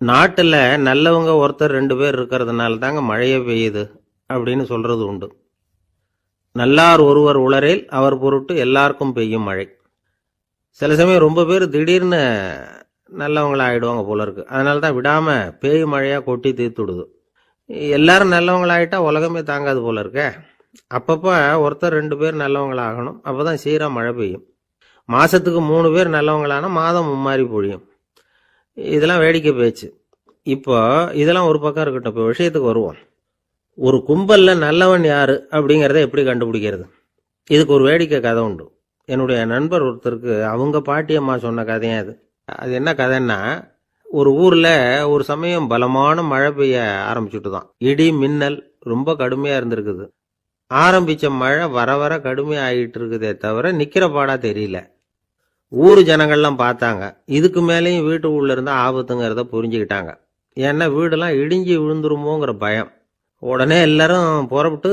நாட்டுல நல்லவங்க ஒருத்தர் 2 பேர் இருக்கிறதுனால தாங்க மழையே பெய்யுது அப்படின்னு சொல்றது உண்டு. நல்லார் ஒருவர் உளரேல் அவர் பொருட்டு எல்லாருக்கும் பெய்யும் மழை. சில சமயம் ரொம்ப பேர் திடீர்னு நல்லவங்களா ஆயிடுவாங்க போல இருக்கு. அதனால தான் விடாம பேய் மழையா கொட்டி தீர்த்துடுது. எல்லாரும் நல்லவங்களாயிட்டா உலகமே தாங்காது போல இருக்க. அப்பப்ப ஒருத்தர் 2 பேர் நல்லவங்களாகணும். அப்பதான் சீரா மழை பெய்யும். மாசத்துக்கு 3 பேர் நல்லவங்களானா மாதம் மும்மாரி பொழியும். இதெல்லாம் வேடிக்கை பேச்சு. இப்போ இதெல்லாம் ஒரு பக்கம் இருக்கட்டும். இப்போ விஷயத்துக்கு வருவோம். ஒரு கும்பல்ல நல்லவன் யாரு அப்படிங்கிறத எப்படி கண்டுபிடிக்கிறது? இதுக்கு ஒரு வேடிக்கை கதை உண்டு. என்னுடைய நண்பர் ஒருத்தருக்கு அவங்க பாட்டியம்மா சொன்ன கதையா அது. அது என்ன கதைன்னா, ஒரு ஊர்ல ஒரு சமயம் பலமான மழை பெய்ய ஆரம்பிச்சுட்டு தான். இடி மின்னல் ரொம்ப கடுமையா இருந்திருக்குது. ஆரம்பிச்ச மழை வர வர கடுமையா ஆகிட்டு இருக்குதே தவிர நிக்கிற பாடா தெரியல. ஊர் ஜனங்கள்லாம் பார்த்தாங்க. இதுக்கு மேலேயும் வீட்டு உள்ள இருந்தா ஆபத்துங்கிறத புரிஞ்சுக்கிட்டாங்க. ஏன்னா வீடெல்லாம் இடிஞ்சி விழுந்துருமோங்கிற பயம். உடனே எல்லாரும் புறப்பட்டு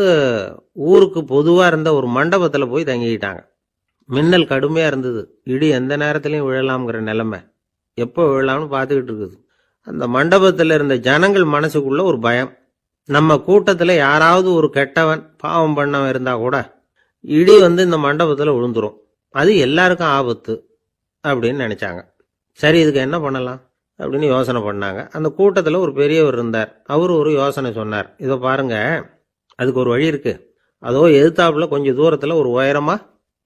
ஊருக்கு பொதுவா இருந்த ஒரு மண்டபத்துல போய் தங்கிக்கிட்டாங்க. மின்னல் கடுமையா இருந்தது. இடி எந்த நேரத்திலையும் விழலாம்ங்கிற நிலைமை. எப்போ விழலாம்னு பார்த்துக்கிட்டு இருக்குது. அந்த மண்டபத்துல இருந்த ஜனங்கள் மனசுக்குள்ள ஒரு பயம். நம்ம கூட்டத்துல யாராவது ஒரு கெட்டவன் பாவம் பண்ணவன் இருந்தா கூட இடி இந்த மண்டபத்துல விழுந்துரும். அது எல்லாருக்கும் ஆபத்து அப்படின்னு நினைச்சாங்க. சரி, இதுக்கு என்ன பண்ணலாம் அப்படின்னு யோசனை பண்ணாங்க. அந்த கூட்டத்தில் ஒரு பெரியவர் இருந்தார். அவர் ஒரு யோசனை சொன்னார். இதை பாருங்க, அதுக்கு ஒரு வழி இருக்கு. அதோ எதிர்த்தாப்புல கொஞ்சம் தூரத்தில் ஒரு உயரமா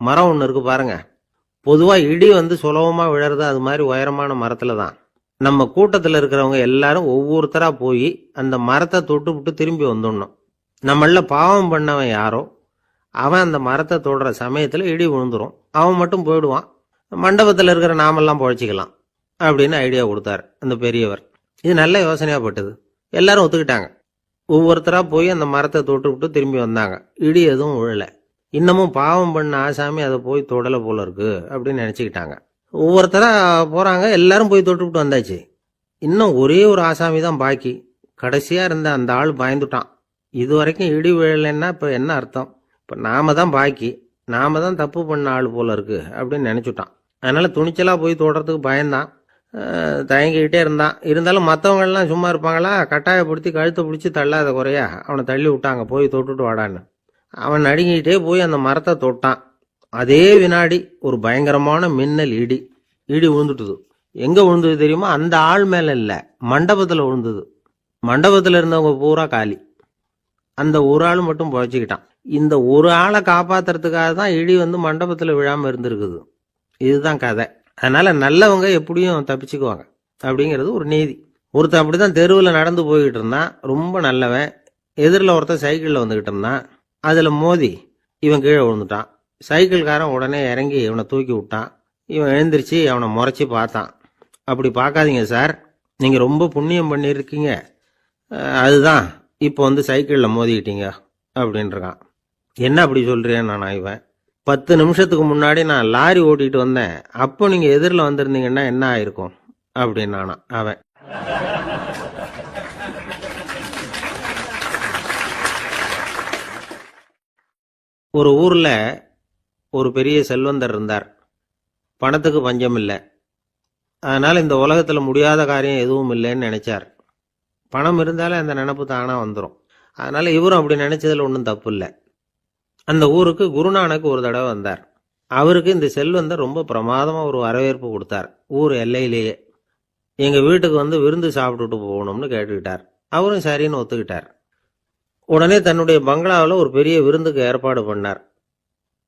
மரம் ஒன்று இருக்கு பாருங்க. பொதுவாக இடி சுலபமா விழறது அது மாதிரி உயரமான மரத்துல தான். நம்ம கூட்டத்தில் இருக்கிறவங்க எல்லாரும் ஒவ்வொருத்தரா போய் அந்த மரத்தை தொட்டு விட்டு திரும்பி வந்துடணும். நம்மள பாவம் பண்ணவன் யாரோ அவன் அந்த மரத்தை தொடுற சமயத்தில் இடி விழுந்துரும். அவன் மட்டும் போயிடுவான். மண்டபத்தில் இருக்கிற நாமெல்லாம் பொழைச்சிக்கலாம் அப்படின்னு ஐடியா கொடுத்தாரு அந்த பெரியவர். இது நல்ல யோசனையா பட்டது. எல்லாரும் ஒத்துக்கிட்டாங்க. ஒவ்வொருத்தரா போய் அந்த மரத்தை தொட்டு விட்டு திரும்பி வந்தாங்க. இடி எதுவும் விழல. இன்னமும் பாவம் பண்ண ஆசாமி அதை போய் தொடலை போல இருக்கு அப்படின்னு நினைச்சுக்கிட்டாங்க. ஒவ்வொருத்தரா போறாங்க. எல்லாரும் போய் தொட்டு விட்டு வந்தாச்சு. இன்னும் ஒரே ஒரு ஆசாமி தான் பாக்கி. கடைசியா இருந்த அந்த ஆள் பயந்துட்டான். இது வரைக்கும் இடி விழலைன்னா இப்ப என்ன அர்த்தம்? இப்ப நாம தான் பாக்கி, நாம தான் தப்பு பண்ண ஆள் போல இருக்கு அப்படின்னு நினைச்சுட்டான். அதனால துணிச்சலா போய் தொடறதுக்கு பயந்தான். தயங்கிக்கிட்டே இருந்தான். இருந்தாலும் மற்றவங்கெல்லாம் சும்மா இருப்பாங்களா? கட்டாயப்படுத்தி கழுத்தை பிடிச்சி தள்ளாத குறையா அவனை தள்ளி விட்டாங்க. போய் தொட்டுட்டு வாடான்னு. அவன் நடுங்கிட்டே போய் அந்த மரத்தை தொட்டான். அதே வினாடி ஒரு பயங்கரமான மின்னல் இடி விழுந்துட்டுது. எங்க விழுந்தது தெரியுமா? அந்த ஆள் மேல இல்ல, மண்டபத்துல விழுந்தது. மண்டபத்துல இருந்தவங்க பூரா காலி. அந்த ஒரு ஆள் மட்டும் பொழைச்சிக்கிட்டான். இந்த ஒரு ஆளை காப்பாத்துறதுக்காக தான் இடி மண்டபத்துல விழாம இருந்திருக்குது. இதுதான் கதை. அதனால நல்லவங்க எப்படியும் தப்பிச்சுக்குவாங்க அப்படிங்கிறது ஒரு நீதி. ஒருத்தன் அப்படிதான் தெருவில் நடந்து போய்கிட்டு இருந்தான். ரொம்ப நல்லவன். எதிரில் ஒருத்தன் சைக்கிளில் வந்துகிட்டு இருந்தான். அதில் மோதி இவன் கீழே விழுந்துட்டான். சைக்கிள்காரன் உடனே இறங்கி இவனை தூக்கி விட்டான். இவன் எழுந்திரிச்சு அவனை முறைச்சி பார்த்தான். அப்படி பார்க்காதீங்க சார், நீங்கள் ரொம்ப புண்ணியம் பண்ணியிருக்கீங்க, அதுதான் இப்போ சைக்கிளில் மோதிக்கிட்டீங்க அப்படின்றான். என்ன அப்படி சொல்கிறேன் நான்? இவன் 10 நிமிஷத்துக்கு முன்னாடி நான் லாரி ஓட்டிட்டு வந்தேன், அப்போ நீங்க எதிரில் வந்திருந்தீங்கன்னா என்ன ஆயிருக்கும் அப்படின்னானா அவன். ஒரு ஊர்ல ஒரு பெரிய செல்வந்தர் இருந்தார். பணத்துக்கு பஞ்சம் இல்லை. அதனால இந்த உலகத்துல முடியாத காரியம் எதுவும் இல்லைன்னு நினைச்சார். பணம் இருந்தாலே அந்த நினைப்பு தானா வந்துடும். அதனால இவரும் அப்படி நினைச்சதுல ஒன்றும் தப்பு இல்லை. அந்த ஊருக்கு குருநானக் ஒரு தடவை வந்தார். அவருக்கு இந்த செல்வந்தர் ரொம்ப பிரமாதமா ஒரு வரவேற்பு கொடுத்தார். ஊர் எல்லையிலேயே எங்க வீட்டுக்கு விருந்து சாப்பிட்டுட்டு போகணும்னு கேட்டுக்கிட்டார். அவரும் சரின்னு ஒத்துக்கிட்டார். உடனே தன்னுடைய பங்களாவில் ஒரு பெரிய விருந்துக்கு ஏற்பாடு பண்ணார்.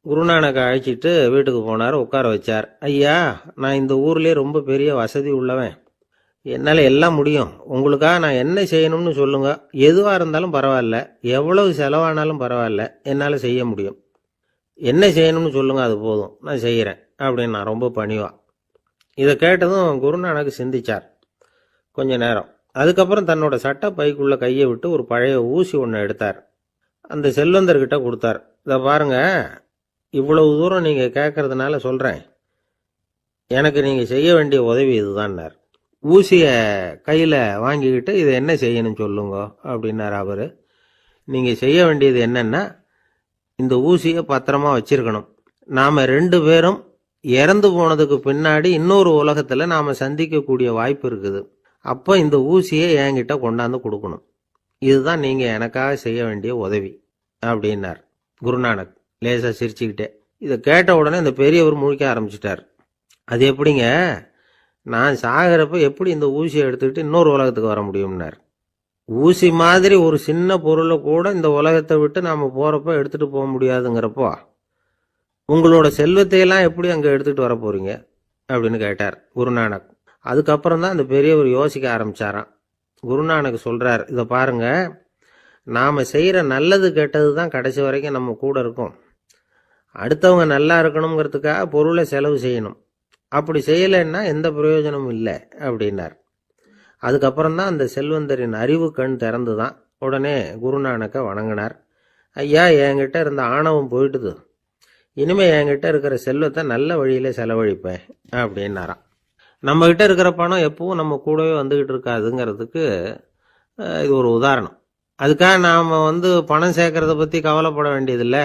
குருநானக்கை அழைச்சிட்டு வீட்டுக்கு போனார். உட்கார வச்சார். ஐயா, நான் இந்த ஊர்லயே ரொம்ப பெரிய வசதி உள்ளவன். என்னால் எல்லாம் முடியும். உங்களுக்காக நான் என்ன செய்யணும்னு சொல்லுங்க. எதுவாக இருந்தாலும் பரவாயில்ல, எவ்வளவு செலவானாலும் பரவாயில்ல, என்னால் செய்ய முடியும். என்ன செய்யணும்னு சொல்லுங்க, அது போதும், நான் செய்கிறேன் அப்படின்னு நான் ரொம்ப பணிவா. இதை கேட்டதும் குருநானக் சிந்திச்சார் கொஞ்ச நேரம். அதுக்கப்புறம் தன்னோட சட்டை பைக்குள்ள கையை விட்டு ஒரு பழைய ஊசி ஒன்று எடுத்தார். அந்த செல்வந்தர்கிட்ட கொடுத்தார். இதை பாருங்க, இவ்வளவு தூரம் நீங்கள் கேட்கறதுனால சொல்கிறேன். எனக்கு நீங்கள் செய்ய வேண்டிய உதவி இதுதான்னார். ஊசிய கையில வாங்கிக்கிட்டு இதை என்ன செய்யணும் சொல்லுங்க அப்படின்னாரு அவரு. நீங்க செய்ய வேண்டியது என்னன்னா, இந்த ஊசியை பத்திரமா வச்சிருக்கணும். நாம 2 பேரும் இறந்து போனதுக்கு பின்னாடி இன்னொரு உலகத்துல நாம சந்திக்கக்கூடிய வாய்ப்பு இருக்குது. அப்போ இந்த ஊசியை என்கிட்ட கொண்டாந்து கொடுக்கணும். இதுதான் நீங்கள் எனக்காக செய்ய வேண்டிய உதவி அப்படின்னார் குருநானக் லேசாக சிரிச்சுக்கிட்டே. இதை கேட்ட உடனே இந்த பெரியவர் முழிக்க ஆரம்பிச்சிட்டார். அது எப்படிங்க, நான் சாகிறப்ப எப்படி இந்த ஊசியை எடுத்துக்கிட்டு இன்னொரு உலகத்துக்கு வர முடியும்னார். ஊசி மாதிரி ஒரு சின்ன பொருளை கூட இந்த உலகத்தை விட்டு நாம் போகிறப்ப எடுத்துகிட்டு போக முடியாதுங்கிறப்போ உங்களோட செல்வத்தையெல்லாம் எப்படி அங்கே எடுத்துகிட்டு வர போகிறீங்க அப்படின்னு கேட்டார் குருநானக். அதுக்கப்புறம் தான் அந்த பெரியவர் யோசிக்க ஆரம்பித்தாராம். குருநானக் சொல்கிறார், இதை பாருங்க, நாம் செய்கிற நல்லது கெட்டது தான் கடைசி வரைக்கும் நம்ம கூட இருக்கும். அடுத்தவங்க நல்லா இருக்கணுங்கிறதுக்காக பொருளை செலவு செய்யணும். அப்படி செய்யலைன்னா எந்த பிரயோஜனமும் இல்லை அப்படின்னார். அதுக்கப்புறம் தான் அந்த செல்வந்தரின் அறிவு கண் திறந்து தான். உடனே குருநானக்கை வணங்கினார். ஐயா, என்கிட்ட இருந்த ஆணவம் போயிட்டுது, இனிமேல் என்கிட்ட இருக்கிற செல்வத்தை நல்ல வழியில் செலவழிப்பேன் அப்படின்னாராம். நம்மகிட்ட இருக்கிற பணம் எப்பவும் நம்ம கூடவே வந்துக்கிட்டு இருக்காதுங்கிறதுக்கு இது ஒரு உதாரணம். அதுக்காக நாம் பணம் சேர்க்கறத பற்றி கவலைப்பட வேண்டியதில்லை,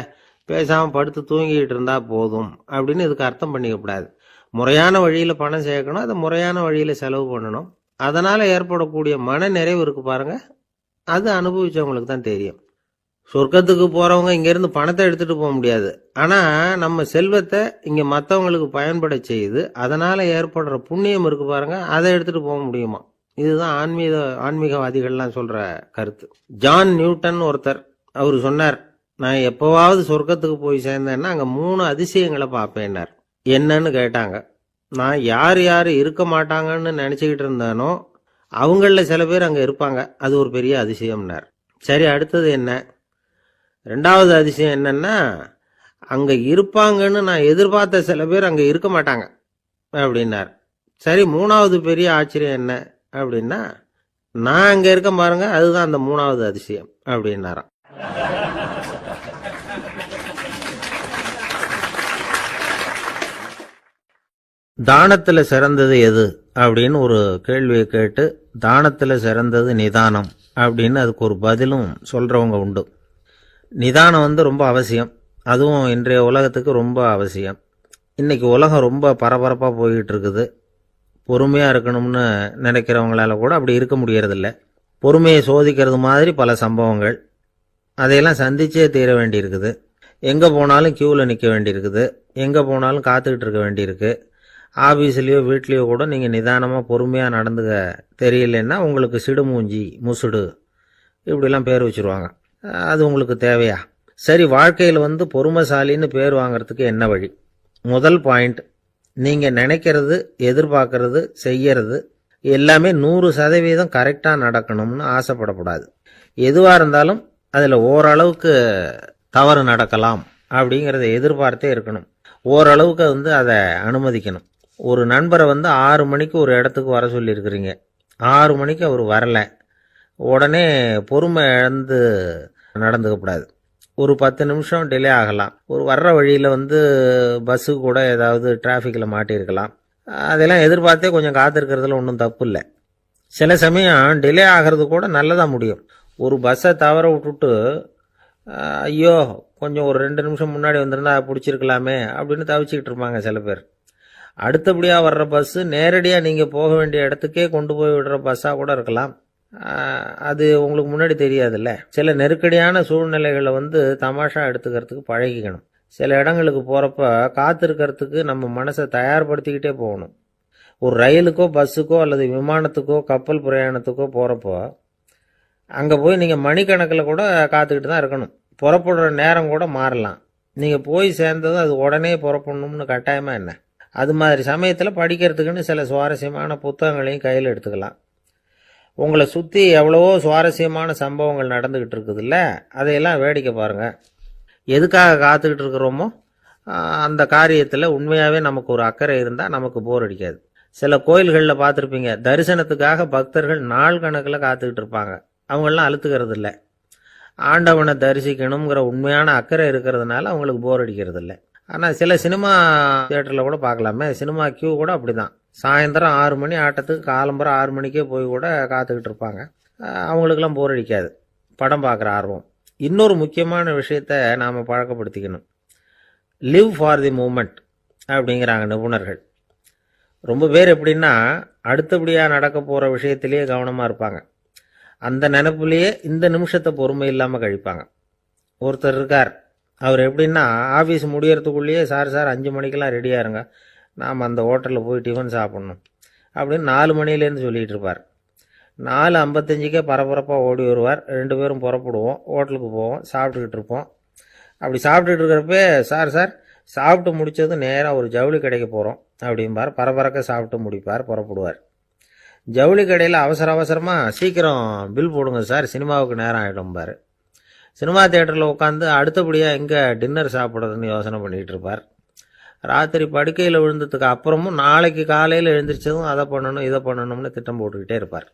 பேசாமல் படுத்து தூங்கிக்கிட்டு இருந்தால் போதும் அப்படின்னு இதுக்கு அர்த்தம் பண்ணிக்கக்கூடாது. முறையான வழியில் பணம் சேர்க்கணும், அதை முறையான வழியில் செலவு பண்ணணும். அதனால் ஏற்படக்கூடிய மன நிறைவு இருக்கு பாருங்க, அது அனுபவிச்சவங்களுக்கு தான் தெரியும். சொர்க்கத்துக்கு போகிறவங்க இங்கேருந்து பணத்தை எடுத்துகிட்டு போக முடியாது. ஆனால் நம்ம செல்வத்தை இங்கே மற்றவங்களுக்கு பயன்பட செய்து அதனால் ஏற்படுற புண்ணியம் இருக்கு பாருங்க, அதை எடுத்துகிட்டு போக முடியுமா. இதுதான் ஆன்மீகவாதிகள்லாம் சொல்கிற கருத்து. ஜான் நியூட்டன் ஒருத்தர், அவர் சொன்னார், நான் எப்போவாவது சொர்க்கத்துக்கு போய் சேர்ந்தேன்னா அங்கே 3 அதிசயங்களை பார்ப்பேன்னார். என்னன்னு கேட்டாங்க. நான் யார் யார் இருக்க மாட்டாங்கன்னு நினச்சிக்கிட்டு இருந்தானோ அவங்களில் சில பேர் அங்கே இருப்பாங்க, அது ஒரு பெரிய அதிசயம்னார். சரி, அடுத்தது என்ன? 2வது அதிசயம் என்னன்னா, அங்கே இருப்பாங்கன்னு நான் எதிர்பார்த்த சில பேர் அங்கே இருக்க மாட்டாங்க அப்படின்னார். சரி, 3வது பெரிய ஆச்சரியம் என்ன அப்படின்னா, நான் அங்கே இருக்க பாருங்க, அதுதான் அந்த 3வது அதிசயம் அப்படின்னாராம். தானத்தில் சிறந்தது எது அப்படின்னு ஒரு கேள்வியை கேட்டு, தானத்தில் சிறந்தது நிதானம் அப்படின்னு அதுக்கு ஒரு பதிலும் சொல்கிறவங்க உண்டு. நிதானம் ரொம்ப அவசியம், அதுவும் இன்றைய உலகத்துக்கு ரொம்ப அவசியம். இன்றைக்கி உலகம் ரொம்ப பரபரப்பாக போய்கிட்டு இருக்குது. பொறுமையாக இருக்கணும்னு நினைக்கிறவங்களால கூட அப்படி இருக்க முடியறதில்ல. பொறுமையை சோதிக்கிறது மாதிரி பல சம்பவங்கள், அதையெல்லாம் சந்திச்சே தீர வேண்டியிருக்குது. எங்கே போனாலும் க்யூவில் நிற்க வேண்டியிருக்குது, எங்கே போனாலும் காத்துக்கிட்டு இருக்க வேண்டியிருக்கு. ஆஃபீஸ்லேயோ வீட்லேயோ கூட நீங்கள் நிதானமாக பொறுமையாக நடந்துக்க தெரியலன்னா உங்களுக்கு சிடுமூஞ்சி, முசுடு இப்படிலாம் பேர் வச்சுருவாங்க. அது உங்களுக்கு தேவையா? சரி, வாழ்க்கையில் பொறுமைசாலின்னு பேர் வாங்கிறதுக்கு என்ன வழி? முதல் பாயிண்ட், நீங்கள் நினைக்கிறது, எதிர்பார்க்கறது, செய்யறது எல்லாமே 100% கரெக்டாக நடக்கணும்னு ஆசைப்படக்கூடாது. எதுவாக இருந்தாலும் அதில் ஓரளவுக்கு தவறு நடக்கலாம் அப்படிங்கிறத எதிர்பார்த்தே இருக்கணும். ஓரளவுக்கு அதை அனுமதிக்கணும். ஒரு நண்பரை 6 மணிக்கு ஒரு இடத்துக்கு வர சொல்லியிருக்கிறீங்க, 6 மணிக்கு அவர் வரலை, உடனே பொறுமை இழந்து நடந்துக்கக்கூடாது. ஒரு 10 நிமிஷம் டிலே ஆகலாம். ஒரு வர்ற வழியில் பஸ்ஸு கூட ஏதாவது டிராஃபிக்கில் மாட்டியிருக்கலாம். அதெல்லாம் எதிர்பார்த்தே கொஞ்சம் காத்திருக்கிறதுல ஒன்றும் தப்பு இல்லை. சில சமயம் டிலே ஆகிறது கூட நல்லதாக முடியும். ஒரு பஸ்ஸை தவற விட்டுட்டு, ஐயோ கொஞ்சம் ஒரு 2 நிமிஷம் முன்னாடி வந்திருந்தா பிடிச்சிருக்கலாமே அப்படின்னு தவிச்சிக்கிட்டு இருப்பாங்க சில பேர். அடுத்தபடியாக வர்ற பஸ்ஸு நேரடியாக நீங்கள் போக வேண்டிய இடத்துக்கே கொண்டு போய் விடுற பஸ்ஸாக கூட இருக்கலாம். அது உங்களுக்கு முன்னாடி தெரியாதுல்ல. சில நெருக்கடியான சூழ்நிலைகளை தமாஷா எடுத்துக்கிறதுக்கு பழகிக்கணும். சில இடங்களுக்கு போகிறப்ப காத்திருக்கிறதுக்கு நம்ம மனசை தயார்படுத்திக்கிட்டே போகணும். ஒரு ரயிலுக்கோ பஸ்ஸுக்கோ அல்லது விமானத்துக்கோ கப்பல் பிரயாணத்துக்கோ போகிறப்போ அங்கே போய் நீங்கள் மணிக்கணக்கில் கூட காத்துக்கிட்டு தான் இருக்கணும். புறப்படுற நேரம் கூட மாறலாம். நீங்கள் போய் சேர்ந்ததும் அது உடனே புறப்படணும்னு கட்டாயமாக என்ன? அது மாதிரி சமயத்தில் படிக்கிறதுக்குன்னு சில சுவாரஸ்யமான புத்தகங்களையும் கையில் எடுத்துக்கலாம். உங்களை சுற்றி எவ்வளவோ சுவாரஸ்யமான சம்பவங்கள் நடந்துக்கிட்டு இருக்குதுல்ல, அதையெல்லாம் வேடிக்கை பாருங்கள். எதுக்காக காத்துக்கிட்டு இருக்கிறோமோ அந்த காரியத்தில் உண்மையாகவே நமக்கு ஒரு அக்கறை இருந்தால் நமக்கு போர் அடிக்காது. சில கோயில்களில் பார்த்துருப்பீங்க, தரிசனத்துக்காக பக்தர்கள் நாள் கணக்கில் காத்துக்கிட்டு இருப்பாங்க. அவங்களெலாம் அழுத்துக்கிறது இல்லை. ஆண்டவனை தரிசிக்கணுங்கிற உண்மையான அக்கறை இருக்கிறதுனால அவங்களுக்கு போர் அடிக்கிறது இல்லை. ஆனால் சில சினிமா தியேட்டரில் கூட பார்க்கலாமே, சினிமா கியூ கூட அப்படி தான். சாயந்தரம் 6 மணி ஆட்டத்துக்கு காலம்பரம் 6 மணிக்கே போய் கூட காத்துக்கிட்டு இருப்பாங்க. அவங்களுக்கெல்லாம் போர் அடிக்காது, படம் பார்க்குற ஆர்வம். இன்னொரு முக்கியமான விஷயத்தை நாம் பழக்கப்படுத்திக்கணும். லிவ் ஃபார் தி மூமெண்ட் அப்படிங்கிறாங்க நிபுணர்கள். ரொம்ப பேர் எப்படின்னா அடுத்தபடியாக நடக்க போகிற விஷயத்திலேயே கவனமாக இருப்பாங்க. அந்த நினைப்புலேயே இந்த நிமிஷத்தை பொறுமை இல்லாமல் கழிப்பாங்க. ஒருத்தர் இருக்கார், அவர் எப்படின்னா ஆஃபீஸ் முடியறதுக்குள்ளேயே சார் 5 மணிக்கெல்லாம் ரெடியாக இருங்க, நாம் அந்த ஹோட்டலில் போய் டிஃபன் சாப்பிட்ணும் அப்படின்னு 4 மணிலேருந்து சொல்லிகிட்டு இருப்பார். 4:55 பரபரப்பாக ஓடி வருவார். 2 பேரும் புறப்படுவோம், ஹோட்டலுக்கு போவோம், சாப்பிட்டுக்கிட்டு இருப்போம். அப்படி சாப்பிட்டுட்டு இருக்கிறப்ப சார் சாப்பிட்டு முடித்ததும் நேராக ஒரு ஜவுளி கடைக்கு போகிறோம் அப்படிம்பார். பரபரக்க சாப்பிட்டு முடிப்பார், புறப்படுவார். ஜவுளி கடையில் அவசரமாக சீக்கிரம் பில் போடுங்க சார், சினிமாவுக்கு நேரம் ஆகிடும்பார். சினிமா தியேட்டரில் உட்காந்து அடுத்தபடியாக எங்கே டின்னர் சாப்பிட்றதுன்னு யோசனை பண்ணிகிட்டு இருப்பார். ராத்திரி படுக்கையில் விழுந்ததுக்கு அப்புறமும் நாளைக்கு காலையில் எழுந்திரிச்சதும் அதை பண்ணணும் இதை பண்ணணும்னு திட்டம் போட்டுக்கிட்டே இருப்பார்.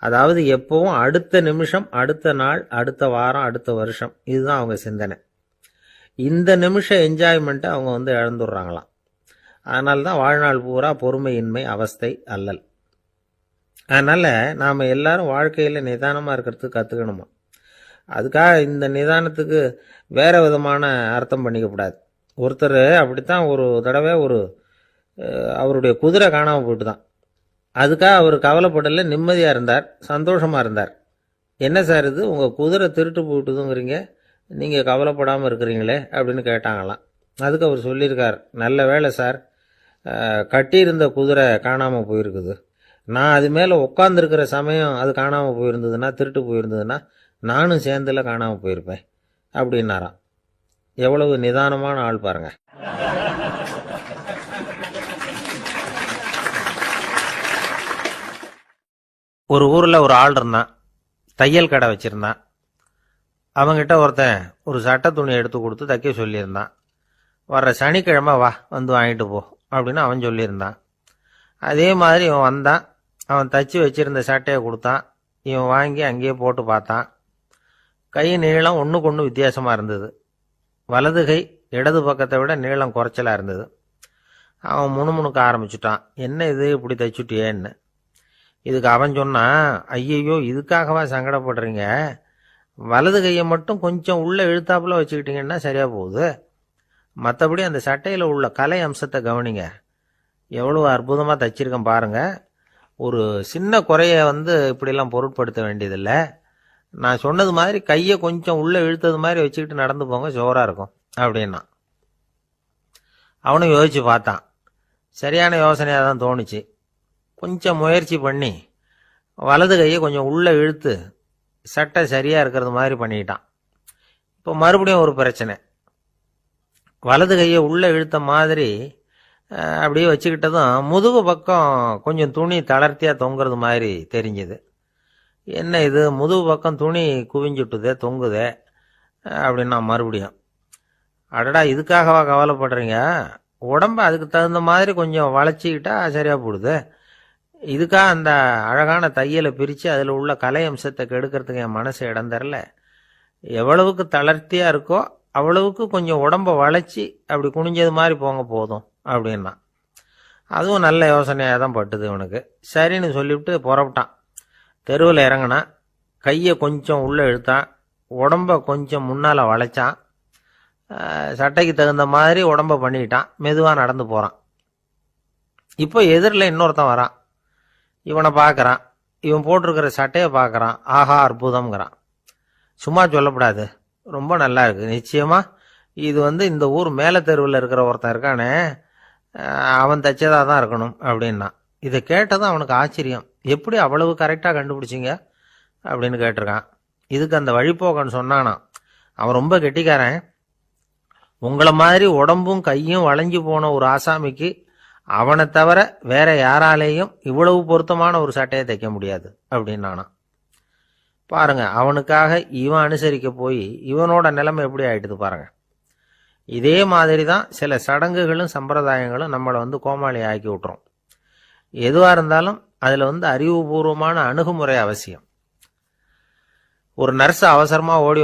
அதாவது எப்பவும் அடுத்த நிமிஷம், அடுத்த நாள், அடுத்த வாரம், அடுத்த வருஷம், இதுதான் அவங்க சிந்தனை. இந்த நிமிஷம் என்ஜாய்மெண்ட்டை அவங்க இழந்துடுறாங்களாம். அதனால தான் வாழ்நாள் பூரா பொறுமையின்மை, அவஸ்தை, அல்லல். அதனால் நாம் எல்லாரும் வாழ்க்கையில் நிதானமாக இருக்கிறதுக்கு கற்றுக்கணுமா. அதுக்காக இந்த நிதானத்துக்கு வேறு விதமான அர்த்தம் பண்ணிக்கக்கூடாது. ஒருத்தர் அப்படித்தான் ஒரு தடவை அவருடைய குதிரை காணாமல் போயிட்டு தான். அதுக்காக அவர் கவலைப்படலை, நிம்மதியாக இருந்தார், சந்தோஷமாக இருந்தார். என்ன சார் இது, உங்கள் குதிரை திருட்டு போயிட்டுதுங்கிறீங்க, நீங்கள் கவலைப்படாமல் இருக்கிறீங்களே அப்படின்னு கேட்டாங்களாம். அதுக்கு அவர் சொல்லியிருக்கார், நல்ல வேலை சார், கட்டியிருந்த குதிரை காணாமல் போயிருக்குது. நான் அது மேலே உட்காந்துருக்கிற சமயம் அது காணாமல் போயிருந்ததுன்னா, திருட்டு போயிருந்ததுன்னா நானும் சேர்ந்துல காணாமல் போயிருப்பேன் அப்படின்னாராம். எவ்வளவு நிதானமான ஆள் பாருங்க. ஒரு ஊரில் ஒரு ஆள் இருந்தான், தையல் கடை வச்சுருந்தான். அவங்கிட்ட ஒருத்தன் ஒரு சட்டை துணி எடுத்து கொடுத்து தைக்க சொல்லியிருந்தான். வர்ற சனிக்கிழமை வா, வந்து வாங்கிட்டு போ அப்படின்னு அவன் சொல்லியிருந்தான். அதே மாதிரி இவன் வந்தான். அவன் தச்சு வச்சிருந்த சட்டையை கொடுத்தான். இவன் வாங்கி அங்கேயே போட்டு பார்த்தான். கை நீளம் ஒன்றுக்கு ஒன்று வித்தியாசமாக இருந்தது. வலது கை இடது பக்கத்தை விட நீளம் குறைச்சலாக இருந்தது. அவன் முணுமுணுக்க ஆரம்பிச்சுட்டான், என்ன இது இப்படி தைச்சுட்டியேன்னு. இதுக்கு அவன் சொன்னான், ஐயையோ இதுக்காகவா சங்கடப்படுறீங்க, வலது கையை மட்டும் கொஞ்சம் உள்ளே இழுத்தாப்புல வச்சுக்கிட்டிங்கன்னா சரியாக போகுது. மற்றபடி அந்த சட்டையில் உள்ள கலை அம்சத்தை கவனிங்க, எவ்வளோ அற்புதமாக தைச்சிருக்கேன் பாருங்கள். ஒரு சின்ன குறைய இப்படிலாம் பொருட்படுத்த வேண்டியதில்லை. நான் சொன்னது மாதிரி கையை கொஞ்சம் உள்ளே இழுத்தது மாதிரி வச்சுக்கிட்டு நடந்து போங்க, ஜோராக இருக்கும் அப்படின்னா. அவனும் யோசித்து பார்த்தான். சரியான யோசனையாக தான் தோணுச்சு. கொஞ்சம் முயற்சி பண்ணி வலது கையை கொஞ்சம் உள்ளே இழுத்து சட்டை சரியாக இருக்கிறது மாதிரி பண்ணிக்கிட்டான். இப்போ மறுபடியும் ஒரு பிரச்சனை. வலது கையை உள்ளே இழுத்த மாதிரி அப்படியே வச்சுக்கிட்டதும் முதுகு பக்கம் கொஞ்சம் துணி தளர்த்தியாக தொங்குறது மாதிரி தெரிஞ்சுது. என்ன இது, முதுகு பக்கம் துணி குவிஞ்சுட்டுதே, தொங்குதே அப்படின்னா மறுபடியும், அடடா இதுக்காகவா கவலைப்படுறீங்க, உடம்ப அதுக்கு தகுந்த மாதிரி கொஞ்சம் வளைச்சிக்கிட்டா சரியாக போடுது. இதுக்காக அந்த அழகான தையலை பிரித்து அதில் உள்ள கலை அம்சத்தை கெடுக்கிறதுக்கு என் மனசு இடம் தரல. எவ்வளவுக்கு தளர்த்தியாக இருக்கோ அவ்வளவுக்கு கொஞ்சம் உடம்ப வளைச்சி அப்படி குனிஞ்சது மாதிரி போங்க போதும் அப்படின்னா. அதுவும் நல்ல யோசனையாக தான் பட்டுது இவனுக்கு. சரின்னு சொல்லிவிட்டு புறப்பட்டான். தெருவில் இறங்கினான். கையை கொஞ்சம் உள்ளே இழுத்தான், உடம்ப கொஞ்சம் முன்னால் வளைச்சான், சட்டைக்கு தகுந்த மாதிரி உடம்ப பண்ணிக்கிட்டான். மெதுவாக நடந்து போகிறான். இப்போ எதிரில் இன்னொருத்தன் வரான். இவனை பார்க்குறான். இவன் போட்டிருக்கிற சட்டையை பார்க்குறான். ஆஹா அற்புதம்ங்கிறான். சும்மா சொல்லக்கூடாது, ரொம்ப நல்லா இருக்குது, நிச்சயமாக இது இந்த ஊர் மேலே தெருவில் இருக்கிற ஒருத்தன் இருக்கானே, அவன் தைச்சதாக தான் இருக்கணும் அப்படின்னா. இதை கேட்டதும் அவனுக்கு ஆச்சரியம். எப்படி அவ்வளவு கரெக்டாக கண்டுபிடிச்சிங்க அப்படின்னு கேட்டிருக்கான். இதுக்கு அந்த வழிபோக்கன்னு சொன்னானான், அவன் ரொம்ப கெட்டிக்காரன், உங்களை மாதிரி உடம்பும் கையும் வளைஞ்சு போன ஒரு ஆசாமிக்கு அவனை தவிர வேற யாராலேயும் இவ்வளவு பொருத்தமான ஒரு சட்டையை தைக்க முடியாது அப்படின்னானா. பாருங்க, அவனுக்காக இவன் அனுசரிக்க போய் இவனோட நிலைமை எப்படி ஆயிடுது பாருங்க. இதே மாதிரி தான் சில சடங்குகளும் சம்பிரதாயங்களும் நம்மளை கோமாளி ஆக்கி விட்டுரும். எதுவாக இருந்தாலும் அதில் அறிவுபூர்வமான அணுகுமுறை அவசியம். ஒரு நர்ஸ் அவசரமாக ஓடி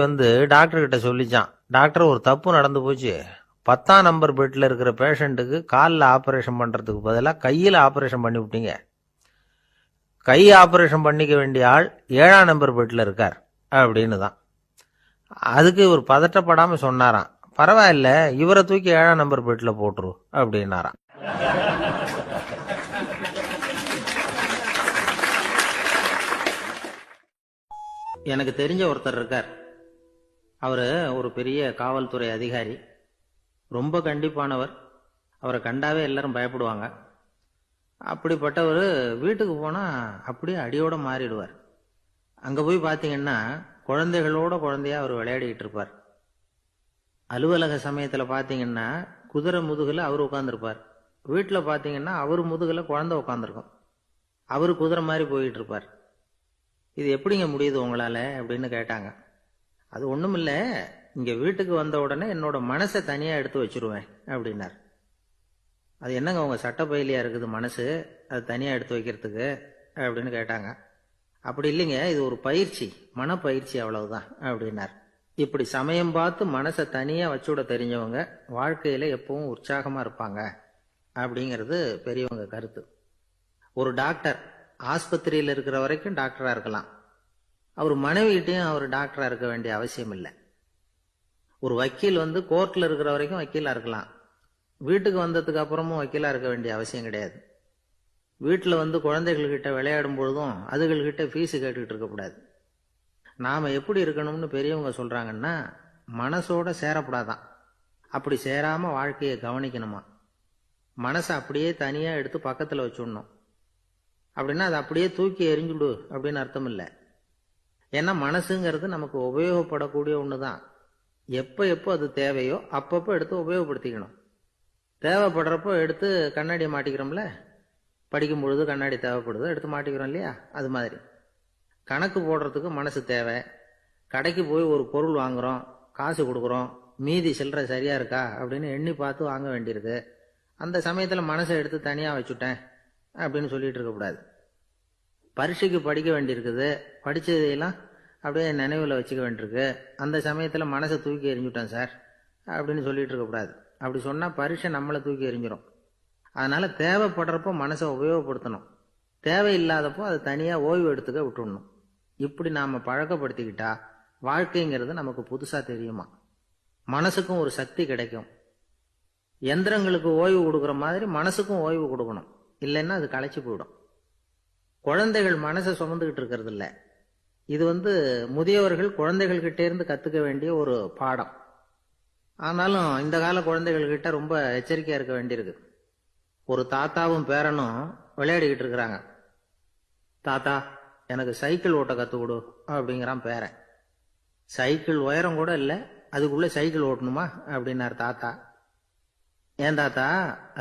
டாக்டர்கிட்ட சொல்லிச்சான், டாக்டர் ஒரு தப்பு நடந்து போச்சு, 10ஆம் நம்பர் பெட்டில் இருக்கிற பேஷண்ட்டுக்கு காலில் ஆப்ரேஷன் பண்ணுறதுக்கு பதிலாக கையில் ஆப்ரேஷன் பண்ணி விட்டீங்க. கை ஆப்ரேஷன் பண்ணிக்க வேண்டிய ஆள் 7ஆம் நம்பர் பெட்டில் இருக்கார் அப்படின்னு தான். அதுக்கு இவர் பதட்டப்படாமல் சொன்னாராம், பரவாயில்ல இவரை தூக்கி 7ஆம் நம்பர் பெட்டில் போட்டுரு அப்படின்னாராம். எனக்கு தெரிஞ்ச ஒருத்தர் இருக்கார். அவரு ஒரு பெரிய காவல்துறை அதிகாரி, ரொம்ப கண்டிப்பானவர். அவரை கண்டாவே எல்லாரும் பயப்படுவாங்க. அப்படிப்பட்டவர் வீட்டுக்கு போனா அப்படியே அடியோட மாறிடுவார். அங்க போய் பாத்தீங்கன்னா குழந்தைகளோட குழந்தையா அவர் விளையாடிட்டு இருப்பார். அலுவலக சமயத்துல பாத்தீங்கன்னா குதிரை முதுகுல அவர் உட்கார்ந்துருப்பார். வீட்டுல பாத்தீங்கன்னா அவர் முதுகுல குழந்தை உட்காந்துருக்கும். அவரு குதிரை மாதிரி போயிட்டு இருப்பார். இது எப்படிங்க முடியுது உங்களால அப்படின்னு கேட்டாங்க. அது ஒண்ணுமில்ல, இங்க வீட்டுக்கு வந்த உடனே என்னோட மனசை தனியா எடுத்து வச்சிருவேன் அப்படின்னார். அது என்னங்க உங்க சட்டப்பையிலியா இருக்குது மனசு, அது தனியா எடுத்து வைக்கிறதுக்கு அப்படின்னு கேட்டாங்க. அப்படி இல்லைங்க, இது ஒரு பயிற்சி, மனப்பயிற்சி, அவ்வளவுதான் அப்படின்னார். இப்படி சமயம் பார்த்து மனசை தனியா வச்சுவிட தெரிஞ்சவங்க வாழ்க்கையில எப்பவும் உற்சாகமா இருப்பாங்க அப்படிங்கிறது பெரியவங்க கருத்து. ஒரு டாக்டர் ஆஸ்பத்திரியில் இருக்கிற வரைக்கும் டாக்டரா இருக்கலாம். அவர் மனைவிகிட்டையும் அவர் டாக்டரா இருக்க வேண்டிய அவசியம் இல்லை. ஒரு வக்கீல் கோர்ட்ல இருக்கிற வரைக்கும் வக்கீலா இருக்கலாம். வீட்டுக்கு வந்ததுக்கு அப்புறமும் வக்கீலா இருக்க வேண்டிய அவசியம் கிடையாது. வீட்டுல குழந்தைகள்கிட்ட விளையாடும் பொழுதும் அதுகள்கிட்ட ஃபீஸ் கேட்டுக்கிட்டு இருக்கக்கூடாது. நாம எப்படி இருக்கணும்னு பெரியவங்க சொல்றாங்கன்னா, மனசோட சேரப்படாதான். அப்படி சேராம வாழ்க்கையை கவனிக்கணுமா. மனசை அப்படியே தனியா எடுத்து பக்கத்துல வச்சுடணும். அப்படின்னா அதை அப்படியே தூக்கி எறிஞ்சுடு அப்படின்னு அர்த்தம் இல்லை. ஏன்னா மனசுங்கிறது நமக்கு உபயோகப்படக்கூடிய ஒண்ணுதான். எப்ப எப்போ அது தேவையோ அப்பப்போ எடுத்து உபயோகப்படுத்திக்கணும். தேவைப்படுறப்போ எடுத்து கண்ணாடியை மாட்டிக்கிறோம்ல, படிக்கும் பொழுது கண்ணாடி தேவைப்படுது, எடுத்து மாட்டிக்கிறோம் இல்லையா, அது மாதிரி. கணக்கு போடுறதுக்கு மனசு தேவை. கடைக்கு போய் ஒரு பொருள் வாங்குறோம், காசு கொடுக்குறோம், மீதி சில்லறை சரியா இருக்கா அப்படின்னு எண்ணி பார்த்து வாங்க வேண்டியிருக்கு. அந்த சமயத்துல மனசை எடுத்து தனியா வச்சுட்டேன் அப்படின்னு சொல்லிட்டு இருக்கக்கூடாது. பரீட்சைக்கு படிக்க வேண்டியிருக்குது, படிச்சதையெல்லாம் அப்படியே நினைவுல வச்சுக்க வேண்டியிருக்கு. அந்த சமயத்துல மனசை தூக்கி எறிஞ்சுட்டேன் சார் அப்படின்னு சொல்லிட்டு இருக்கக்கூடாது. அப்படி சொன்னா பரீட்சை நம்மளை தூக்கி எறிஞ்சிடும். அதனால தேவைப்படுறப்போ மனசை உபயோகப்படுத்தணும், தேவையில்லாதப்போ அதை தனியா ஓய்வு எடுத்துக்க விட்டுடணும். இப்படி நாம பழக்கப்படுத்திக்கிட்டா வாழ்க்கைங்கிறது நமக்கு புதுசா தெரியுமா. மனசுக்கும் ஒரு சக்தி கிடைக்கும். எந்திரங்களுக்கு ஓய்வு கொடுக்குற மாதிரி மனசுக்கும் ஓய்வு கொடுக்கணும், இல்லைன்னா அது களைச்சு போயிடும். குழந்தைகள் மனசை சுமந்துகிட்டு இருக்கிறது இல்ல. இது முதியவர்கள் குழந்தைகள் கிட்டே இருந்து கத்துக்க வேண்டிய ஒரு பாடம். ஆனாலும் இந்த கால குழந்தைகள் கிட்ட ரொம்ப எச்சரிக்கையா இருக்க வேண்டியிருக்கு. ஒரு தாத்தாவும் பேரனும் விளையாடிக்கிட்டு இருக்கிறாங்க. தாத்தா, எனக்கு சைக்கிள் ஓட்ட கத்து கொடு அப்படிங்கிறான் பேரன். சைக்கிள் உயரம் கூட இல்ல, அதுக்குள்ள சைக்கிள் ஓட்டணுமா அப்படின்னார் தாத்தா. ஏன் தாத்தா,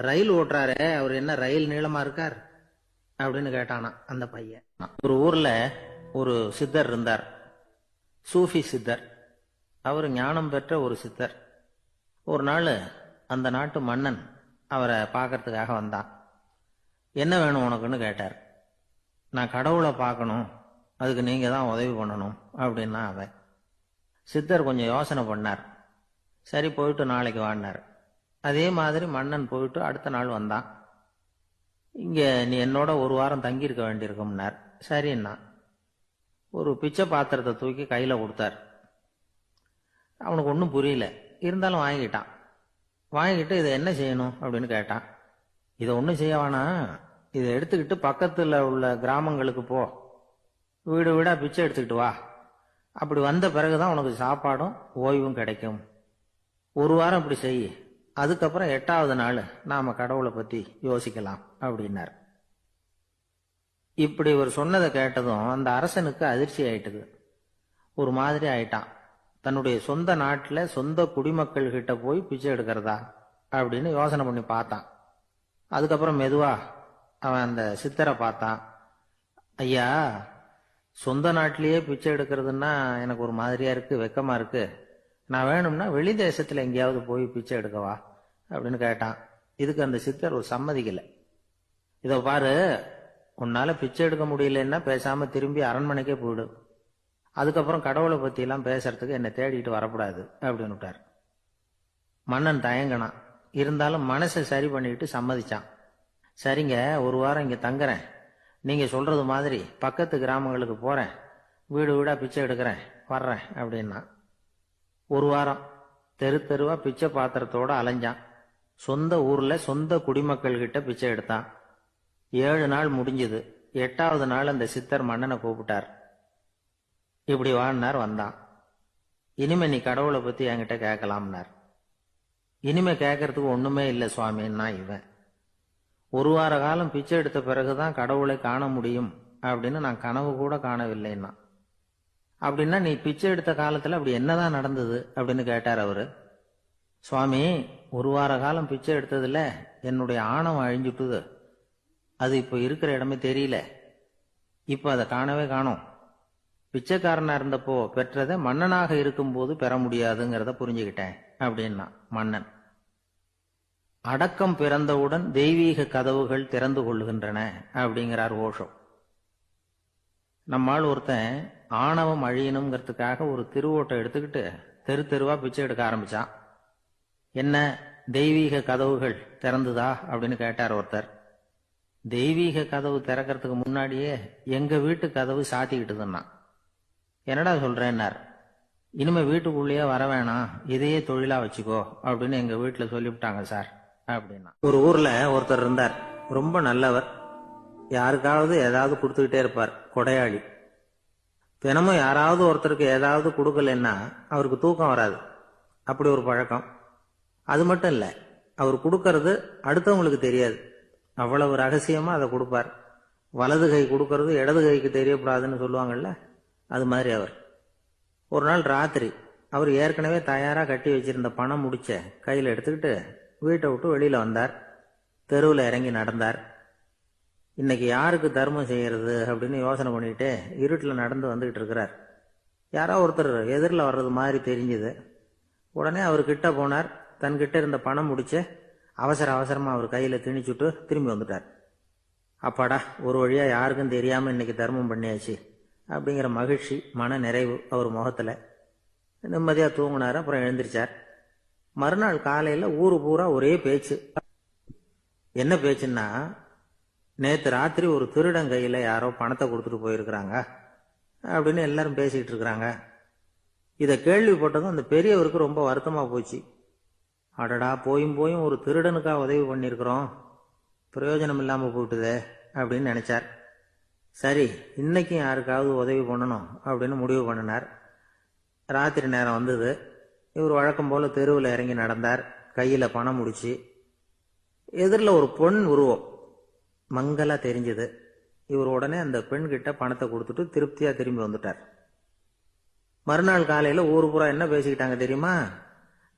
ரயில் ஓட்டுறாரு, அவர் என்ன ரயில் நீளமா இருக்கார் அப்படின்னு கேட்டானா அந்த பையன். ஒரு ஊர்ல ஒரு சித்தர் இருந்தார், சூஃபி சித்தர். அவர் ஞானம் பெற்ற ஒரு சித்தர். ஒரு நாள் அந்த நாட்டு மன்னன் அவரை பார்க்கறதுக்காக வந்தான். என்ன வேணும் உனக்குன்னு கேட்டார். நான் கடவுளை பார்க்கணும், அதுக்கு நீங்க தான் உதவி பண்ணணும் அப்படின்னா அவன். சித்தர் கொஞ்சம் யோசனை பண்ணார். சரி, போயிட்டு நாளைக்கு வாடினார். அதே மாதிரி மன்னன் போயிட்டு அடுத்த நாள் வந்தான். இங்க நீ என்னோட ஒரு வாரம் தங்கி இருக்க வேண்டியிருக்கும்னார். சரின்னா ஒரு பிச்சை பாத்திரத்தை தூக்கி கையில கொடுத்தார். அவனுக்கு ஒன்றும் புரியல, இருந்தாலும் வாங்கிட்டான். வாங்கிட்டு இதை என்ன செய்யணும் அப்படின்னு கேட்டான். இதை ஒன்றும் செய்ய வேணாம், இதை எடுத்துக்கிட்டு பக்கத்துல உள்ள கிராமங்களுக்கு போ, வீடு வீடா பிச்சை எடுத்துக்கிட்டு வா. அப்படி வந்த பிறகுதான் உனக்கு சாப்பாடும் ஓய்வும் கிடைக்கும். ஒரு வாரம் இப்படி செய், அதுக்கப்புறம் 8வது நாள் நாம கடவுளை பத்தி யோசிக்கலாம் அப்படின்னார். இப்படி ஒரு சொன்னதை கேட்டதும் அந்த அரசனுக்கு அதிர்ச்சி ஆயிட்டுது. ஒரு மாதிரி ஆயிட்டான். தன்னுடைய சொந்த நாட்டுல சொந்த குடிமக்கள் கிட்ட போய் பிச்சை எடுக்கிறதா அப்படின்னு யோசனை பண்ணி பார்த்தான். அதுக்கப்புறம் மெதுவா அவன் அந்த சித்தரை பார்த்தான். ஐயா, சொந்த நாட்டிலேயே பிச்சை எடுக்கிறதுன்னா எனக்கு ஒரு மாதிரியா இருக்கு, வெக்கமா இருக்கு. நான் வேணும்னா வெளி தேசத்துல எங்கேயாவது போய் பிச்சை எடுக்கவா அப்படின்னு கேட்டான். இதுக்கு அந்த சித்தர் ஒரு சம்மதிக்கல. இதை பாரு, உன்னால பிச்சை எடுக்க முடியலன்னா பேசாம திரும்பி அரண்மனைக்கே போயிடு, அதுக்கப்புறம் கடவுளை பத்தி எல்லாம் பேசுறதுக்கு என்னை தேடிட்டு வரக்கூடாது அப்படின்னு விட்டார். மன்னன் தயங்கினான், இருந்தாலும் மனசை சரி பண்ணிட்டு சம்மதிச்சான். சரிங்க, ஒரு வாரம் இங்க தங்குறேன், நீங்க சொல்றது மாதிரி பக்கத்து கிராமங்களுக்கு போறேன், வீடு வீடா பிச்சை எடுக்கிறேன், வர்றேன் அப்படின்னா. ஒரு வாரம் தெரு தெருவா பிச்சை பாத்திரத்தோட அலைஞ்சான். சொந்த ஊர்ல சொந்த குடிமக்கள் கிட்ட பிச்சை எடுத்தான். 7 நாள் முடிஞ்சது. 8வது நாள் அந்த சித்தர் மன்னனை கூப்பிட்டார். இப்படி வாழ்னார். வந்தான். இனிமே நீ கடவுளை பத்தி என்கிட்ட கேட்கலாம்னார். இனிமே கேட்கறதுக்கு ஒண்ணுமே இல்லை சுவாமின்னா இவன். ஒரு வார காலம் பிச்சை எடுத்த பிறகுதான் கடவுளை காண முடியும் அப்படின்னு நான் கனவு கூட காணவில்லைன்னா. அப்படின்னா நீ பிச்சை எடுத்த காலத்துல அப்படி என்னதான் நடந்தது அப்படின்னு கேட்டார் அவரு. சுவாமி, ஒரு வார காலம் பிச்சை எடுத்ததுல என்னுடைய ஆணவம் அழிஞ்சுட்டுது. அது இப்ப இருக்கிற இடமே தெரியல. இப்ப அதை காணவே காணோம். பிச்சைக்காரனா இருந்தப்போ பெற்றதை மன்னனாக இருக்கும்போது பெற முடியாதுங்கிறத புரிஞ்சுக்கிட்டேன் அப்படின்னா மன்னன். அடக்கம் பிறந்தவுடன் தெய்வீக கதவுகள் திறந்து கொள்ளுகின்றன அப்படிங்கிறார் ஓஷோ. நம்மால் ஒருத்தன் ஆணவம் அழியணுங்கிறதுக்காக ஒரு திருவோட்டை எடுத்துக்கிட்டு தெரு தெருவா பிச்சை எடுக்க ஆரம்பிச்சான். என்ன, தெய்வீக கதவுகள் திறந்துதா அப்படின்னு கேட்டார் ஒருத்தர். தெய்வீக கதவு திறக்கிறதுக்கு முன்னாடியே எங்க வீட்டு கதவு சாத்திக்கிட்டுதுன்னா. என்னடா சொல்றேன்னார். இனிமே வீட்டுக்குள்ளேயே வர வேணாம், இதையே தொழிலா வச்சுக்கோ அப்படின்னு எங்க வீட்டுல சொல்லிவிட்டாங்க சார் அப்படின்னா. ஒரு ஊர்ல ஒருத்தர் இருந்தார். ரொம்ப நல்லவர். யாருக்காவது ஏதாவது கொடுத்துக்கிட்டே இருப்பார். கொடையாளி. தினமும் யாராவது ஒருத்தருக்கு ஏதாவது கொடுக்கலன்னா அவருக்கு தூக்கம் வராது. அப்படி ஒரு பழக்கம். அது மட்டும் இல்ல, அவர் கொடுக்கறது அடுத்தவங்களுக்கு தெரியாது. அவ்வளவு ரகசியமா அதை கொடுப்பார். வலது கை கொடுக்கறது இடது கைக்கு தெரியக்கூடாதுன்னு சொல்லுவாங்கல்ல, அது மாதிரி அவர். ஒரு நாள் ராத்திரி அவர் ஏற்கனவே தயாரா கட்டி வச்சிருந்த பணம் முடிச்ச கையில எடுத்துக்கிட்டு வீட்டை விட்டு வெளியில வந்தார். தெருவில் இறங்கி நடந்தார். இன்னைக்கு யாருக்கு தர்மம் செய்யறது அப்படின்னு யோசனை பண்ணிட்டு இருட்டில் நடந்து வந்துகிட்டு இருக்கிறார். யாரோ ஒருத்தர் எதிரில் வர்றது மாதிரி தெரிஞ்சுது. உடனே அவர் கிட்ட போனார். தன்கிட்ட இருந்த பணம் முடிச்ச அவசரமா அவர் கையில திணிச்சுட்டு திரும்பி வந்துட்டார். அப்பாடா, ஒரு வழியா யாருக்கும் தெரியாம இன்னைக்கு தர்மம் பண்ணியாச்சு அப்படிங்கிற மகிழ்ச்சி, மன நிறைவு அவர் முகத்துல. நிம்மதியா தூங்கினாரு. அப்புறம் எழுந்திரிச்சார். மறுநாள் காலையில ஊரு பூரா ஒரே பேச்சு. என்ன பேச்சுன்னா, நேத்து ராத்திரி ஒரு திருடன் கையில யாரோ பணத்தை கொடுத்துட்டு போயிருக்கிறாங்க அப்படின்னு எல்லாரும் பேசிட்டு இருக்கிறாங்க. இதை கேள்விப்பட்டதும் அந்த பெரியவருக்கு ரொம்ப வருத்தமா போச்சு. அடடா, போயும் ஒரு திருடனுக்கா உதவி பண்ணிருக்கிறோம், பிரயோஜனம் இல்லாம போயிட்டுதே அப்படின்னு நினைச்சார். சரி, இன்னைக்கும் யாருக்காவது உதவி பண்ணணும் அப்படின்னு முடிவு பண்ணினார். ராத்திரி நேரம் வந்தது. இவர் வழக்கம் போல தெருவில் இறங்கி நடந்தார். கையில பணம் முடிச்சு. எதிரில் ஒரு பொன் உருவம் மங்கலா தெரிஞ்சது. இவர் உடனே அந்த பெண் கிட்ட பணத்தை கொடுத்துட்டு திருப்தியா திரும்பி வந்துட்டார். மறுநாள் காலையில ஊரு பூரா என்ன பேசிக்கிட்டாங்க தெரியுமா?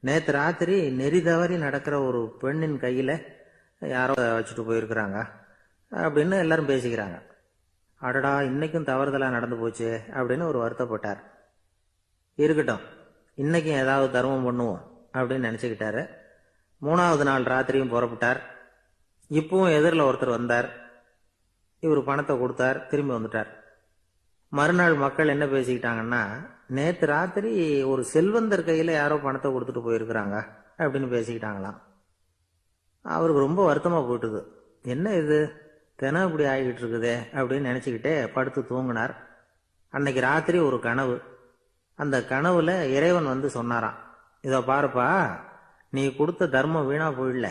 நேத்து ராத்திரி நெறி தவறி நடக்கிற ஒரு பெண்ணின் கையில யாரோ வச்சுட்டு போயிருக்கிறாங்க அப்படின்னு எல்லாரும் பேசிக்கிறாங்க. அடடா, இன்னைக்கும் தவறுதலா நடந்து போச்சு அப்படின்னு ஒரு வருத்தப்பட்டார். இருக்கட்டும், இன்னைக்கும் ஏதாவது தர்மம் பண்ணுவோம் அப்படின்னு நினைச்சுக்கிட்டாரு. மூணாவது நாள் ராத்திரியும் புறப்பட்டார். இப்பவும் எதிரில் ஒருத்தர் வந்தார். இவர் பணத்தை கொடுத்தார், திரும்பி வந்துட்டார். மறுநாள் மக்கள் என்ன பேசிக்கிட்டாங்கன்னா, நேத்து ராத்திரி ஒரு செல்வந்தர் கையில யாரோ பணத்தை கொடுத்துட்டு போயிருக்கிறாங்க அப்படின்னு பேசிக்கிட்டாங்களாம். அவருக்கு ரொம்ப வருத்தமா போயிட்டுது. என்ன இது, தினம் இப்படி ஆகிட்டு இருக்குதே அப்படின்னு நினைச்சுக்கிட்டே படுத்து தூங்கினார். அன்னைக்கு ராத்திரி ஒரு கனவு. அந்த கனவுல இறைவன் வந்து சொன்னாராம், இதோ பாருப்பா, நீ கொடுத்த தர்மம் வீணா போயிடல.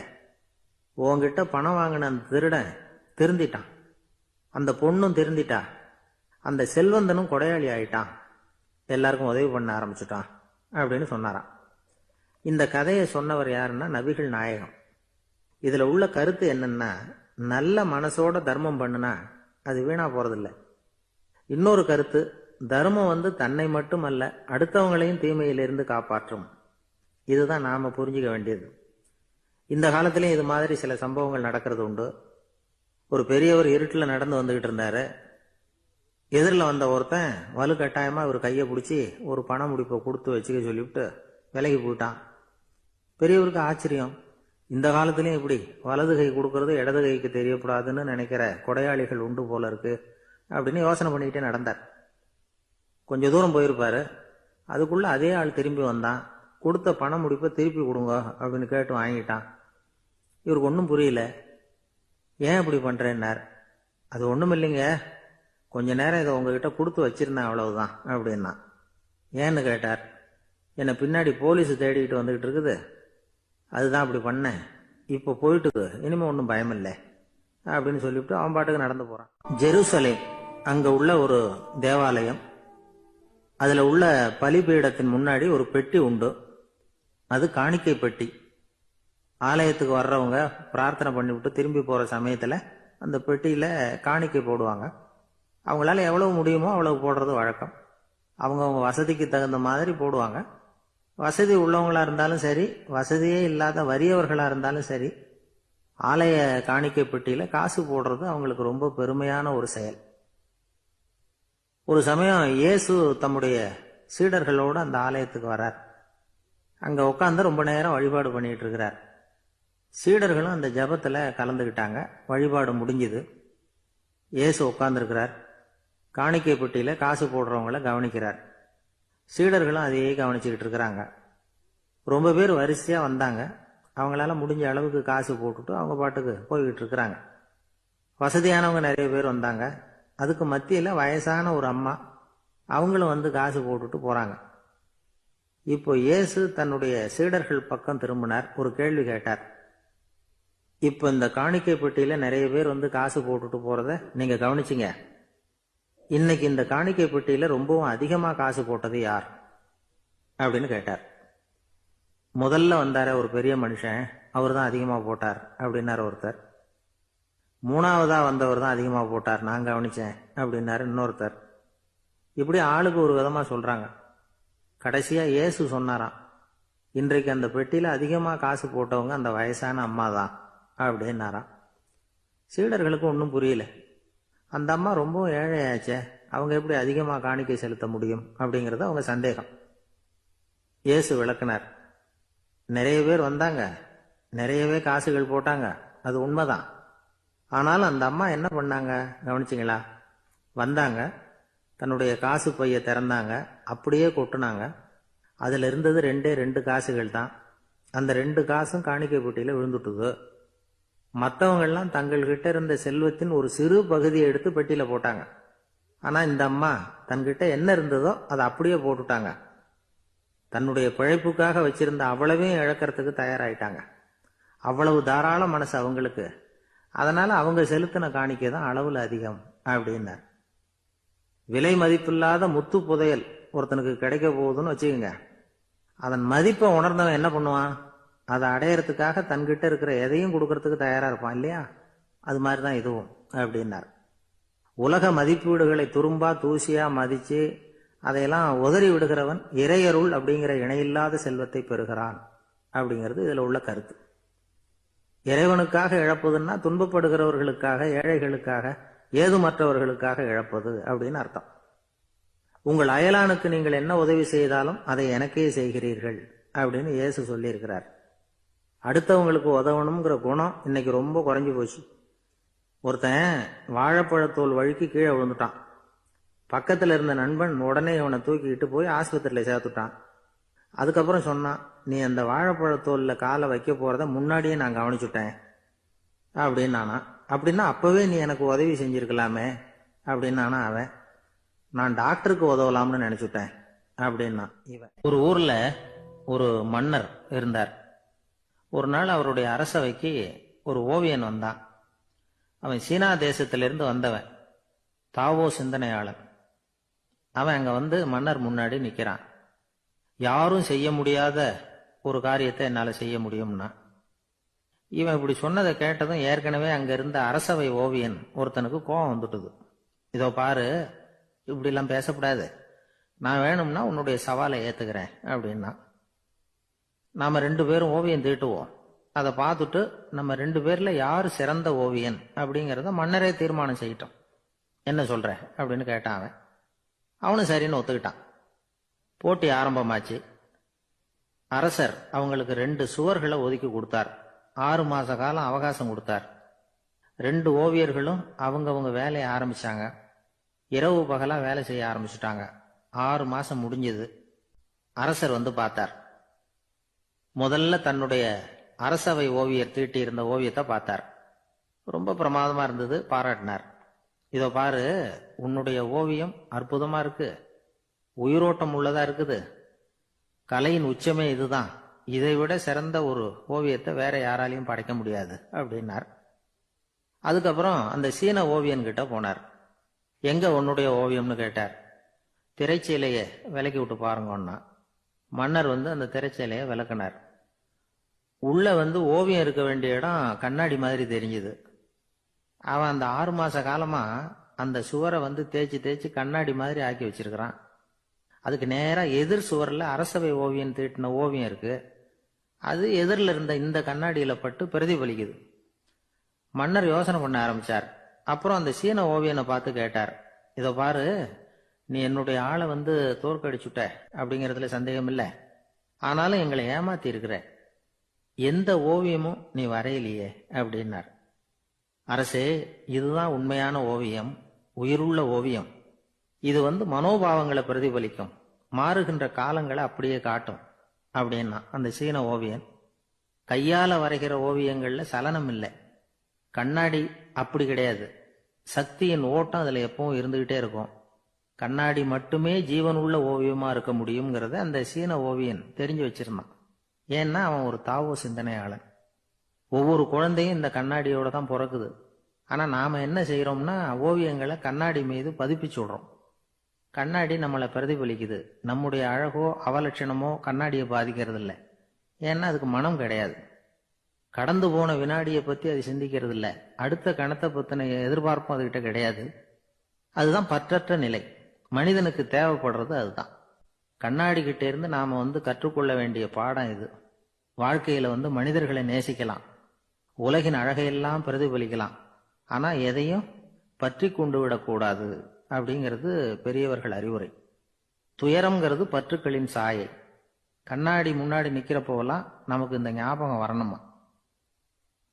உன்கிட்ட பணம் வாங்கின அந்த திருடன் திருந்திட்டான், அந்த பொண்ணும் திருந்திட்டா, அந்த செல்வந்தனும் கொடையாளி ஆயிட்டான், எல்லாருக்கும் உதவி பண்ண ஆரம்பிச்சுட்டான் அப்படின்னு சொன்னாராம். இந்த கதையை சொன்னவர் யாருன்னா நபிகள் நாயகம். இதுல உள்ள கருத்து என்னன்னா, நல்ல மனசோட தர்மம் பண்ணுனா அது வீணா போறதில்லை. இன்னொரு கருத்து, தர்மம் வந்து தன்னை மட்டுமல்ல அடுத்தவங்களையும் தீமையிலிருந்து காப்பாற்றும். இதுதான் நாம புரிஞ்சுக்க வேண்டியது. இந்த காலத்திலயும் இது மாதிரி சில சம்பவங்கள் நடக்கிறது உண்டு. ஒரு பெரியவர் இருட்டில் நடந்து வந்துகிட்டு இருந்தாரு. எதிரில் வந்த ஒருத்தன் வலு கட்டாயமா இவர் கையை பிடிச்சி ஒரு பண முடிப்பை கொடுத்து வச்சுக்க சொல்லிவிட்டு விலகி போயிட்டான். பெரியவருக்கு ஆச்சரியம். இந்த காலத்திலயும் இப்படி வலது கை கொடுக்கறது இடது கைக்கு தெரியக்கூடாதுன்னு நினைக்கிற கொடையாளிகள் உண்டு போல இருக்கு அப்படின்னு யோசனை பண்ணிக்கிட்டே நடந்தார். கொஞ்ச தூரம் போயிருப்பாரு. அதுக்குள்ள அதே ஆள் திரும்பி வந்தான். கொடுத்த பண முடிப்பை திருப்பி கொடுங்க அப்படின்னு கேட்டு வாங்கிட்டான். இவருக்கு ஒன்றும் புரியல. ஏன் இப்படி பண்றேன்னார். அது ஒன்றும் இல்லைங்க, கொஞ்ச நேரம் இதை உங்ககிட்ட கொடுத்து வச்சிருந்தேன், அவ்வளவுதான் அப்படின்னா. ஏன்னு கேட்டார். என்னை பின்னாடி போலீஸ் தேடிக்கிட்டு வந்துகிட்டு இருக்குது, அதுதான் அப்படி பண்ணேன். இப்போ போயிட்டு இனிமே ஒன்றும் பயமில்லை அப்படின்னு சொல்லிவிட்டு அவன் பாட்டுக்கு நடந்து போறான். ஜெருசலேம், அங்க உள்ள ஒரு தேவாலயம். அதுல உள்ள பலிபீடத்தின் முன்னாடி ஒரு பெட்டி உண்டு. அது காணிக்கை பெட்டி. ஆலயத்துக்கு வர்றவங்க பிரார்த்தனை பண்ணிவிட்டு திரும்பி போற சமயத்துல அந்த பெட்டியில காணிக்கை போடுவாங்க. அவங்களால எவ்வளவு முடியுமோ அவ்வளவு போடுறது வழக்கம். அவங்கவுங்க வசதிக்கு தகுந்த மாதிரி போடுவாங்க. வசதி உள்ளவங்களா இருந்தாலும் சரி, வசதியே இல்லாத வறியவர்களா இருந்தாலும் சரி, ஆலய காணிக்கை பெட்டியில காசு போடுறது அவங்களுக்கு ரொம்ப பெருமையான ஒரு செயல். ஒரு சமயம் இயேசு தம்முடைய சீடர்களோடு அந்த ஆலயத்துக்கு வர்றார். அங்க உட்காந்து ரொம்ப நேரம் வழிபாடு பண்ணிட்டு இருக்கிறார். சீடர்களும் அந்த ஜபத்துல கலந்துக்கிட்டாங்க. வழிபாடு முடிஞ்சுது. இயேசு உட்கார்ந்துருக்கிறார். காணிக்கை பெட்டியில காசு போடுறவங்கள கவனிக்கிறார். சீடர்களும் அதையே கவனிச்சுக்கிட்டு இருக்கிறாங்க. ரொம்ப பேர் வரிசையா வந்தாங்க. அவங்களால முடிஞ்ச அளவுக்கு காசு போட்டுட்டு அவங்க பாட்டுக்கு போய்கிட்டு இருக்கிறாங்க. வசதியானவங்க நிறைய பேர் வந்தாங்க. அதுக்கு மத்தியில வயசான ஒரு அம்மா, அவங்களும் வந்து காசு போட்டுட்டு போறாங்க. இப்போ இயேசு தன்னுடைய சீடர்கள் பக்கம் திரும்பினார். ஒரு கேள்வி கேட்டார். இப்போ இந்த காணிக்கை பெட்டியில நிறைய பேர் வந்து காசு போட்டுட்டு போறத நீங்க கவனிச்சிங்க. இன்னைக்கு இந்த காணிக்கை பெட்டியில ரொம்பவும் அதிகமா காசு போட்டது யார் அப்படின்னு கேட்டார். முதல்ல வந்தார ஒரு பெரிய மனுஷன், அவர் தான் அதிகமா போட்டார் அப்படின்னாரு ஒருத்தர். மூணாவதா வந்தவர் தான் அதிகமா போட்டார், நான் கவனிச்சேன் அப்படின்னாரு இன்னொருத்தர். இப்படி ஆளுக்கு ஒரு விதமா சொல்றாங்க. கடைசியா இயேசு சொன்னாராம், இன்றைக்கு அந்த பெட்டியில அதிகமா காசு போட்டவங்க அந்த வயசான அம்மா தான் அப்படின்னாராம். சீடர்களுக்கு ஒன்றும் புரியல. அந்த அம்மா ரொம்ப ஏழையாச்சே, அவங்க எப்படி அதிகமா காணிக்கை செலுத்த முடியும் அப்படிங்கறது அவங்க சந்தேகம். இயேசு விளக்குனார். நிறைய பேர் வந்தாங்க, நிறையவே காசுகள் போட்டாங்க, அது உண்மைதான். ஆனாலும் அந்த அம்மா என்ன பண்ணாங்க கவனிச்சிங்களா? வந்தாங்க, தன்னுடைய காசு பைய திறந்தாங்க, அப்படியே கொட்டுனாங்க. அதுல இருந்தது ரெண்டு காசுகள் தான். அந்த 2 காசும் காணிக்கை பெட்டியில விழுந்துட்டுது. மற்றவங்கெல்லாம் தங்கள்கிட்ட இருந்த செல்வத்தின் ஒரு சிறு பகுதியை எடுத்து பெட்டியில போட்டாங்க. ஆனா இந்த அம்மா தன்கிட்ட என்ன இருந்ததோ அதை அப்படியே போட்டுட்டாங்க. தன்னுடைய பிழைப்புக்காக வச்சிருந்த அவ்வளவையும் இழக்கிறதுக்கு தயாராயிட்டாங்க. அவ்வளவு தாராள மனசு அவங்களுக்கு. அதனால அவங்க செலுத்தின காணிக்கை தான் அளவுல அதிகம் அப்படின்னார். விலை மதிப்பில்லாத முத்து புதையல் ஒருத்தனுக்கு கிடைக்க போகுதுன்னு வச்சுக்கோங்க. அதன் மதிப்பை உணர்ந்தவன் என்ன பண்ணுவான்? அதை அடையறதுக்காக தன்கிட்ட இருக்கிற எதையும் கொடுக்கறதுக்கு தயாரா இருப்பான் இல்லையா? அது மாதிரிதான் இதுவும் அப்படின்னார். உலக மதிப்பீடுகளை துரும்பா தூசியா மதிச்சு அதையெல்லாம் உதறி விடுகிறவன் இறையருள் அப்படிங்கிற இணையில்லாத செல்வத்தை பெறுகிறான் அப்படிங்கிறது இதுல உள்ள கருத்து. இறைவனுக்காக இழப்பதுன்னா துன்பப்படுகிறவர்களுக்காக, ஏழைகளுக்காக, ஏதுமற்றவர்களுக்காக இழப்பது அப்படின்னு அர்த்தம். உங்கள் அயலானுக்கு நீங்கள் என்ன உதவி செய்தாலும் அதை எனக்கே செய்கிறீர்கள் அப்படின்னு இயேசு சொல்லியிருக்கிறார். அடுத்தவங்களுக்கு உதவணுங்கிற குணம் இன்னைக்கு ரொம்ப குறைஞ்சு போச்சு. ஒருத்தன் வாழைப்பழத்தோல் வழுக்கி கீழே விழுந்துட்டான். பக்கத்துல இருந்த நண்பன் உடனே இவனை தூக்கிக்கிட்டு போய் ஆஸ்பத்திரியில சேர்த்துட்டான். அதுக்கப்புறம் சொன்னான், நீ அந்த வாழைப்பழத்தோல்ல காலை வைக்க போறத முன்னாடியே நான் கவனிச்சுட்டேன் அப்படின்னானா. அப்படின்னா அப்பவே நீ எனக்கு உதவி செஞ்சிருக்கலாமே அப்படின்னானா அவன். நான் டாக்டருக்கு உதவலாம்னு நினைச்சுட்டேன் அப்படின்னா இவன். ஒரு ஊர்ல ஒரு மன்னர் இருந்தார். ஒரு நாள் அவருடைய அரசவைக்கு ஒரு ஓவியன் வந்தான். அவன் சீனா தேசத்திலிருந்து வந்தவன், தாவோ சிந்தனையாளன். அவன் அங்க வந்து மன்னர் முன்னாடி நிக்கிறான். யாரும் செய்ய முடியாத ஒரு காரியத்தை என்னால செய்ய முடியும்னா. இவன் இப்படி சொன்னதை கேட்டதும் ஏற்கனவே அங்க இருந்த அரசவை ஓவியன் ஒருத்தனுக்கு கோபம் வந்துட்டுது. இதோ பாரு, இப்படி எல்லாம் பேசக்கூடாது, நான் வேணும்னா உன்னுடைய சவாலை ஏத்துக்கிறேன் அப்படின்னா. நாம 2 பேரும் ஓவியம் தீட்டுவோம், அதை பார்த்துட்டு நம்ம 2 பேர்ல யாரு சிறந்த ஓவியன் அப்படிங்கறத மன்னரே தீர்மானம் செய்யட்டும், என்ன சொல்ற அப்படின்னு கேட்டான் அவன். அவனும் சரின்னு ஒத்துக்கிட்டான். போட்டி ஆரம்பமாச்சு. அரசர் அவங்களுக்கு 2 சுவர்களை ஒதுக்கி கொடுத்தார். 6 மாச காலம் அவகாசம் கொடுத்தார். 2 ஓவியர்களும் அவங்கவங்க வேலையை ஆரம்பிச்சாங்க. இரவு பகலா வேலை செய்ய ஆரம்பிச்சுட்டாங்க. 6 மாசம் முடிஞ்சது. அரசர் வந்து பார்த்தார். முதல்ல தன்னுடைய அரசவை ஓவியர் தீட்டி இருந்த ஓவியத்தை பார்த்தார். ரொம்ப பிரமாதமா இருந்தது, பாராட்டினார். இதோ பாரு, உன்னுடைய ஓவியம் அற்புதமா இருக்கு, உயிரோட்டம் உள்ளதா இருக்குது, கலையின் உச்சமே இதுதான், இதை விட சிறந்த ஒரு ஓவியத்தை வேற யாராலையும் படைக்க முடியாது அப்படின்னார். அதுக்கப்புறம் அந்த சீன ஓவியன் கிட்ட போனார். எங்க உன்னுடைய ஓவியம்னு கேட்டார். திரைச்சீலையை விலக்கி விட்டு பாருங்கன்னா மன்னர் அந்த திரைச்சீலையை விளக்குனார். உள்ள ஓவியம் இருக்க வேண்டிய இடம் கண்ணாடி மாதிரி தெரிஞ்சுது. அவன் அந்த 6 மாச காலமா அந்த சுவரை தேய்ச்சி தேய்ச்சி கண்ணாடி மாதிரி ஆக்கி வச்சிருக்கிறான். அதுக்கு நேரா எதிர் சுவரில் அரசவை ஓவியம் தீட்டின ஓவியம் இருக்கு. அது எதிரில் இருந்த இந்த கண்ணாடியில பட்டு பிரதிபலிக்குது. மன்னர் யோசனை பண்ண ஆரம்பிச்சார். அப்புறம் அந்த சீன ஓவியனை பார்த்து கேட்டார், இதை பாரு, நீ என்னுடைய ஆளை தோற்கடிச்சுட்ட அப்படிங்கறதுல சந்தேகம் இல்லை. ஆனாலும் எங்களை ஏமாத்தி இருக்கிற, எந்த ஓவியமும் நீ வரையலையே அப்படின்னார். அரசே, இதுதான் உண்மையான ஓவியம், உயிருள்ள ஓவியம். இது மனோபாவங்களை பிரதிபலிக்கும், மாறுகின்ற காலங்களை அப்படியே காட்டும் அப்படின்னா அந்த சீன ஓவியன். கையால வரைகிற ஓவியங்கள்ல சலனம் இல்லை. கண்ணாடி அப்படி கிடையாது. சக்தியின் ஓட்டம் அதுல எப்பவும் இருந்துகிட்டே இருக்கும். கண்ணாடி மட்டுமே ஜீவனுள்ள ஓவியமா இருக்க முடியுங்கிறத அந்த சீன ஓவியன் தெரிஞ்சு வச்சிருந்தான். ஏன்னா அவன் ஒரு தாவோ சிந்தனையாளன். ஒவ்வொரு குழந்தையும் இந்த கண்ணாடியோட தான் பிறக்குது. ஆனா நாம என்ன செய்யறோம்னா ஓவியங்களை கண்ணாடி மீது பதிப்பிச்சு விடுறோம். கண்ணாடி நம்மளை பிரதிபலிக்குது. நம்முடைய அழகோ அவலட்சணமோ கண்ணாடியை பாதிக்கிறது இல்லை. ஏன்னா அதுக்கு மனம் கிடையாது. கடந்து போன வினாடியை பத்தி அது சிந்திக்கிறது இல்லை. அடுத்த கணத்தை பத்தின எதிர்பார்ப்பும் அதுகிட்ட கிடையாது. அதுதான் பற்றற்ற நிலை. மனிதனுக்கு தேவைப்படுறது அதுதான். கண்ணாடி கிட்ட இருந்து நாம கற்றுக்கொள்ள வேண்டிய பாடம் இது. வாழ்க்கையில மனிதர்களை நேசிக்கலாம், உலகின் அழகையெல்லாம் பிரதிபலிக்கலாம். ஆனா எதையும் பற்றி கொண்டு விடக்கூடாது அப்படிங்கிறது பெரியவர்கள் அறிவுரை. துயரம்ங்கிறது பற்றுக்களின் சாயை. கண்ணாடி முன்னாடி நிக்கிறப்போலாம் நமக்கு இந்த ஞாபகம் வரணுமா.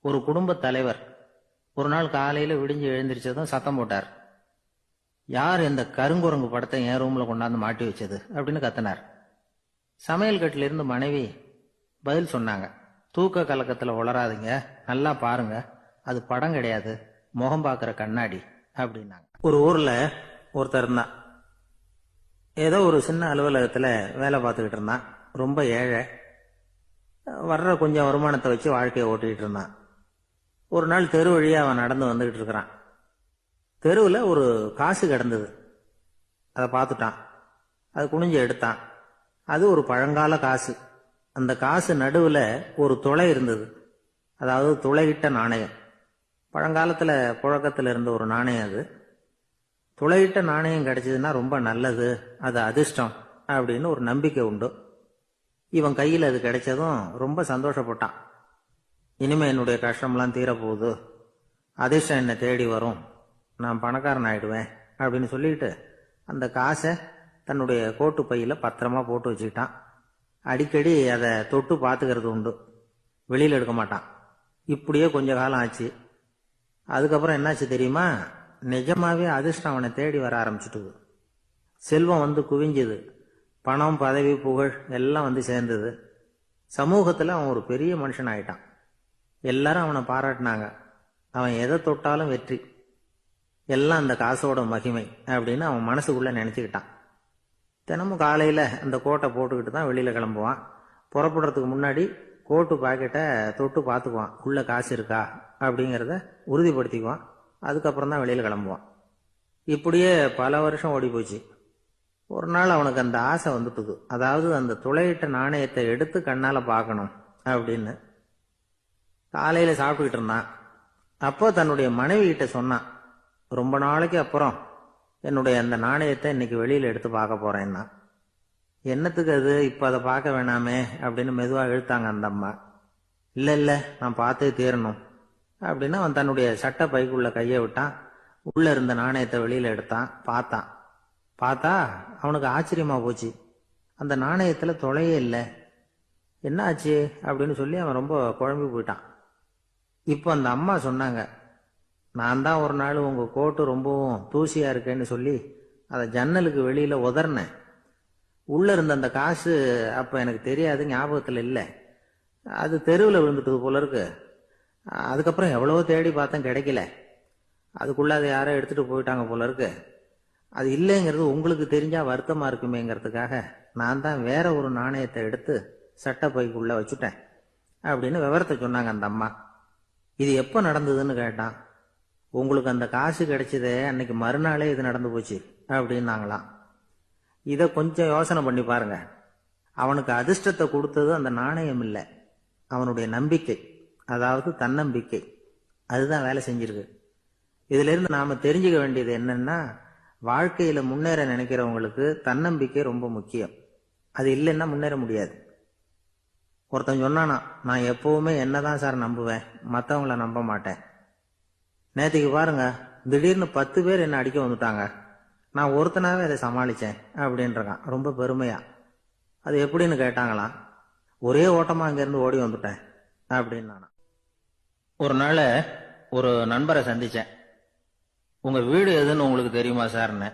ஒரு குடும்ப தலைவர் ஒரு நாள் காலையில விடிஞ்சு எழுந்திரிச்சதும் சத்தம் போட்டார். யார் இந்த கருங்குரங்கு படத்தை என் ரூம்ல கொண்டாந்து மாட்டி வச்சது அப்படின்னு கத்தினார். சமையல் கட்டில இருந்து மனைவி பதில் சொன்னாங்க, தூக்க கலக்கத்துல உளராதுங்க, நல்லா பாருங்க, அது படம் கிடையாது, முகம் பார்க்கிற கண்ணாடி அப்படின்னாங்க. ஒரு ஊர்ல ஒருத்தர் இருந்தான். ஏதோ ஒரு சின்ன அலுவலகத்துல வேலை பார்த்துக்கிட்டு இருந்தான். ரொம்ப ஏழை. வர்ற கொஞ்சம் வருமானத்தை வச்சு வாழ்க்கையை ஓட்டிக்கிட்டு இருந்தான். ஒரு நாள் தெரு வழியா அவன் நடந்து வந்துகிட்டு இருக்கிறான். தெருவில் ஒரு காசு கிடந்தது. அதை பார்த்துட்டான். அது குனிஞ்சு எடுத்தான். அது ஒரு பழங்கால காசு. அந்த காசு நடுவில் ஒரு துளை இருந்தது. அதாவது துளையிட்ட நாணயம். பழங்காலத்துல புழக்கத்துல இருந்த ஒரு நாணயம் அது. துளையிட்ட நாணயம் கிடைச்சதுன்னா ரொம்ப நல்லது, அது அதிர்ஷ்டம் அப்படின்னு ஒரு நம்பிக்கை உண்டு. இவன் கையில் அது கிடைச்சதும் ரொம்ப சந்தோஷப்பட்டான். இனிமே என்னுடைய கஷ்டம்லாம் தீரப்போகுது, அதிர்ஷ்டம் என்னை தேடி வரும், நான் பணக்காரன் ஆயிடுவேன் அப்படின்னு சொல்லிட்டு அந்த காசை தன்னுடைய கோட்டு பையில பத்திரமா போட்டு வச்சுக்கிட்டான். அடிக்கடி அதை தொட்டு பார்த்துக்கிறது உண்டு, வெளியில் எடுக்க மாட்டான். இப்படியே கொஞ்ச காலம் ஆச்சு. அதுக்கப்புறம் என்னாச்சு தெரியுமா? நிஜமாவே அதிர்ஷ்டம் அவனை தேடி வர ஆரம்பிச்சுட்டுது. செல்வம் குவிஞ்சுது. பணம், பதவி, புகழ் எல்லாம் சேர்ந்தது. சமூகத்துல அவன் ஒரு பெரிய மனுஷன் ஆயிட்டான். எல்லாரும் அவனை பாராட்டினாங்க. அவன் எதை தொட்டாலும் வெற்றி, எல்லாம் அந்த காசோட மகிமை அப்படின்னு அவன் மனசுக்குள்ள நினைச்சுக்கிட்டான். தினமும் காலையில அந்த கோட்டை போட்டுக்கிட்டு தான் வெளியில கிளம்புவான். புறப்படுறதுக்கு முன்னாடி கோட்டு பாக்கெட்டை தொட்டு பார்த்துக்குவான், உள்ள காசு இருக்கா அப்படிங்கிறத உறுதிப்படுத்திக்குவான். அதுக்கப்புறம் தான் வெளியில கிளம்புவான். இப்படியே பல வருஷம் ஓடி போச்சு. ஒரு நாள் அவனுக்கு அந்த ஆசை வந்துட்டுது. அதாவது அந்த துளையிட்ட நாணயத்தை எடுத்து கண்ணால பார்க்கணும் அப்படின்னு. காலையில சாப்பிட்டுக்கிட்டு இருந்தான். அப்போ தன்னுடைய மனைவி கிட்ட சொன்னான், ரொம்ப நாளைக்கு அப்புறம் என்னுடைய அந்த நாணயத்தை இன்னைக்கு வெளியில எடுத்து பார்க்க போறேன்னா. என்னத்துக்கு அது, இப்ப அதை பார்க்க வேணாமே அப்படின்னு மெதுவா இழுத்தாங்க அந்த அம்மா. இல்ல இல்ல, நான் பார்த்தே தீரணும் அப்படின்னு அவன் தன்னுடைய சட்டை பைக்குள்ள கையை விட்டான். உள்ள இருந்த நாணயத்தை வெளியில எடுத்தான். பார்த்தா அவனுக்கு ஆச்சரியமா போச்சு. அந்த நாணயத்துல தொலையே இல்லை. என்ன ஆச்சு அப்படின்னு சொல்லி அவன் ரொம்ப குழம்பி போயிட்டான். இப்போ அந்த அம்மா சொன்னாங்க, நான் தான் ஒரு நாள் உங்க கோட்டு ரொம்பவும் தூசியா இருக்கேன்னு சொல்லி அதை ஜன்னலுக்கு வெளியில உதறினேன். உள்ள இருந்த அந்த காசு அப்ப எனக்கு தெரியாது, ஞாபகத்துல இல்லை. அது தெருவில் விழுந்துட்டது போல இருக்கு. அதுக்கப்புறம் எவ்வளவோ தேடி பார்த்தேன், கிடைக்கல. அதுக்குள்ள அதை யாரோ எடுத்துட்டு போயிட்டாங்க போல இருக்கு. அது இல்லைங்கிறது உங்களுக்கு தெரிஞ்சா வருத்தமா இருக்குமேங்கிறதுக்காக நான் தான் வேற ஒரு நாணயத்தை எடுத்து சட்டை பைக்குள்ள வச்சுட்டேன் அப்படின்னு விவரத்தை சொன்னாங்க அந்த அம்மா. இது எப்ப நடந்ததுன்னு கேட்டான். உங்களுக்கு அந்த காசு கிடைச்சதே அன்னைக்கு மறுநாளே இது நடந்து போச்சு அப்படின்னாங்களாம். இதை கொஞ்சம் யோசனை பண்ணி பாருங்க. அவனுக்கு அதிர்ஷ்டத்தை கொடுத்தது அந்த நாணயம் இல்லை, அவனுடைய நம்பிக்கை, அதாவது தன்னம்பிக்கை. அதுதான் வேலை செஞ்சிருக்கு. இதுல இருந்து நாம தெரிஞ்சுக்க வேண்டியது என்னன்னா, வாழ்க்கையில முன்னேற நினைக்கிறவங்களுக்கு தன்னம்பிக்கை ரொம்ப முக்கியம். அது இல்லைன்னா முன்னேற முடியாது. ஒருத்தன் சொன்னானா, நான் எப்பவுமே என்னதான் சார் நம்புவேன், மற்றவங்கள நம்ப மாட்டேன். நேற்றுக்கு பாருங்க, திடீர்னு 10 பேர் என்ன அடிக்க வந்துட்டாங்க, நான் ஒருத்தனாவே அதை சமாளிச்சேன் அப்படின்றான் ரொம்ப பெருமையா. அது எப்படின்னு கேட்டாங்களாம். ஒரே ஓட்டமா அங்கிருந்து ஓடி வந்துட்டேன் அப்படின்னு நானா. ஒரு நாள் ஒரு நண்பரை சந்திச்சேன். உங்க வீடு எதுன்னு உங்களுக்கு தெரியுமா சார்ன்னு.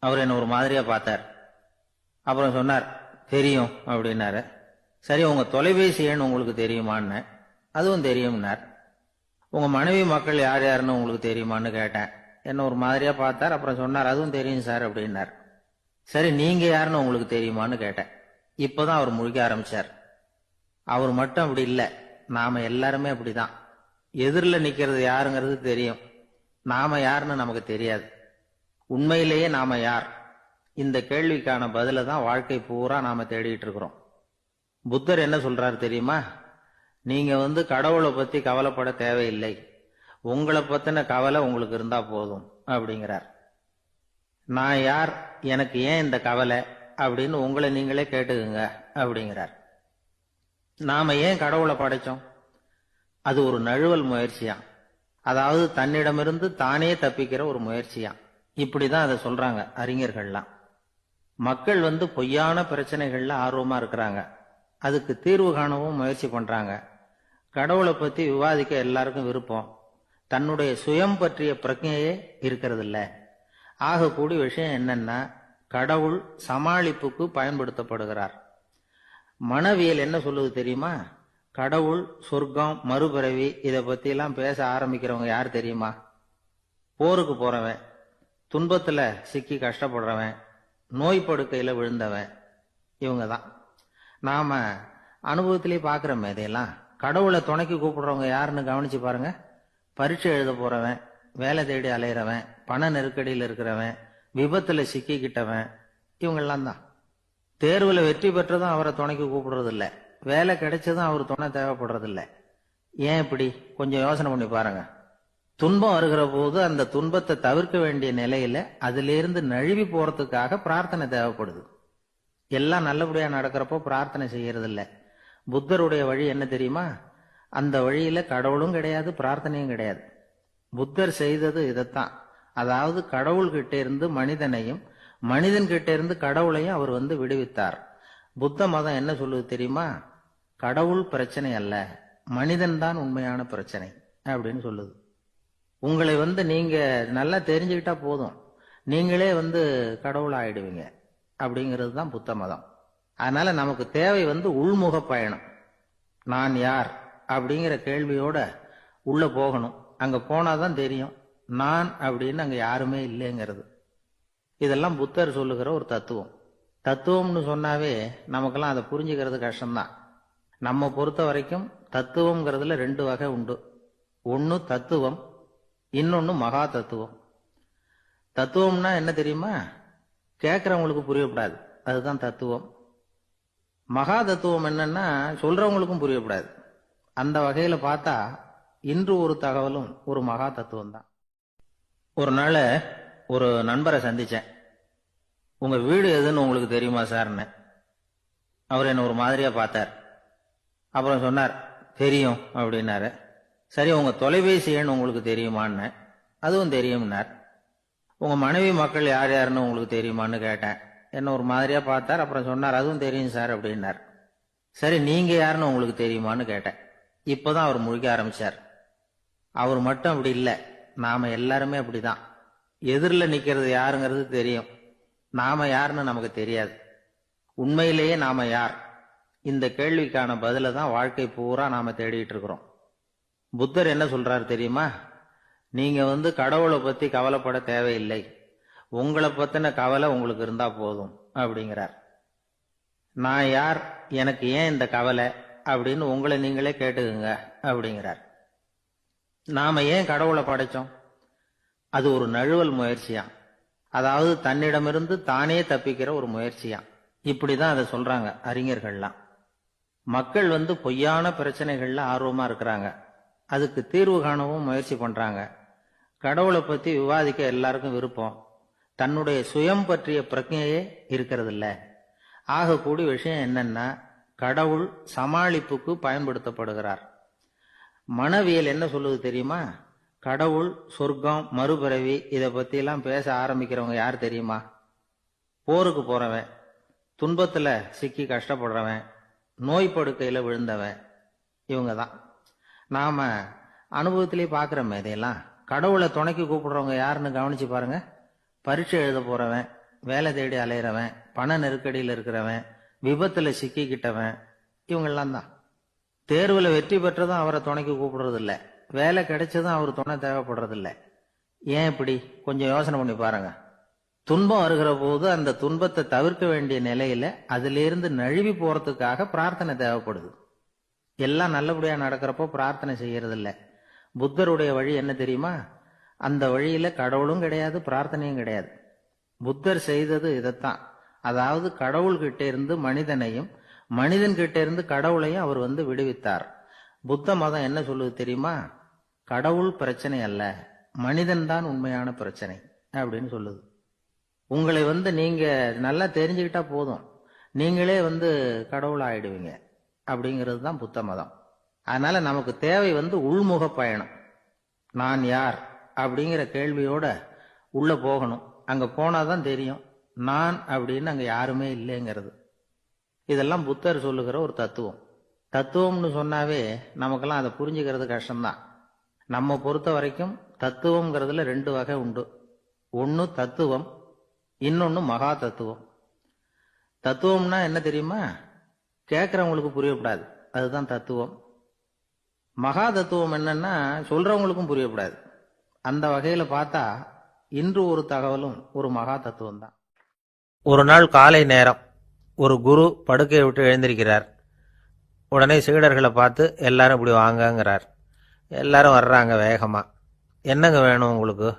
அவர் என்ன ஒரு மாதிரியா பார்த்தார். அப்புறம் சொன்னார், தெரியும் அப்படின்னாரு. சரி, உங்க தொலைபேசி எண் உங்களுக்கு தெரியுமான்னு. அதுவும் தெரியும்னார். உங்க மனைவி மக்கள் யார் யாருன்னு உங்களுக்கு தெரியுமான்னு கேட்டேன். என்ன ஒரு மாதிரியா பார்த்தார். அப்புறம் சொன்னார், அதுவும் தெரியும் சார் அப்படின்னார். சரி, நீங்க யாருன்னு உங்களுக்கு தெரியுமான்னு கேட்டேன். இப்பதான் அவர் முழிக்க ஆரம்பிச்சார். அவர் மட்டும் அப்படி இல்லை, நாம எல்லாருமே அப்படிதான். எதிரில் நிக்கிறது யாருங்கிறது தெரியும், நாம யாருன்னு நமக்கு தெரியாது. உண்மையிலேயே நாம யார்? இந்த கேள்விக்கான பதில தான் வாழ்க்கை பூரா நாம தேடிட்டு இருக்கிறோம். புத்தர் என்ன சொல்றாரு தெரியுமா? நீங்க கடவுளை பத்தி கவலைப்பட தேவையில்லை, உங்களை பத்தின கவலை உங்களுக்கு இருந்தா போதும் அப்படிங்கிறார். நான் யார், எனக்கு ஏன் இந்த கவலை அப்படின்னு உங்களை நீங்களே கேட்டுக்குங்க அப்படிங்கிறார். நாம ஏன் கடவுளை படைச்சோம்? அது ஒரு நழுவல் முயற்சியாம், அதாவது தன்னிடமிருந்து தானே தப்பிக்கிற ஒரு முயற்சியாம். இப்படிதான் அதை சொல்றாங்க அறிஞர்கள்லாம். மக்கள் பொய்யான பிரச்சனைகள்ல ஆர்வமா இருக்கிறாங்க, அதுக்கு தீர்வு காணவும் முயற்சி பண்றாங்க. கடவுளை பத்தி விவாதிக்க எல்லாருக்கும் விருப்பம், தன்னுடைய சுயம் பற்றிய பிரஜையே இருக்கிறது இல்ல. ஆகக்கூடிய விஷயம் என்னன்னா, கடவுள் சமாளிப்புக்கு பயன்படுத்தப்படுகிறார். மனவியல் என்ன சொல்லுது தெரியுமா? கடவுள், சொர்க்கம், மறுபிறவி இதை பத்தி எல்லாம் பேச ஆரம்பிக்கிறவங்க யார் தெரியுமா? போருக்கு போறவன், துன்பத்துல சிக்கி கஷ்டப்படுறவன், நோய் படுக்கையில விழுந்தவன், இவங்க தான். நாம அனுபவத்திலே பாக்குறோமே இதையெல்லாம். கடவுளை துணைக்கு கூப்பிடுறவங்க யாருன்னு கவனிச்சு பாருங்க. பரீட்சை எழுத போறவன், வேலை தேடி அலையிறவன், பண நெருக்கடியில் இருக்கிறவன், விபத்துல சிக்கிக்கிட்டவன், இவங்கெல்லாம் தான். தேர்வுல வெற்றி பெற்றதும் அவரை துணைக்கு கூப்பிடுறது இல்ல, வேலை கிடைச்சதும் அவர் துணை தேவைப்படுறது இல்ல. ஏன் இப்படி? கொஞ்சம் யோசனை பண்ணி பாருங்க. துன்பம் வருகிற போது அந்த துன்பத்தை தவிர்க்க வேண்டிய நிலையில அதிலிருந்து நழுவி போறதுக்காக பிரார்த்தனை தேவைப்படுது. எல்லாம் நல்லபடியா நடக்கிறப்போ பிரார்த்தனை செய்யறது இல்ல. புத்தருடைய வழி என்ன தெரியுமா? அந்த வழியில கடவுளும் கிடையாது, பிரார்த்தனையும் கிடையாது. புத்தர் செய்தது இதைத்தான். அதாவது கடவுள்கிட்ட இருந்து மனிதனையும், மனிதன் கிட்ட இருந்து கடவுளையும் அவர் விடுவித்தார். புத்த மதம் என்ன சொல்லுது தெரியுமா? கடவுள் பிரச்சனை அல்ல, மனிதன் தான் உண்மையான பிரச்சனை அப்படின்னு சொல்லுது. உங்களை நீங்க நல்லா தெரிஞ்சுக்கிட்டா போதும், நீங்களே கடவுள் ஆயிடுவீங்க அப்படிங்கிறது தான் புத்த மதம். அதனால நமக்கு தேவை உள்முக பயணம். நான் யார் அப்படிங்கிற கேள்வியோட உள்ள போகணும். அங்க போனாதான் தெரியும் நான் அப்படின்னு அங்க யாருமே இல்லைங்கிறது. இதெல்லாம் புத்தர் சொல்லுகிற ஒரு தத்துவம். தத்துவம்னு சொன்னாவே நமக்கெல்லாம் அதை புரிஞ்சுக்கிறது கஷ்டம்தான். நம்ம பொறுத்த வரைக்கும் தத்துவம்ங்கிறதுல 2 வகை உண்டு. ஒன்னு தத்துவம், இன்னொன்னு மகா தத்துவம். தத்துவம்னா என்ன தெரியுமா? கேட்கறவங்களுக்கு புரியப்படாது, அதுதான் தத்துவம். மகா தத்துவம் என்னன்னா சொல்றவங்களுக்கும் புரியப்படாது. அந்த வகையில பார்த்தா இன்று ஒரு தகவலும் ஒரு மகா தத்துவம் தான். ஒரு நாள் ஒரு நண்பரை சந்திச்சேன். உங்க வீடு எதுன்னு உங்களுக்கு தெரியுமா சார்ன்னு. அவர் என்ன ஒரு மாதிரியா பார்த்தார். அப்புறம் சொன்னார், தெரியும் அப்படின்னாரு. சரி, உங்க தொலைபேசி எண் உங்களுக்கு தெரியுமான்னு. அதுவும் தெரியும்னார். உங்க மனைவி மக்கள் யார் யாருன்னு உங்களுக்கு தெரியுமான்னு கேட்டேன். என்ன ஒரு மாதிரியா பார்த்தார். அப்புறம் சொன்னார், அதுவும் தெரியும் சார் அப்படின்னார். சரி, நீங்க யாருன்னு உங்களுக்கு தெரியுமான்னு கேட்டேன். இப்பதான் அவர் முழிக்க ஆரம்பிச்சார். அவர் மட்டும் அப்படி இல்லை, நாம எல்லாருமே அப்படிதான். எதிரில் நிக்கிறது யாருங்கிறது தெரியும், நாம யாருன்னு நமக்கு தெரியாது. உண்மையிலேயே நாம யார்? இந்த கேள்விக்கான பதில தான் வாழ்க்கை பூரா நாம தேடிட்டு இருக்கிறோம். புத்தர் என்ன சொல்றாரு தெரியுமா? நீங்க கடவுளை பத்தி கவலைப்பட தேவையில்லை, உங்களை பத்தின கவலை உங்களுக்கு இருந்தா போதும் அப்படிங்கிறார். நான் யார், எனக்கு ஏன் இந்த கவலை அப்படின்னு உங்களை நீங்களே கேட்டுக்குங்க அப்படிங்கிறார். நாம ஏன் கடவுளை படைச்சோம்? அது ஒரு நழுவல் முயற்சியாம், அதாவது தன்னிடமிருந்து தானே தப்பிக்கிற ஒரு முயற்சியாம். இப்படிதான் அதை சொல்றாங்க அறிஞர்கள்லாம். மக்கள் பொய்யான பிரச்சனைகள்ல ஆர்வமா இருக்கிறாங்க, அதுக்கு தீர்வு காணவும் முயற்சி பண்றாங்க. கடவுளை பத்தி விவாதிக்க எல்லாருக்கும் விருப்பம், தன்னுடைய சுயம் பற்றிய பிரஜையே இருக்கிறது இல்ல. ஆகக்கூடிய விஷயம் என்னன்னா, கடவுள் சமாளிப்புக்கு பயன்படுத்தப்படுகிறார். மனவியல் என்ன சொல்லுது தெரியுமா? கடவுள், சொர்க்கம், மறுபிறவி இதை பத்தி எல்லாம் பேச ஆரம்பிக்கிறவங்க யார் தெரியுமா? போருக்கு போறவன், துன்பத்துல சிக்கி கஷ்டப்படுறவன், நோய் படுக்கையில விழுந்தவன், இவங்க தான். நாம அனுபவத்திலே பாக்குறோமே இதையெல்லாம். கடவுளை துணைக்கு கூப்பிடுறவங்க யாருன்னு கவனிச்சு பாருங்க. பரீட்சை எழுத போறவன், வேலை தேடி அலையிறவன், பண நெருக்கடியில் இருக்கிறவன், விபத்துல சிக்கிக்கிட்டவன், இவங்கெல்லாம் தான். தேர்வுல வெற்றி பெற்றதும் அவரை துணைக்கு கூப்பிடுறது இல்ல, வேலை கிடைச்சதும் அவர் துணை தேவைப்படுறது இல்ல. ஏன் இப்படி? கொஞ்சம் யோசனை பண்ணி பாருங்க. துன்பம் வருகிற போது அந்த துன்பத்தை தவிர்க்க வேண்டிய நிலையில அதிலிருந்து நழுவி போறதுக்காக பிரார்த்தனை தேவைப்படுது. எல்லாம் நல்லபடியா நடக்கிறப்போ பிரார்த்தனை செய்யறது இல்ல. புத்தருடைய வழி என்ன தெரியுமா? அந்த வழியில கடவுளும் கிடையாது, பிரார்த்தனையும் கிடையாது. புத்தர் செய்தது இதைத்தான். அதாவது கடவுள்கிட்ட இருந்து மனிதனையும், மனிதன் கிட்ட இருந்து கடவுளையும் அவர் விடுவித்தார். புத்த மதம் என்ன சொல்லுது தெரியுமா? கடவுள் பிரச்சனை அல்ல, மனிதன் தான் உண்மையான பிரச்சனை அப்படின்னு சொல்லுது. உங்களை நீங்க நல்லா தெரிஞ்சுக்கிட்டா போதும், நீங்களே கடவுள் ஆயிடுவீங்க அப்படிங்கிறது தான் புத்த மதம். அதனால நமக்கு தேவை உள்முக பயணம். நான் யார் அப்படிங்கிற கேள்வியோட உள்ள போகணும். அங்க போனாதான் தெரியும் நான் அப்படின்னு அங்க யாருமே இல்லைங்கிறது. இதெல்லாம் புத்தர் சொல்லுகிற ஒரு தத்துவம். தத்துவம்னு சொன்னாவே நமக்கெல்லாம் அதை புரிஞ்சுக்கிறது கஷ்டம்தான். நம்ம பொறுத்த வரைக்கும் தத்துவம்ங்கிறதுல 2 வகை உண்டு. ஒன்னு தத்துவம், இன்னொன்னு மகா தத்துவம். தத்துவம்னா என்ன தெரியுமா? கேட்கறவங்களுக்கு புரியப்படாது, அதுதான் தத்துவம். மகா தத்துவம் என்னன்னா சொல்றவங்களுக்கும் புரியப்படாது. அந்த வகையில பார்த்தா இன்று ஒரு தகவலும் ஒரு மகா தத்துவம் தான். ஒரு நாள் காலை நேரம் ஒரு குரு படுக்கையை விட்டு எழுந்திருக்கிறார். உடனே சீடர்களை பார்த்து எல்லாரும் இப்படி வாங்கங்கிறார். எல்லாரும் வர்றாங்க வேகமா. என்னங்க வேணும் உங்களுக்கு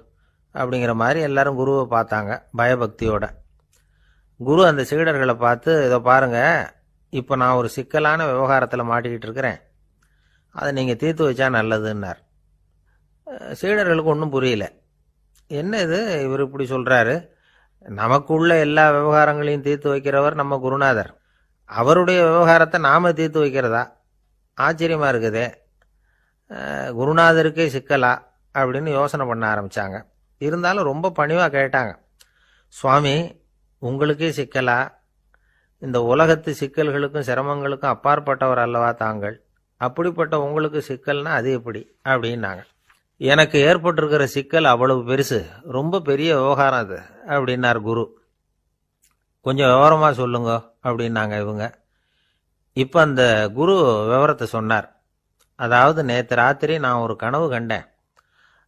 அப்படிங்கிற மாதிரி எல்லாரும் குருவை பார்த்தாங்க பயபக்தியோட. குரு அந்த சீடர்களை பார்த்து, இதை பாருங்க, இப்போ நான் ஒரு சிக்கலான விவகாரத்தில் மாட்டிக்கிட்டு இருக்கிறேன், அதை நீங்கள் தீர்த்து வச்சா நல்லதுன்னார். சீடர்களுக்கு ஒன்றும் புரியல. என்ன இது இவர் இப்படி சொல்கிறாரு? நமக்குள்ள எல்லா விவகாரங்களையும் தீர்த்து வைக்கிறவர் நம்ம குருநாதர், அவருடைய விவகாரத்தை நாம் தீர்த்து வைக்கிறதா? ஆச்சரியமாக இருக்குதே, குருநாதருக்கே சிக்கலா அப்படின்னு யோசனை பண்ண ஆரம்பித்தாங்க. இருந்தாலும் ரொம்ப பணிவாக கேட்டாங்க, சுவாமி உங்களுக்கே சிக்கலா? இந்த உலகத்து சிக்கல்களுக்கும் சிரமங்களுக்கும் அப்பாற்பட்டவர் அல்லவா தாங்கள்? அப்படிப்பட்ட உங்களுக்கு சிக்கல்னா அது எப்படி அப்படின்னாங்க. எனக்கு ஏற்பட்டிருக்கிற சிக்கல் அவ்வளவு பெருசு, ரொம்ப பெரிய விவகாரம் அது அப்படின்னார் குரு. கொஞ்சம் விவரமா சொல்லுங்க அப்படின்னாங்க இவங்க. இப்போ அந்த குரு விவரத்தை சொன்னார். அதாவது நேற்று ராத்திரி நான் ஒரு கனவு கண்டேன்.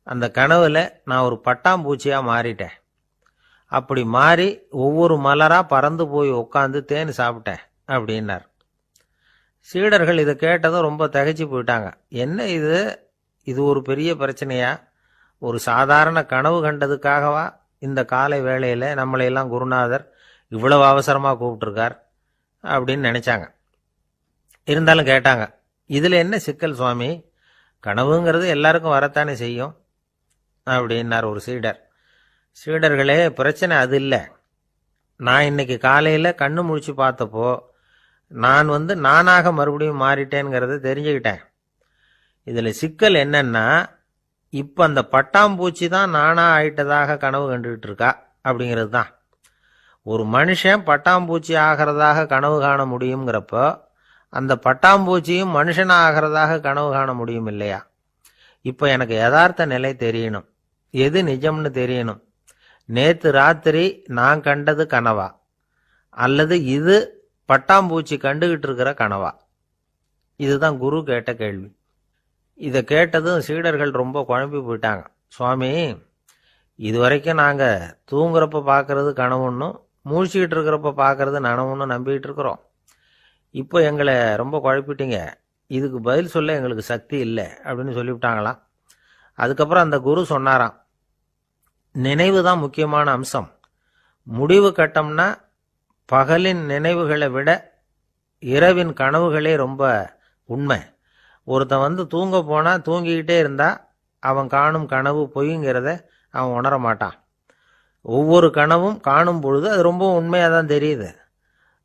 அந்த கனவுல நான் ஒரு பட்டாம்பூச்சியாக மாறிட்டேன். அப்படி மாறி ஒவ்வொரு மலரா பறந்து போய் உட்காந்து தேன் சாப்பிட்டேன் அப்படின்னார். சீடர்கள் இதை கேட்டதும் ரொம்ப திகைச்சு போயிட்டாங்க. என்ன இது, இது ஒரு பெரிய பிரச்சனையா? ஒரு சாதாரண கனவு கண்டதுக்காகவா இந்த காலை வேளையில் நம்மளையெல்லாம் குருநாதர் இவ்வளவு அவசரமாக கூப்பிட்டுருக்கார் அப்படின்னு நினைச்சாங்க. இருந்தாலும் கேட்டாங்க, இதில் என்ன சிக்கல் சுவாமி? கனவுங்கிறது எல்லாருக்கும் வரத்தானே செய்யும் அப்படின்னார் ஒரு சீடர். சீடர்களே, பிரச்சனை அது இல்லை. நான் இன்னைக்கு காலையில் கண்ணு முழிச்சு பார்த்தப்போ நான் நானாக மறுபடியும் மாறிட்டேங்கிறத தெரிஞ்சுக்கிட்டேன். இதில் சிக்கல் என்னன்னா, இப்போ அந்த பட்டாம்பூச்சி தான் நானா ஆயிட்டதாக கனவு கண்டுகிட்டு இருக்கா அப்படிங்கிறது தான். ஒரு மனுஷன் பட்டாம்பூச்சி ஆகிறதாக கனவு காண முடியுங்கிறப்போ அந்த பட்டாம்பூச்சியும் மனுஷனா ஆகிறதாக கனவு காண முடியும் இல்லையா? இப்போ எனக்கு யதார்த்த நிலை தெரியணும், எது நிஜம்னு தெரியணும். நேற்று ராத்திரி நான் கண்டது கனவா, அல்லது இது பட்டாம்பூச்சி கண்டுகிட்டு இருக்கிற கனவா? இதுதான் குரு கேட்ட கேள்வி. இதை கேட்டதும் சீடர்கள் ரொம்ப குழம்பி போயிட்டாங்க. சுவாமி, இதுவரைக்கும் நாங்கள் தூங்குறப்ப பார்க்கறது கனவுன்னும் மூழ்கிக்கிட்டு இருக்கிறப்ப பார்க்கறது நனவுன்னு நம்பிக்கிட்டு இருக்கிறோம். இப்போ எங்களை ரொம்ப குழப்பிட்டீங்க, இதுக்கு பதில் சொல்ல எங்களுக்கு சக்தி இல்லை அப்படின்னு சொல்லிவிட்டாங்களாம். அதுக்கப்புறம் அந்த குரு சொன்னாராம், நினைவு தான் முக்கியமான அம்சம், முடிவு கட்டம்னா பகலின் நினைவுகளை விட இரவின் கனவுகளே ரொம்ப உண்மை. ஒருத்தன் தூங்க போனால் தூங்கிக்கிட்டே இருந்தா அவன் காணும் கனவு பொய்ங்கிறத அவன் உணர மாட்டான். ஒவ்வொரு கனவும் காணும் பொழுது அது ரொம்ப உண்மையாக தான் தெரியுது.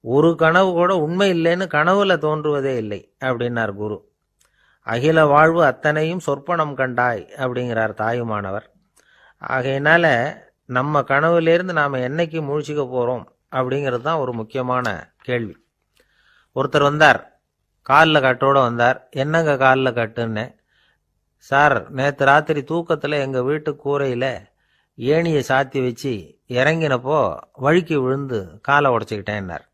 ஒரு கனவு கூட உண்மை இல்லைன்னு கனவுல தோன்றுவதே இல்லை அப்படின்னார் குரு. அகில வாழ்வு அத்தனையும் சொற்பனம் கண்டாய் அப்படிங்கிறார் தாயுமானவர். ஆகையினால நம்ம கனவுலேருந்து நாம் என்னைக்கு முழிச்சிக்க போகிறோம் அப்படிங்கிறது தான் ஒரு முக்கியமான கேள்வி. ஒருத்தர் வந்தார், காலில் கட்டோடு வந்தார். என்னங்க காலில் கட்டுன்னு? சார், நேற்று ராத்திரி தூக்கத்தில் எங்கள் வீட்டு கூரையில் ஏணியை சாத்தி வச்சு இறங்கினப்போ வழுக்கி விழுந்து காலை உடச்சிக்கிட்டேன்னார்.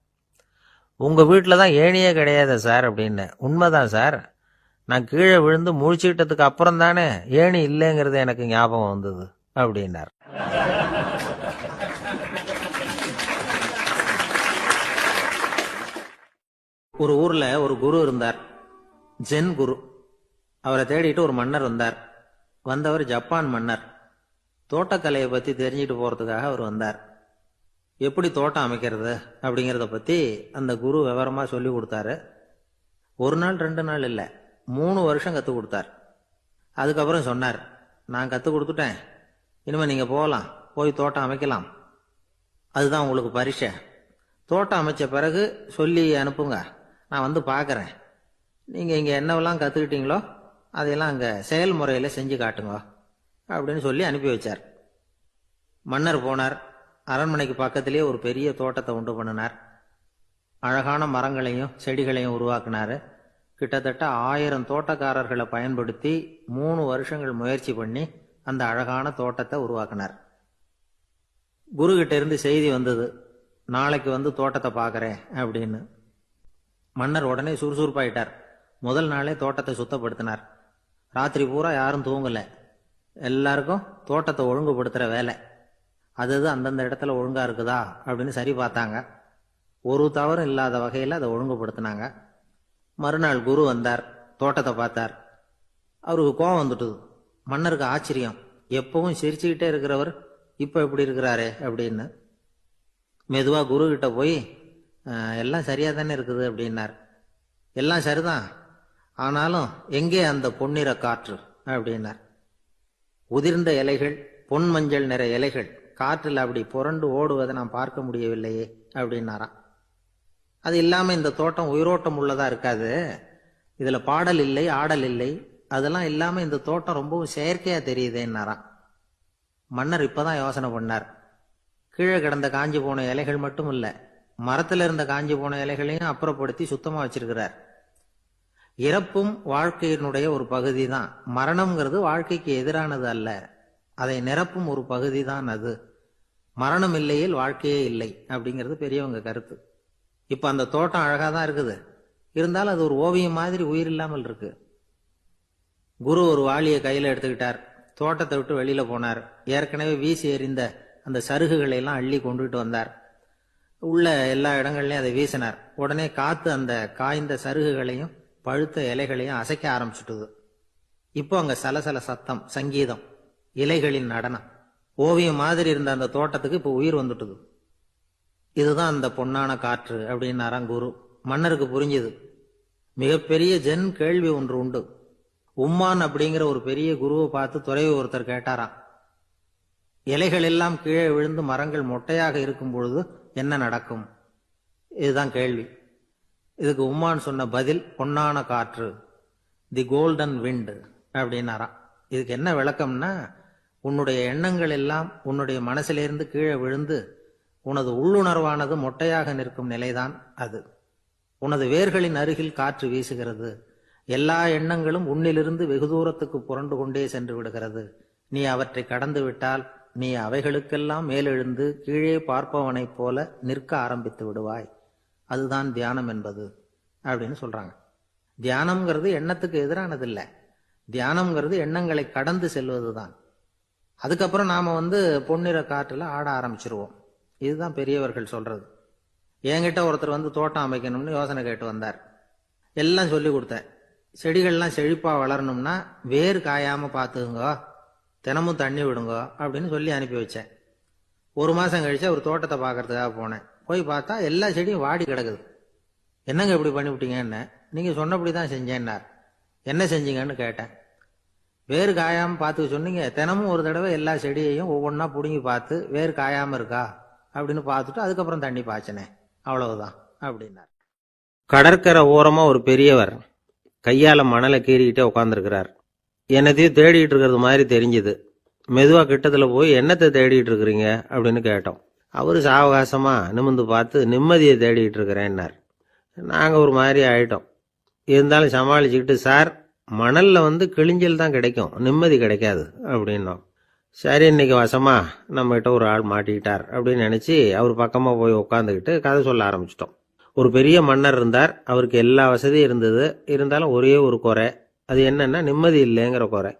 உங்கள் வீட்டில் தான் ஏணியே கிடையாது சார் அப்படின்னு. உண்மைதான் சார், நான் கீழே விழுந்து முழிச்சுக்கிட்டதுக்கு அப்புறம் தானே ஏணி இல்லைங்கிறது எனக்கு ஞாபகம் வந்தது அப்படின்னார். ஒரு ஊர்ல ஒரு குரு இருந்தார், ஜென் குரு. அவரை தேடிட்டு ஒரு மன்னர் வந்தார். வந்தவர் ஜப்பான் மன்னர். தோட்டக்கலையை பத்தி தெரிஞ்சுட்டு போறதுக்காக அவர் வந்தார். எப்படி தோட்டம் அமைக்கிறது அப்படிங்கிறத பத்தி அந்த குரு விவரமா சொல்லி கொடுத்தாரு. ஒரு நாள் 2 நாள் இல்லை, 3 வருஷம் கற்றுக் கொடுத்தார். அதுக்கப்புறம் சொன்னார், நான் கற்றுக் கொடுத்துட்டேன், இனிமேல் நீங்கள் போகலாம், போய் தோட்டம் அமைக்கலாம். அதுதான் உங்களுக்கு பரிசை. தோட்டம் அமைச்ச பிறகு சொல்லி அனுப்புங்க, நான் வந்து பார்க்குறேன். நீங்கள் இங்கே என்னவெல்லாம் கற்றுக்கிட்டீங்களோ அதையெல்லாம் அங்கே செயல்முறையில் செஞ்சு காட்டுங்க அப்படின்னு சொல்லி அனுப்பி வச்சார். மன்னர் போனார். அரண்மனைக்கு பக்கத்திலே ஒரு பெரிய தோட்டத்தை உண்டு பண்ணினார். அழகான மரங்களையும் செடிகளையும் உருவாக்கினார். கிட்டத்தட்ட 1000 தோட்டக்காரர்களை பயன்படுத்தி 3 வருஷங்கள் முயற்சி பண்ணி அந்த அழகான தோட்டத்தை உருவாக்கினார். குரு கிட்ட இருந்து செய்தி வந்தது, நாளைக்கு வந்து தோட்டத்தை பார்க்குறேன் அப்படின்னு. மன்னர் உடனே சுறுசுறுப்பாயிட்டார். முதல் நாளே தோட்டத்தை சுத்தப்படுத்தினார். ராத்திரி பூரா யாரும் தூங்கலை. எல்லாருக்கும் தோட்டத்தை ஒழுங்குபடுத்துகிற வேலை. அது அந்தந்த இடத்துல ஒழுங்கா இருக்குதா அப்படின்னு சரி பார்த்தாங்க. ஒரு தவறும் இல்லாத வகையில் அதை ஒழுங்குபடுத்தினாங்க. மறுநாள் குரு வந்தார், தோட்டத்தை பார்த்தார். அவருக்கு கோபம் வந்துட்டுது. மன்னருக்கு ஆச்சரியம், எப்பவும் சிரிச்சுக்கிட்டே இருக்கிறவர் இப்போ எப்படி இருக்கிறாரே அப்படின்னு. மெதுவாக குரு கிட்ட போய், எல்லாம் சரியாக தானே இருக்குது அப்படின்னார். எல்லாம் சரிதான், ஆனாலும் எங்கே அந்த பொன்னிற காற்று அப்படின்னார். உதிர்ந்த இலைகள், பொன் மஞ்சள் நிற இலைகள் காற்றில் அப்படி புரண்டு ஓடுவதை நான் பார்க்க முடியவில்லையே அப்படின்னாராம். அது இல்லாமல் இந்த தோட்டம் உயிரோட்டம் உள்ளதா இருக்காது, இதில் பாடல் இல்லை, ஆடல் இல்லை, அதெல்லாம் இல்லாமல் இந்த தோட்டம் ரொம்பவும் செயற்கையாக தெரியுதேன்னாராம். மன்னர் இப்போதான் யோசனை பண்ணார். கீழே கிடந்த காஞ்சி போன இலைகள் மட்டும் இல்லை, மரத்தில் இருந்த காஞ்சி போன இலைகளையும் அப்புறப்படுத்தி சுத்தமாக வச்சிருக்கிறார். இறப்பும் வாழ்க்கையினுடைய ஒரு பகுதி தான். மரணம்ங்கிறது வாழ்க்கைக்கு எதிரானது அல்ல, அதை நிரப்பும் ஒரு பகுதி தான் அது. மரணம் இல்லையில் வாழ்க்கையே இல்லை அப்படிங்கிறது பெரியவங்க கருத்து. இப்போ அந்த தோட்டம் அழகாக தான் இருக்குது, இருந்தாலும் அது ஒரு ஓவியம் மாதிரி உயிர் இல்லாமல் இருக்கு. குரு ஒரு வாளியை கையில் எடுத்துக்கிட்டார். தோட்டத்தை விட்டு வெளியில போனார். ஏற்கனவே வீசி எறிந்த அந்த சருகுகளை எல்லாம் அள்ளி கொண்டுகிட்டு வந்தார். உள்ள எல்லா இடங்கள்லையும் அதை வீசினார். உடனே காத்து அந்த காய்ந்த சருகுகளையும் பழுத்த இலைகளையும் அசைக்க ஆரம்பிச்சுட்டுது. இப்போ அங்க சலசல சத்தம், சங்கீதம், இலைகளின் நடனம். ஓவியம் மாதிரி இருந்த அந்த தோட்டத்துக்கு இப்போ உயிர் வந்துட்டுது. இதுதான் அந்த பொன்னான காற்று அப்படின்னாராம் குரு. மன்னருக்கு புரிஞ்சுது. மிகப்பெரிய ஜென் கேள்வி ஒன்று உண்டு. உம்மான் அப்படிங்கிற ஒரு பெரிய குருவை பார்த்து துறவி ஒருத்தர் கேட்டாராம், இலைகள் எல்லாம் கீழே விழுந்து மரங்கள் மொட்டையாக இருக்கும் பொழுது என்ன நடக்கும்? இதுதான் கேள்வி. இதுக்கு உம்மான் சொன்ன பதில் பொன்னான காற்று, தி கோல்டன் விண்ட் அப்படின்னாராம். இதுக்கு என்ன விளக்கம்னா, உன்னுடைய எண்ணங்கள் எல்லாம் உன்னுடைய மனசிலிருந்து கீழே விழுந்து உனது உள்ளுணர்வானது மொட்டையாக நிற்கும் நிலைதான் அது. உனது வேர்களின் அருகில் காற்று வீசுகிறது. எல்லா எண்ணங்களும் உன்னிலிருந்து வெகு தூரத்துக்கு புரண்டு கொண்டே சென்று விடுகிறது. நீ அவற்றை கடந்து விட்டால் நீ அவைகளுக்கெல்லாம் மேலெழுந்து கீழே பார்ப்பவனைப் போல நிற்க ஆரம்பித்து விடுவாய். அதுதான் தியானம் என்பது அப்படின்னு சொல்றாங்க. தியானம்ங்கிறது எண்ணத்துக்கு எதிரானதில்லை. தியானம்ங்கிறது எண்ணங்களை கடந்து செல்வதுதான். அதுக்கப்புறம் நாம பொன்னிற காற்றுல ஆட ஆரம்பிச்சிருவோம். இதுதான் பெரியவர்கள் சொல்றது. என்கிட்ட ஒருத்தர் தோட்டம் அமைக்கணும்னு யோசனை கேட்டு வந்தார். எல்லாம் சொல்லி கொடுத்தேன். செடிகள்லாம் செழிப்பா வளரணும்னா வேர் காயாம பார்த்துக்குங்க, தினமும் தண்ணி விடுங்க அப்படின்னு சொல்லி அனுப்பி வச்சேன். 1 மாசம் கழிச்சு அவர் தோட்டத்தை பார்க்கறதுக்காக போனேன். போய் பார்த்தா எல்லா செடியும் வாடி கிடக்குது. என்னங்க இப்படி பண்ணிவிட்டீங்கன்னு. நீங்க சொன்னபடி தான் செஞ்சேன்னார். என்ன செஞ்சீங்கன்னு கேட்டேன். வேறு காயாம பார்த்துக்க சொன்னீங்க. தினமும் ஒரு தடவை எல்லா செடியையும் ஒவ்வொன்றா பிடுங்கி பார்த்து வேறு காயாம இருக்கா அப்படின்னு பார்த்துட்டு அதுக்கப்புறம் தண்ணி பாய்ச்சினேன், அவ்வளவுதான் அப்படின்னார். கடற்கரை ஓரமா ஒரு பெரியவர் கையால மணலை கீறிக்கிட்டே உட்காந்துருக்கிறார். என்னத்தையும் தேடிட்டு இருக்கிறது மாதிரி தெரிஞ்சுது. மெதுவா கிட்டத்துல போய் என்னத்தை தேடிட்டு இருக்கிறீங்க அப்படின்னு கேட்டோம். அவரு சாவகாசமா நிமிந்து பார்த்து நிம்மதியை தேடிட்டு இருக்கிறேன்னார். நாங்க ஒரு மாதிரி ஆயிட்டோம். இருந்தாலும் சமாளிச்சுக்கிட்டு, சார் மணல்ல கிழிஞ்சல் தான் கிடைக்கும், நிம்மதி கிடைக்காது அப்படின்னோம். சரி, இன்னைக்கு வசமா நம்ம கிட்ட ஒரு ஆள் மாட்டிக்கிட்டார் அப்படின்னு நினைச்சு அவர் பக்கமா போய் உட்காந்துக்கிட்டு கதை சொல்ல ஆரம்பிச்சிட்டோம். ஒரு பெரிய மன்னர் இருந்தார். அவருக்கு எல்லா வசதியும் இருந்தது. இருந்தாலும் ஒரே ஒரு குறை. அது என்னன்னா நிம்மதி இல்லைங்கிற குறை.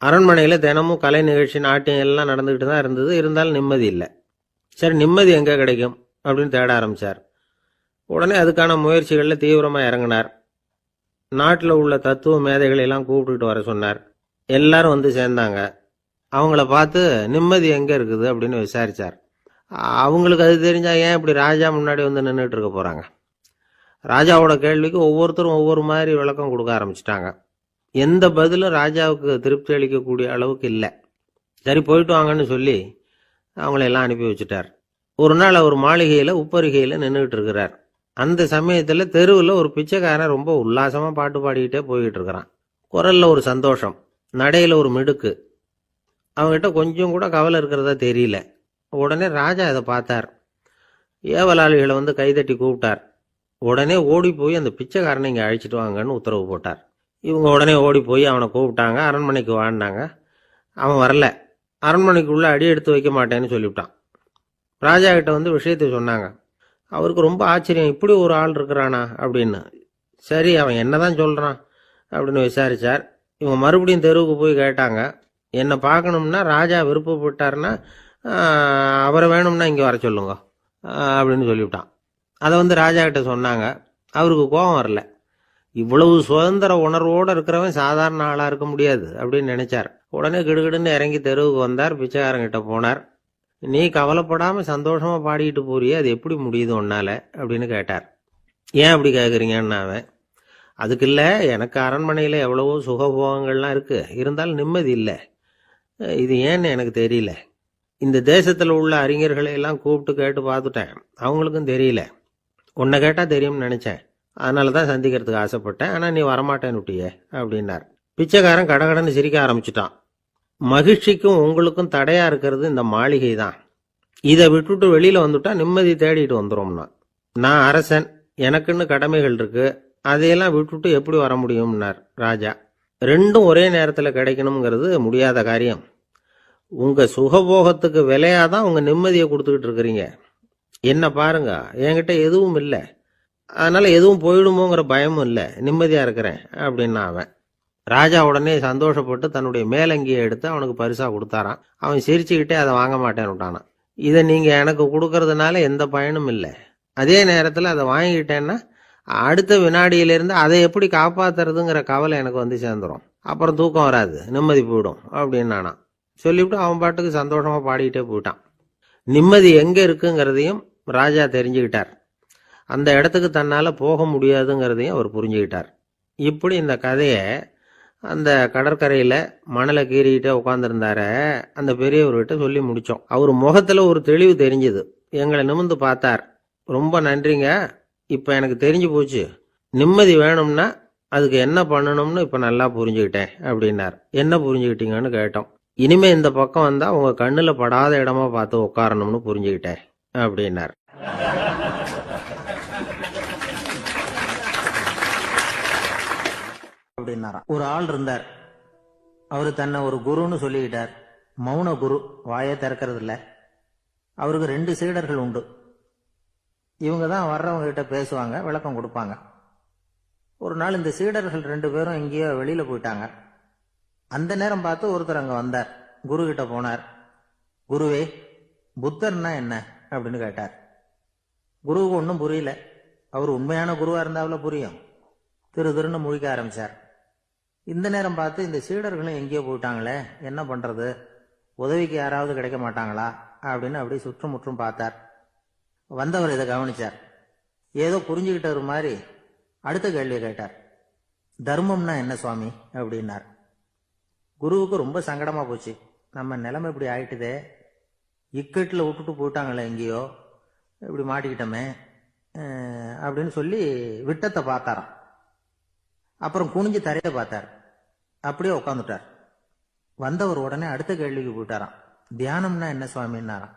அரண்மனையில தினமும் கலை நிகழ்ச்சி, நாட்டியம் எல்லாம் நடந்துகிட்டு தான் இருந்தது. இருந்தாலும் நிம்மதி இல்லை. சரி, நிம்மதி எங்க கிடைக்கும் அப்படின்னு தேட ஆரம்பிச்சார். உடனே அதுக்கான முயற்சிகள்ல தீவிரமா இறங்கினார். நாட்டில் உள்ள தத்துவ மேதைகளை எல்லாம் கூப்பிட்டுட்டு வர சொன்னார். எல்லாரும் சேர்ந்தாங்க. அவங்கள பார்த்து நிம்மதி எங்க இருக்குது அப்படின்னு விசாரிச்சார். அவங்களுக்கு அது தெரிஞ்சா ஏன் இப்படி ராஜா முன்னாடி நின்றுட்டு இருக்க போறாங்க? ராஜாவோட கேள்விக்கு ஒவ்வொருத்தரும் ஒவ்வொரு மாதிரி விளக்கம் கொடுக்க ஆரம்பிச்சிட்டாங்க. எந்த பதிலும் ராஜாவுக்கு திருப்தி அளிக்கக்கூடிய அளவுக்கு இல்லை. சரி, போயிட்டு வாங்கன்னு சொல்லி அவங்களெல்லாம் அனுப்பி வச்சுட்டார். ஒரு நாள் அவர் மாளிகையில உப்பருகையில நின்றுட்டு இருக்கிறார். அந்த சமயத்துல தெருவில் ஒரு பிச்சைக்காரன் ரொம்ப உல்லாசமா பாட்டு பாடிக்கிட்டே போய்கிட்டு இருக்கிறான். குரல்ல ஒரு சந்தோஷம், நடையில ஒரு மிடுக்கு. அவங்ககிட்ட கொஞ்சம் கூட கவலை இருக்கிறதா தெரியல. உடனே ராஜா இதை பார்த்தார். ஏவலாளிகளை கைதட்டி கூப்பிட்டார். உடனே ஓடி போய் அந்த பிச்சைக்காரனை இங்கே அழைச்சிட்டு வாங்கன்னு உத்தரவு போட்டார். இவங்க உடனே ஓடி போய் அவனை கூப்பிட்டாங்க. அரண்மனைக்கு வாழ்ந்தாங்க. அவன் வரல. அரண்மனைக்குள்ள அடி எடுத்து வைக்க மாட்டேன்னு சொல்லிவிட்டான். ராஜா கிட்ட விஷயத்தை சொன்னாங்க. அவருக்கு ரொம்ப ஆச்சரியம், இப்படி ஒரு ஆள் இருக்கிறானா அப்படின்னு. சரி, அவன் என்னதான் சொல்றான் அப்படின்னு விசாரிச்சார். இவங்க மறுபடியும் தெருவுக்கு போய் கேட்டாங்க. என்னை பார்க்கணும்னா ராஜா விருப்பப்பட்டாருன்னா அவரை வேணும்னா இங்கே வர சொல்லுங்க அப்படின்னு சொல்லிவிட்டான். அதை ராஜா கிட்ட சொன்னாங்க. அவருக்கு கோபம் வரல. இவ்வளவு சுதந்திர உணர்வோடு இருக்கிறவன் சாதாரண ஆளா இருக்க முடியாது அப்படின்னு நினைச்சார். உடனே கிடுகிடுன்னு இறங்கி தெருவுக்கு வந்தார். பிச்சைக்காரங்கிட்ட போனார். நீ கவலைப்படாம சந்தோஷமா பாடிக்கிட்டு போறியே, அது எப்படி முடியுது உன்னால அப்படின்னு கேட்டார். ஏன் அப்படி கேட்குறீங்கன்னு அவன், அதுக்கு இல்லை, எனக்கு அரண்மனையில் எவ்வளவோ சுகபோகங்கள்லாம் இருக்கு, இருந்தாலும் நிம்மதி இல்லை. இது ஏன்னு எனக்கு தெரியல. இந்த தேசத்தில் உள்ள அறிஞர்களை எல்லாம் கூப்பிட்டு கேட்டு பார்த்துட்டேன், அவங்களுக்கும் தெரியல. உன்னை கேட்டால் தெரியும்னு நினச்சேன், அதனால தான் சந்திக்கிறதுக்கு ஆசைப்பட்டேன். ஆனால் நீ வரமாட்டேன்னு விட்டியே அப்படின்னார். பிச்சைக்காரன் கடகடன்னு சிரிக்க ஆரம்பிச்சிட்டான். மகிழ்ச்சிக்கும் உங்களுக்கும் தடையா இருக்கிறது இந்த மாளிகை தான். இதை விட்டுட்டு வெளியில வந்துட்டா நிம்மதி தேடிட்டு வந்துடும்னா. நான் அரசன், எனக்குன்னு கடமைகள் இருக்கு, அதையெல்லாம் விட்டுட்டு எப்படி வர முடியும்னார் ராஜா. ரெண்டும் ஒரே நேரத்தில் கிடைக்கணுங்கிறது முடியாத காரியம். உங்க சுகபோகத்துக்கு விலையாதான் உங்க நிம்மதியை கொடுத்துக்கிட்டு இருக்கிறீங்க. என்ன பாருங்க, என்கிட்ட எதுவும் இல்லை, அதனால எதுவும் போயிடுமோங்கிற பயமும் இல்லை, நிம்மதியா இருக்கிறேன் அப்படின்னா அவன். ராஜா உடனே சந்தோஷப்பட்டு தன்னுடைய மேலங்கியை எடுத்து அவனுக்கு பரிசா கொடுத்தாரான். அவன் சிரிச்சுக்கிட்டே அதை வாங்க மாட்டேன்னு விட்டானான். இதை நீங்க எனக்கு கொடுக்கறதுனால எந்த பயனும் இல்லை, அதே நேரத்தில் அதை வாங்கிக்கிட்டேன்னா அடுத்த வினாடியிலிருந்து அதை எப்படி காப்பாத்துறதுங்கிற கவலை எனக்கு சேர்ந்துடும், அப்புறம் தூக்கம் வராது, நிம்மதி போயிடும் அப்படின்னானா. சொல்லிவிட்டு அவன் பாட்டுக்கு சந்தோஷமா பாடிக்கிட்டே போயிட்டான். நிம்மதி எங்க இருக்குங்கிறதையும் ராஜா தெரிஞ்சுக்கிட்டார். அந்த இடத்துக்கு தன்னால போக முடியாதுங்கிறதையும் அவர் புரிஞ்சுக்கிட்டார். இப்படி இந்த கதையை அந்த கடற்கரையில மணலை கீறிக்கிட்டே உட்காந்துருந்தார அந்த பெரியவர்கிட்ட சொல்லி முடிச்சோம். அவர் முகத்துல ஒரு தெளிவு தெரிஞ்சுது. எங்களை நிமிர்ந்து பார்த்தார். ரொம்ப நன்றிங்க, இப்ப எனக்கு தெரிஞ்சு போச்சு, நிம்மதி வேணும்னா அதுக்கு என்ன பண்ணணும்னு இப்ப நல்லா புரிஞ்சுக்கிட்டேன் அப்படின்னார். என்ன புரிஞ்சுக்கிட்டீங்கன்னு கேட்டோம். இனிமே இந்த பக்கம் வந்தா உங்க கண்ணுல படாத இடமா பார்த்து உட்காரணும்னு புரிஞ்சுக்கிட்டேன் அப்படின்னார். அப்படின்னாராம். ஒரு ஆள் இருந்தார். அவரு தன்னை ஒரு குருன்னு சொல்லிக்கிட்டார். மௌன குரு, வாயை திறக்கிறது இல்ல. அவருக்கு 2 சீடர்கள் உண்டு. இவங்க தான் வர்றவங்க கிட்ட பேசுவாங்க, விளக்கம் கொடுப்பாங்க. ஒரு நாள் இந்த சீடர்கள் 2 பேரும் எங்கேயோ வெளியில போயிட்டாங்க. அந்த நேரம் பார்த்து ஒருத்தர் அங்க வந்தார். குரு கிட்ட போனார். குருவே, புத்தர்னா என்ன அப்படின்னு கேட்டார். குருவுக்கு ஒன்றும் புரியல. அவர் உண்மையான குருவா இருந்தாவில புரியும். திருன்னு முழிக்க ஆரம்பிச்சார். இந்த நேரம் பார்த்து இந்த சீடர்களும் எங்கேயோ போயிட்டாங்களே, என்ன பண்றது, உதவிக்கு யாராவது கிடைக்க மாட்டாங்களா அப்படின்னு அப்படியே சுற்றுமுற்றும் பார்த்தார். வந்தவர் இதை கவனிச்சார். ஏதோ புரிஞ்சுக்கிட்டவர் மாதிரி அடுத்த கேள்வியை கேட்டார். தர்மம்னா என்ன சுவாமி அப்படின்னார். குருவுக்கு ரொம்ப சங்கடமா போச்சு. நம்ம நிலைமை இப்படி ஆயிட்டுதே, இக்கட்டில் விட்டுட்டு போயிட்டாங்களே, எங்கேயோ இப்படி மாட்டிக்கிட்டோமே அப்படின்னு சொல்லி விட்டத்தை பார்த்தாராம். அப்புறம் குனிஞ்சு தரையை பார்த்தார். அப்படியே உட்காந்துட்டார். வந்தவர் உடனே அடுத்த கேள்விக்கு போயிட்டாராம். தியானம்னா என்ன சுவாமின்னாராம்.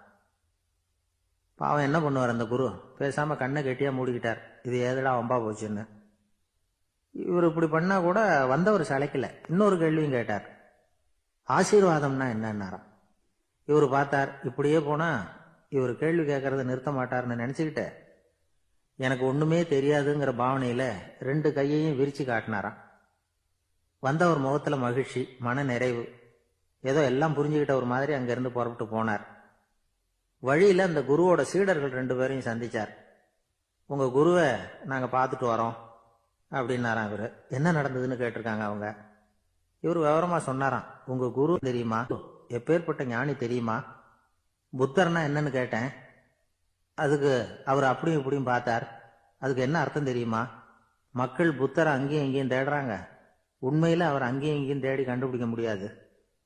பாவம் என்ன பண்ணுவார் அந்த குரு, பேசாம கண்ணை கெட்டியா மூடிக்கிட்டார். இது ஏதடா வம்பா போச்சுன்னு. இவர் இப்படி பண்ணா கூட வந்தவர் சளைக்கல. இன்னொரு கேள்வியும் கேட்டார். ஆசீர்வாதம்னா என்னன்னாராம். இவர் பார்த்தார். இப்படியே போனா இவர் கேள்வி கேட்கறத நிறுத்த மாட்டார்னு நினைச்சுக்கிட்டு எனக்கு ஒண்ணுமே தெரியாதுங்கிற பாவனையில 2 கையையும் விரிச்சு காட்டினாராம். வந்தவர் முகத்துல மகிழ்ச்சி, மன நிறைவு, ஏதோ எல்லாம் புரிஞ்சுக்கிட்ட ஒரு மாதிரி அங்கிருந்து புறப்பட்டு போனார். வழியில அந்த குருவோட சீடர்கள் 2 பேரையும் சந்திச்சார். உங்க குருவை நாங்க பார்த்துட்டு வரோம் அப்படின்னாராம். இவரு என்ன நடந்ததுன்னு கேட்டிருக்காங்க அவங்க. இவர் விவரமா சொன்னாராம். உங்க குரு தெரியுமா, எப்பேற்பட்ட ஞானி தெரியுமா, புத்தர்னா என்னன்னு கேட்டேன். அதுக்கு அவர் அப்படியும் இப்படியும் பார்த்தார். அதுக்கு என்ன அர்த்தம் தெரியுமா, மக்கள் புத்தரை அங்கேயும் இங்கேயும் தேடுறாங்க, உண்மையில அவர் அங்கேயும் இங்கேயும் தேடி கண்டுபிடிக்க முடியாது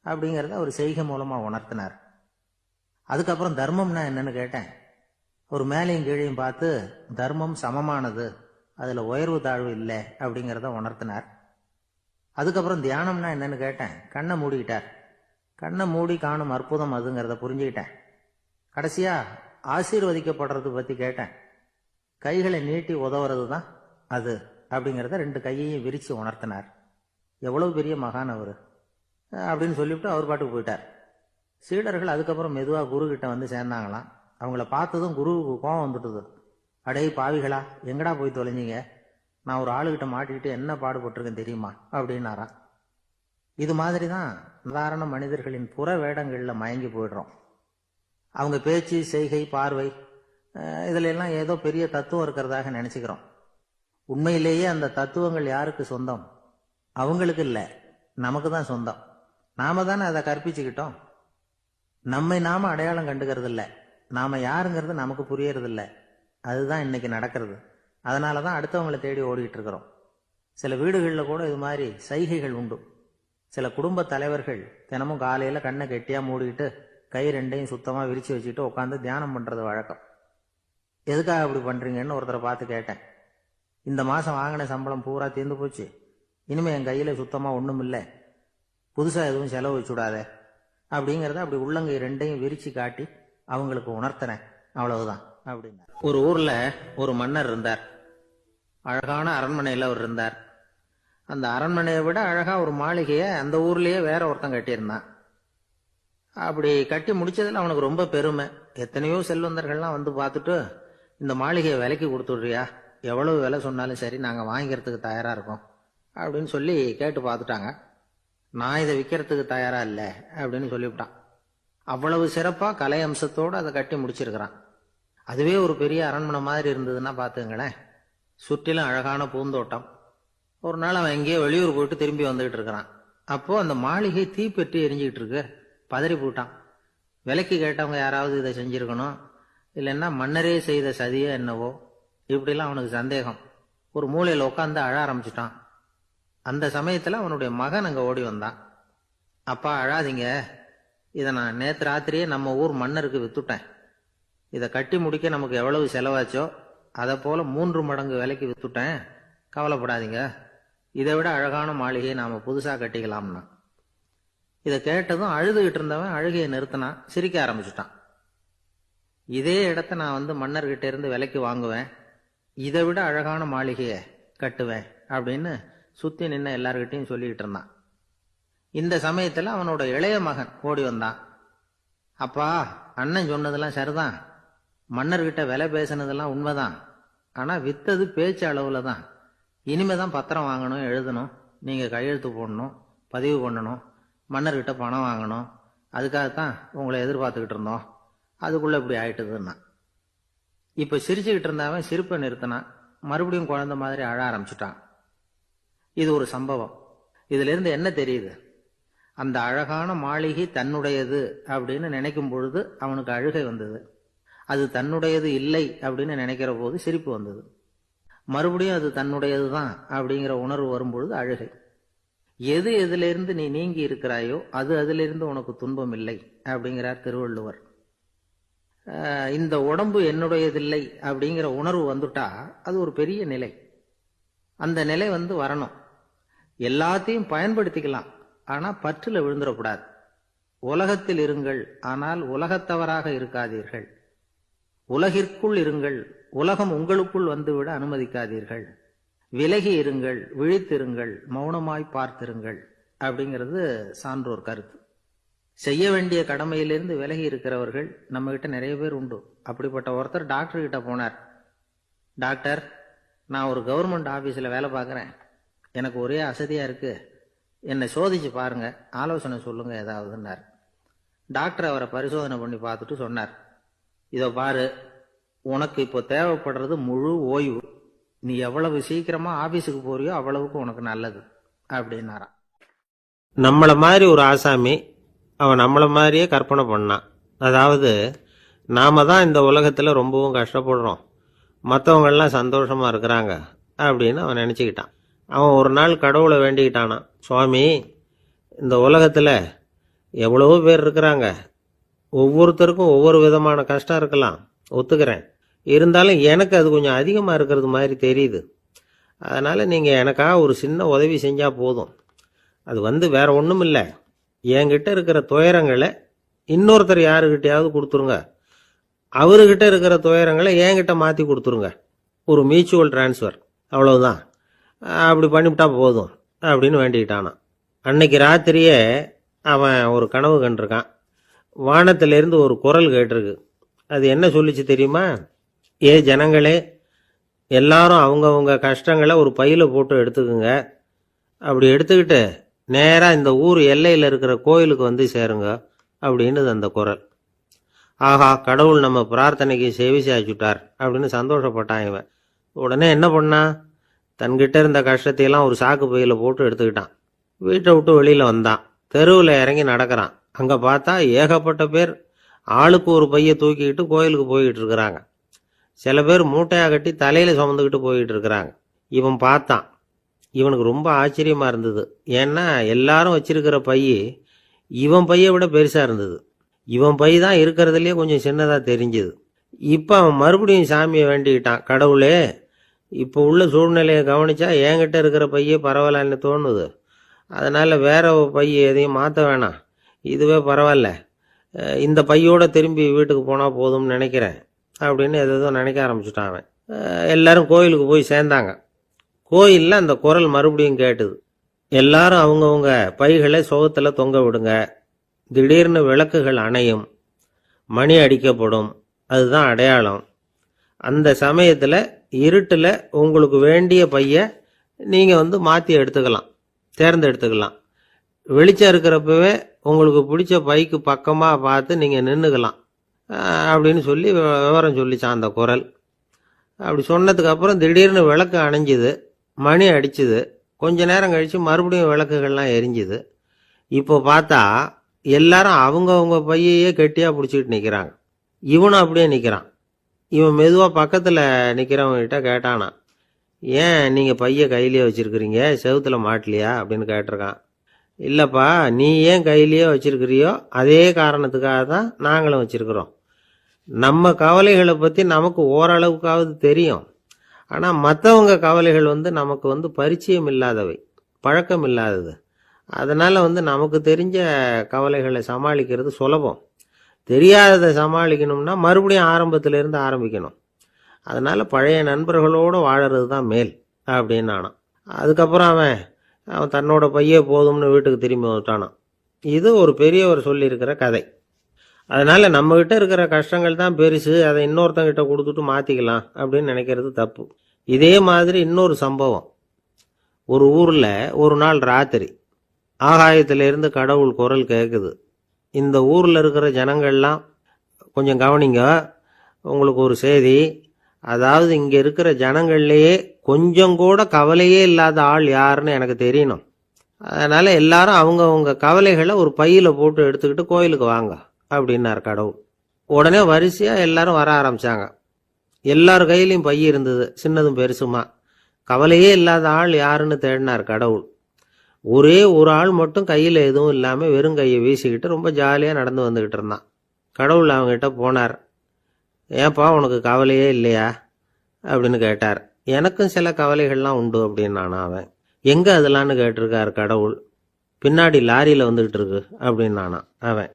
அப்படிங்கறத அவர் செய்கை மூலமா உணர்த்தினார். அதுக்கப்புறம் தர்மம்னா என்னன்னு கேட்டேன். ஒரு மேலையும் கீழையும் பார்த்து தர்மம் சமமானது, அதுல உயர்வு தாழ்வு இல்லை அப்படிங்கிறத உணர்த்தினார். அதுக்கப்புறம் தியானம்னா என்னன்னு கேட்டேன். கண்ணை மூடிக்கிட்டார். கண்ணை மூடி காணும் அற்புதம் அதுங்கிறத புரிஞ்சுக்கிட்டேன். கடைசியா ஆசீர்வதிக்கப்படுறது பத்தி கேட்டேன். கைகளை நீட்டி உதவுறது தான் அது அப்படிங்கிறத 2 கையையும் விரிச்சு உணர்த்தினார். எவ்வளவு பெரிய மகான் அவரு அப்படின்னு சொல்லிவிட்டு அவர் பாட்டுக்கு போயிட்டார். சீடர்கள் அதுக்கப்புறம் மெதுவா குரு கிட்ட வந்து சேர்ந்தாங்களாம். அவங்கள பார்த்ததும் குருவுக்கு கோபம் வந்துட்டுது. அடே பாவிகளா, எங்கடா போய் தொலைஞ்சிங்க, நான் ஒரு ஆளுகிட்ட மாட்டிக்கிட்டு என்ன பாடுபட்டிருக்கேன் தெரியுமா அப்படின்னாராம். இது மாதிரிதான் சாதாரண மனிதர்களின் புற வேடங்கள்ல மயங்கி போயிடுறோம். அவங்க பேச்சு, செய்கை, பார்வை இதுல எல்லாம் ஏதோ பெரிய தத்துவம் இருக்கிறதாக நினைச்சுக்கிறோம். உண்மையிலேயே அந்த தத்துவங்கள் யாருக்கு சொந்தம்? அவங்களுக்கு இல்ல, நமக்கு தான் சொந்தம். நாம தானே அதை கற்பிச்சுக்கிட்டோம். நம்மை நாம அடையாளம் கண்டுக்கிறது இல்ல, நாம யாருங்கிறது நமக்கு புரியறது இல்ல. அதுதான் இன்னைக்கு நடக்கிறது. அதனாலதான் அடுத்தவங்களை தேடி ஓடிட்டு இருக்கிறோம். சில வீடுகளில் கூட இது மாதிரி சைகைகள் உண்டு. சில குடும்ப தலைவர்கள் தினமும் காலையில கண்ணை கெட்டியா மூடிக்கிட்டு கை 2யும் சுத்தமா விரிச்சு வச்சுட்டு உட்காந்து தியானம் பண்றது வழக்கம். எதுக்காக அப்படி பண்றீங்கன்னு ஒருத்தரை பார்த்து கேட்டேன். இந்த மாசம் வாங்கின சம்பளம் பூரா தீர்ந்து போச்சு, இனிமே என் கையில சுத்தமா ஒண்ணும் இல்லை, புதுசா எதுவும் செலவு வச்சுடாத அப்படிங்கறத அப்படி உள்ளங்கை 2யும் விரிச்சு காட்டி அவங்களுக்கு உணர்த்தினேன், அவ்வளவுதான் அப்படின்னா. ஒரு ஊர்ல ஒரு மன்னர் இருந்தார். அழகான அரண்மனையில அவர் இருந்தார். அந்த அரண்மனையை விட அழகா ஒரு மாளிகைய அந்த ஊர்லயே வேற ஒருத்தன் கட்டியிருந்தான். அப்படி கட்டி முடிச்சதுல அவனுக்கு ரொம்ப பெருமை. எத்தனையோ செல்வந்தர்கள்லாம் வந்து பார்த்துட்டு, இந்த மாளிகையை விலைக்கு கொடுத்துடுறியா, எவ்வளவு விலை சொன்னாலும் சரி நாங்க வாங்கிக்கிறதுக்கு தயாரா இருக்கோம் அப்படின்னு சொல்லி கேட்டு பார்த்துட்டாங்க. நான் இதை விற்கிறதுக்கு தயாரா இல்லை அப்படின்னு சொல்லிவிட்டான். அவ்வளவு சிறப்பா கலை அம்சத்தோடு அதை கட்டி முடிச்சிருக்கிறான். அதுவே ஒரு பெரிய அரண்மனை மாதிரி இருந்ததுன்னா பாத்துங்களேன். சுற்றிலும் அழகான பூந்தோட்டம். ஒரு நாள் அவன் எங்கேயோ வெளியூர் போயிட்டு திரும்பி வந்துகிட்டு இருக்கிறான். அப்போ அந்த மாளிகை தீப்பெட்டி எரிஞ்சுக்கிட்டு இருக்கு. பதறி போட்டான். விலைக்கு கேட்டவங்க யாராவது இதை செஞ்சிருக்கணும், இல்லைன்னா மன்னரே செய்த சதியோ என்னவோ, இப்படிலாம் அவனுக்கு சந்தேகம். ஒரு மூலையில உட்காந்து அழ ஆரம்பிச்சுட்டான். அந்த சமயத்துல அவனுடைய மகன் அங்க ஓடி வந்தான். அப்பா அழாதீங்க, இதை நான் நேத்து ராத்திரியே நம்ம ஊர் மன்னருக்கு வித்துட்டேன். இதை கட்டி முடிக்க நமக்கு எவ்வளவு செலவாச்சோ அதை போல 3 மடங்கு விலைக்கு வித்துட்டேன், கவலைப்படாதீங்க, இதை விட அழகான மாளிகையை நாம புதுசா கட்டிக்கலாம்னா. இதை கேட்டதும் அழுதுகிட்டு இருந்தவன் அழுகையை நிறுத்தினான், சிரிக்க ஆரம்பிச்சுட்டான். இதே இடத்த நான் வந்து மன்னர்கிட்ட இருந்து விலைக்கு வாங்குவேன், இதை விட அழகான மாளிகையை கட்டுவேன் அப்படின்னு சுத்தி நின்ன எல்லார்கிட்டையும் சொல்லிக்கிட்டு இருந்தான். இந்த சமயத்துல அவனோட இளைய மகன் ஓடி வந்தான். அப்பா, அண்ணன் சொன்னதெல்லாம் சரிதான், மன்னர்கிட்ட விலை பேசினதெல்லாம் உண்மைதான், ஆனா வித்தது பேச்சு அளவுல தான். இனிமேதான் பத்திரம் வாங்கணும், எழுதணும், நீங்க கையெழுத்து போடணும், பதிவு பண்ணணும், மன்னர்கிட்ட பணம் வாங்கணும், அதுக்காகத்தான் உங்களை எதிர்பார்த்துக்கிட்டு இருந்தோம், அதுக்குள்ள இப்படி ஆயிட்டுதுன்னா. இப்ப சிரிச்சுக்கிட்டு இருந்தவன் சிரிப்பை நிறுத்தினான். மறுபடியும் குழந்தை மாதிரி அழ ஆரம்பிச்சுட்டான். இது ஒரு சம்பவம். இதுல இருந்து என்ன தெரியுது? அந்த அழகான மாளிகை தன்னுடையது அப்படின்னு நினைக்கும் பொழுது அவனுக்கு அழுகை வந்தது. அது தன்னுடையது இல்லை அப்படின்னு நினைக்கிற போது சிரிப்பு வந்தது. மறுபடியும் அது தன்னுடையது தான் அப்படிங்கிற உணர்வு வரும்பொழுது அழுகை. எது எதிலிருந்து நீ நீங்கி இருக்கிறாயோ அது அதிலிருந்து உனக்கு துன்பம் இல்லை அப்படிங்கிறார் திருவள்ளுவர். இந்த உடம்பு என்னுடையதில்லை அப்படிங்கிற உணர்வு வந்துட்டா அது ஒரு பெரிய நிலை. அந்த நிலை வரணும். எல்லாத்தையும் பயன்படுத்திக்கலாம், ஆனா பற்றுல விழுந்துடக்கூடாது. உலகத்தில் இருங்கள், ஆனால் உலகத்தவராக இருக்காதீர்கள். உலகிற்குள் இருங்கள், உலகம் உங்களுக்குள் வந்துவிட அனுமதிக்காதீர்கள். விலகி இருங்கள், விழித்திருங்கள், மௌனமாய் பார்த்திருங்கள் அப்படிங்கிறது சான்றோர் கருத்து. செய்ய வேண்டிய கடமையிலிருந்து விலகி இருக்கிறவர்கள் நம்ம கிட்ட நிறைய பேர் உண்டு. அப்படிப்பட்ட ஒருத்தர் டாக்டர் கிட்ட போனார். டாக்டர், நான் ஒரு கவர்மெண்ட் ஆபீஸ்ல வேலை பார்க்குறேன், எனக்கு ஒரே அசதியா இருக்கு, என்னை சோதிச்சு பாருங்க, ஆலோசனை சொல்லுங்க ஏதாவதுன்னார். டாக்டர் அவரை பரிசோதனை பண்ணி பார்த்துட்டு சொன்னார், இதோ பாரு, உனக்கு இப்போ தேவைப்படுறது முழு ஓய்வு. நீ எவ்வளவு சீக்கிரமா ஆபீஸுக்கு போறியோ அவ்வளவுக்கு உனக்கு நல்லது அப்படின்னாராம். நம்மளை மாதிரி ஒரு ஆசாமி அவன் நம்மளை மாதிரியே கற்பனை பண்ணான். அதாவது நாம தான் இந்த உலகத்தில் ரொம்பவும் கஷ்டப்படுறோம், மற்றவங்கெல்லாம் சந்தோஷமா இருக்கிறாங்க அப்படின்னு அவன் நினச்சிக்கிட்டான். அவன் ஒரு நாள் கடவுளை வேண்டிக்கிட்டானான், சுவாமி, இந்த உலகத்தில் எவ்வளவோ பேர் இருக்கிறாங்க, ஒவ்வொருத்தருக்கும் ஒவ்வொரு விதமான கஷ்டம் இருக்கலாம், ஒத்துக்கிறேன். இருந்தாலும் எனக்கு அது கொஞ்சம் அதிகமாக இருக்கிறது மாதிரி தெரியுது. அதனால் நீங்கள் எனக்காக ஒரு சின்ன உதவி செஞ்சால் போதும். அது வேற ஒன்றும் இல்லை, என்கிட்ட இருக்கிற துயரங்களை இன்னொருத்தர் யாருக்கிட்டையாவது கொடுத்துருங்க, அவர்கிட்ட இருக்கிற துயரங்களை என்கிட்ட மாற்றி கொடுத்துருங்க. ஒரு மியூச்சுவல் டிரான்ஸ்ஃபர், அவ்வளவுதான். அப்படி பண்ணிவிட்டா போதும் அப்படின்னு வேண்டிக்கிட்டானான். அன்னைக்கு ராத்திரியே அவன் ஒரு கனவு கண்டிருக்கான். வானத்திலிருந்து ஒரு குரல் கேட்டிருக்கு. அது என்ன சொல்லிச்சு தெரியுமா? ஏ ஜனங்களே, எல்லாரும் அவங்கவுங்க கஷ்டங்களை ஒரு பையில போட்டு எடுத்துக்குங்க. அப்படி எடுத்துக்கிட்டு நேராக இந்த ஊர் எல்லையில் இருக்கிற கோயிலுக்கு சேருங்க அப்படின்னு அந்த குரல். ஆஹா, கடவுள் நம்ம பிரார்த்தனைக்கு செவி சாய்ச்சுட்டார் அப்படின்னு சந்தோஷப்பட்டான் இவன். உடனே என்ன பண்ணான்? தன்கிட்ட இருந்த கஷ்டத்தையெல்லாம் ஒரு சாக்கு பையில போட்டு எடுத்துக்கிட்டான். வீட்டை விட்டு வெளியில் வந்தான். தெருவில் இறங்கி நடக்கிறான். அங்கே பார்த்தா ஏகப்பட்ட பேர் ஆளுக்கு ஒரு பையை தூக்கிக்கிட்டு கோயிலுக்கு போய்கிட்டு இருக்கிறாங்க. சில பேர் மூட்டையாக கட்டி தலையில் சுமந்துக்கிட்டு போய்கிட்டு இருக்கிறாங்க. இவன் பார்த்தான். இவனுக்கு ரொம்ப ஆச்சரியமா இருந்தது. ஏன்னா எல்லாரும் வச்சிருக்கிற பை இவன் பையை விட பெருசா இருந்தது. இவன் பை தான் இருக்கிறதுலயே கொஞ்சம் சின்னதா தெரிஞ்சுது. இப்ப அவன் மறுபடியும் சாமியை வேண்டிக்கிட்டான், கடவுளே, இப்போ உள்ள சூழ்நிலையை கவனிச்சா என்கிட்ட இருக்கிற பையே பரவாயில்லன்னு தோணுது. அதனால வேற பை எதையும் மாற்ற வேணாம், இதுவே பரவாயில்ல, இந்த பையோட திரும்பி வீட்டுக்கு போனா போதும்னு நினைக்கிறேன் அப்படின்னு எதோ நினைக்க ஆரம்பிச்சுட்டான் அவன். எல்லாரும் கோயிலுக்கு போய் சேர்ந்தாங்க. கோயிலில் அந்த குரல் மறுபடியும் கேட்டுது. எல்லாரும் அவங்கவுங்க பைகளை சுகத்தில் தொங்க விடுங்க, திடீர்னு விளக்குகள் அணையும், மணி அடிக்கப்படும், அதுதான் அடையாளம். அந்த சமயத்தில் இருட்டில் உங்களுக்கு வேண்டிய பையை நீங்கள் மாற்றி எடுத்துக்கலாம், தேர்ந்தெடுத்துக்கலாம். வெளிச்சம் இருக்கிறப்பவே உங்களுக்கு பிடிச்ச பைக்கு பக்கமாக பார்த்து நீங்கள் நின்றுக்கலாம் அப்படின்னு சொல்லி விவரம் சொல்லிச்சான் அந்த குரல். அப்படி சொன்னதுக்கு அப்புறம் திடீர்னு விளக்கு அணைஞ்சுது, மணி அடிச்சுது. கொஞ்ச நேரம் கழிச்சு மறுபடியும் விளக்குகள்லாம் எரிஞ்சுது. இப்போ பார்த்தா எல்லாரும் அவங்கவுங்க பையையே கெட்டியாக பிடிச்சிக்கிட்டு நிற்கிறாங்க. இவனும் அப்படியே நிற்கிறான். இவன் மெதுவாக பக்கத்தில் நிற்கிறவங்ககிட்ட கேட்டானா, ஏன் நீங்கள் பையை கையிலேயே வச்சுருக்கிறீங்க, செவுத்துல மாட்டலையா அப்படின்னு கேட்டிருக்கான். இல்லைப்பா, நீ ஏன் கையிலேயே வச்சிருக்கிறியோ அதே காரணத்துக்காக தான் நாங்களும் வச்சிருக்கிறோம். நம்ம கவலைகளை பற்றி நமக்கு ஓரளவுக்காவது தெரியும், ஆனால் மற்றவங்க கவலைகள் நமக்கு பரிச்சயம் இல்லாதவை, பழக்கம் இல்லாதது. அதனால் நமக்கு தெரிஞ்ச கவலைகளை சமாளிக்கிறது சுலபம். தெரியாததை சமாளிக்கணும்னா மறுபடியும் ஆரம்பத்திலேருந்து ஆரம்பிக்கணும். அதனால் பழைய நண்பர்களோடு வாழறது தான் மேல் அப்படின்னு நானான். அதுக்கப்புறம் அவன் தன்னோட பையே போதும்னு வீட்டுக்கு திரும்பி வந்துட்டானான். இது ஒரு பெரியவர் சொல்லியிருக்கிற கதை. அதனால் நம்மகிட்ட இருக்கிற கஷ்டங்கள் தான் பெருசு, அதை இன்னொருத்தங்கிட்ட கொடுத்துட்டு மாற்றிக்கலாம் அப்படின்னு நினைக்கிறது தப்பு. இதே மாதிரி இன்னொரு சம்பவம். ஒரு ஊரில் ஒரு நாள் ராத்திரி ஆகாயத்திலிருந்து கடவுள் குரல் கேட்குது. இந்த ஊரில் இருக்கிற ஜனங்கள்லாம் கொஞ்சம் கவனிங்க, உங்களுக்கு ஒரு செய்தி. அதாவது இங்கே இருக்கிற ஜனங்கள்லேயே கொஞ்சம் கூட கவலையே இல்லாத ஆள் யாருன்னு எனக்கு தெரியணும். அதனால எல்லாரும் அவங்கவங்க கவலைகளை ஒரு பையில போட்டு எடுத்துக்கிட்டு கோயிலுக்கு வாங்க அப்படின்னார் கடவுள். உடனே வரிசையா எல்லாரும் வர ஆரம்பிச்சாங்க. எல்லார் கையிலையும் பை இருந்தது, சின்னதும் பெருசுமா. கவலையே இல்லாத ஆள் யாருன்னு தேடினார் கடவுள். ஒரே ஒரு ஆள் மட்டும் கையில் எதுவும் இல்லாமல் வெறும் கையை வீசிக்கிட்டு ரொம்ப ஜாலியாக நடந்து வந்துக்கிட்டு இருந்தான். கடவுள் அவங்ககிட்ட போனார். ஏன்பா உனக்கு கவலையே இல்லையா அப்படின்னு கேட்டார். எனக்கும் சில கவலைகள்லாம் உண்டு அப்படின்னானா அவன். எங்கே அதெல்லாம்னு கேட்டிருக்கார் கடவுள். பின்னாடி லாரியில் வந்துக்கிட்டு இருக்கு அப்படின்னானா அவன்.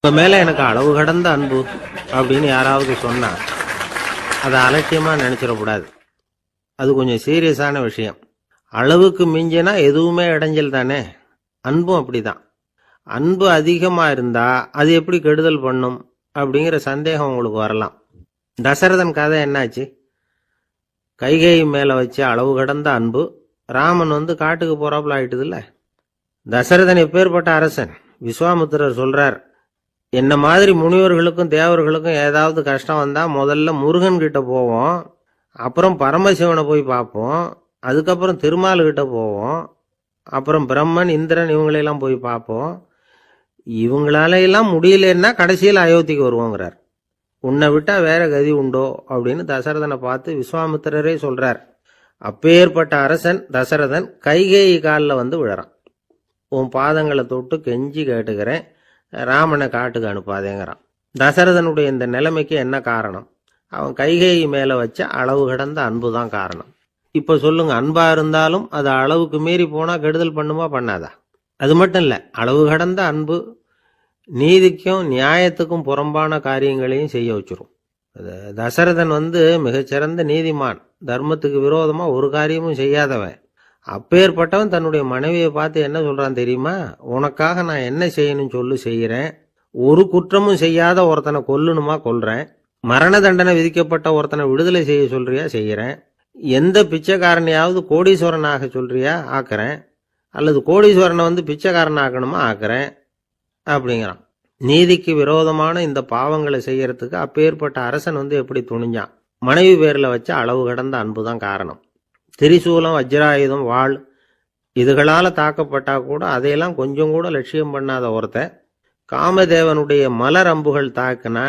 உங்க மேல எனக்கு அளவு கடந்த அன்பு அப்படின்னு யாராவது சொன்னா அதை அலட்சியமா நினைச்சிடக்கூடாது. அது கொஞ்சம் சீரியஸான விஷயம். அளவுக்கு மிஞ்சினா எதுவுமே இடைஞ்சல் தானே. அன்பும் அப்படிதான். அன்பு அதிகமா இருந்தா அது எப்படி கெடுதல் பண்ணும் அப்படிங்கிற சந்தேகம் உங்களுக்கு வரலாம். தசரதன் கதை என்னாச்சு? கைகேயி மேல வச்ச அளவு கடந்த அன்பு ராமன் காட்டுக்கு போறாப்புல ஆயிட்டுதுல்ல. தசரதன் எப்பேற்பட்ட அரசன். விஸ்வாமித்திரர் சொல்றார், என்ன மாதிரி முனிவர்களுக்கும் தேவர்களுக்கும் ஏதாவது கஷ்டம் வந்தா முதல்ல முருகன் கிட்ட போவோம், அப்புறம் பரமசிவனை போய் பார்ப்போம், அதுக்கப்புறம் திருமால் கிட்ட போவோம், அப்புறம் பிரம்மன் இந்திரன் இவங்களையெல்லாம் போய் பார்ப்போம். இவங்களால எல்லாம் முடியலன்னா கடைசியில் அயோத்திக்கு வருவோங்கிறார். உன்னை விட்டா வேற கதி உண்டோ அப்படின்னு தசரதனை பார்த்து விஸ்வாமித்திரரே சொல்றார். அப்பேற்பட்ட அரசன் தசரதன் கைகேயி காலில் விழறான். உன் பாதங்களை தொட்டு கெஞ்சி கேட்டுக்கிறேன், ராமனை காட்டுக்கு அனுப்பாதேங்கிறான். தசரதனுடைய இந்த நிலைமைக்கு என்ன காரணம்? அவன் கைகேயி மேல வச்ச அளவு கடந்த அன்பு தான் காரணம். இப்ப சொல்லுங்க, அன்பா இருந்தாலும் அது அளவுக்கு மீறி போனா கெடுதல் பண்ணுமா பண்ணாதா? அது மட்டும் இல்ல, அளவு கடந்த அன்பு நீதிக்கும் நியாயத்துக்கும் புறம்பான காரியங்களையும் செய்ய வச்சிரும். தசரதன் மிகச்சிறந்த நீதிமான், தர்மத்துக்கு விரோதமா ஒரு காரியமும் செய்யாதவன். அப்பேற்பட்டவன் தன்னுடைய மனைவியை பார்த்து என்ன சொல்றான் தெரியுமா? உனக்காக நான் என்ன செய்யணும் சொல்லு, செய்யறேன். ஒரு குற்றமும் செய்யாத ஒருத்தனை கொல்லணுமா கொல்றேன். மரண தண்டனை விதிக்கப்பட்ட ஒருத்தனை விடுதலை செய்ய சொல்றியா செய்யறேன். எந்த பிச்சைக்காரனையாவது கோடீஸ்வரனாக சொல்றியா ஆக்குறேன், அல்லது கோடீஸ்வரனை பிச்சைக்காரன் ஆக்கணுமா ஆக்குறேன் அப்படிங்கிறான். நீதிக்கு விரோதமான இந்த பாவங்களை செய்யறதுக்கு அப்பேற்பட்ட அரசன் எப்படி துணிஞ்சான்? மனைவி பேர்ல வச்ச அளவு கடந்த அன்புதான் காரணம். திரிசூலம், வஜ்ராயுதம், வாள் இதுகளால தாக்கப்பட்டா கூட அதையெல்லாம் கொஞ்சம் கூட லட்சியம் பண்ணாத ஒருத்தன் காமதேவனுடைய மலர் அம்புகள் தாக்குனா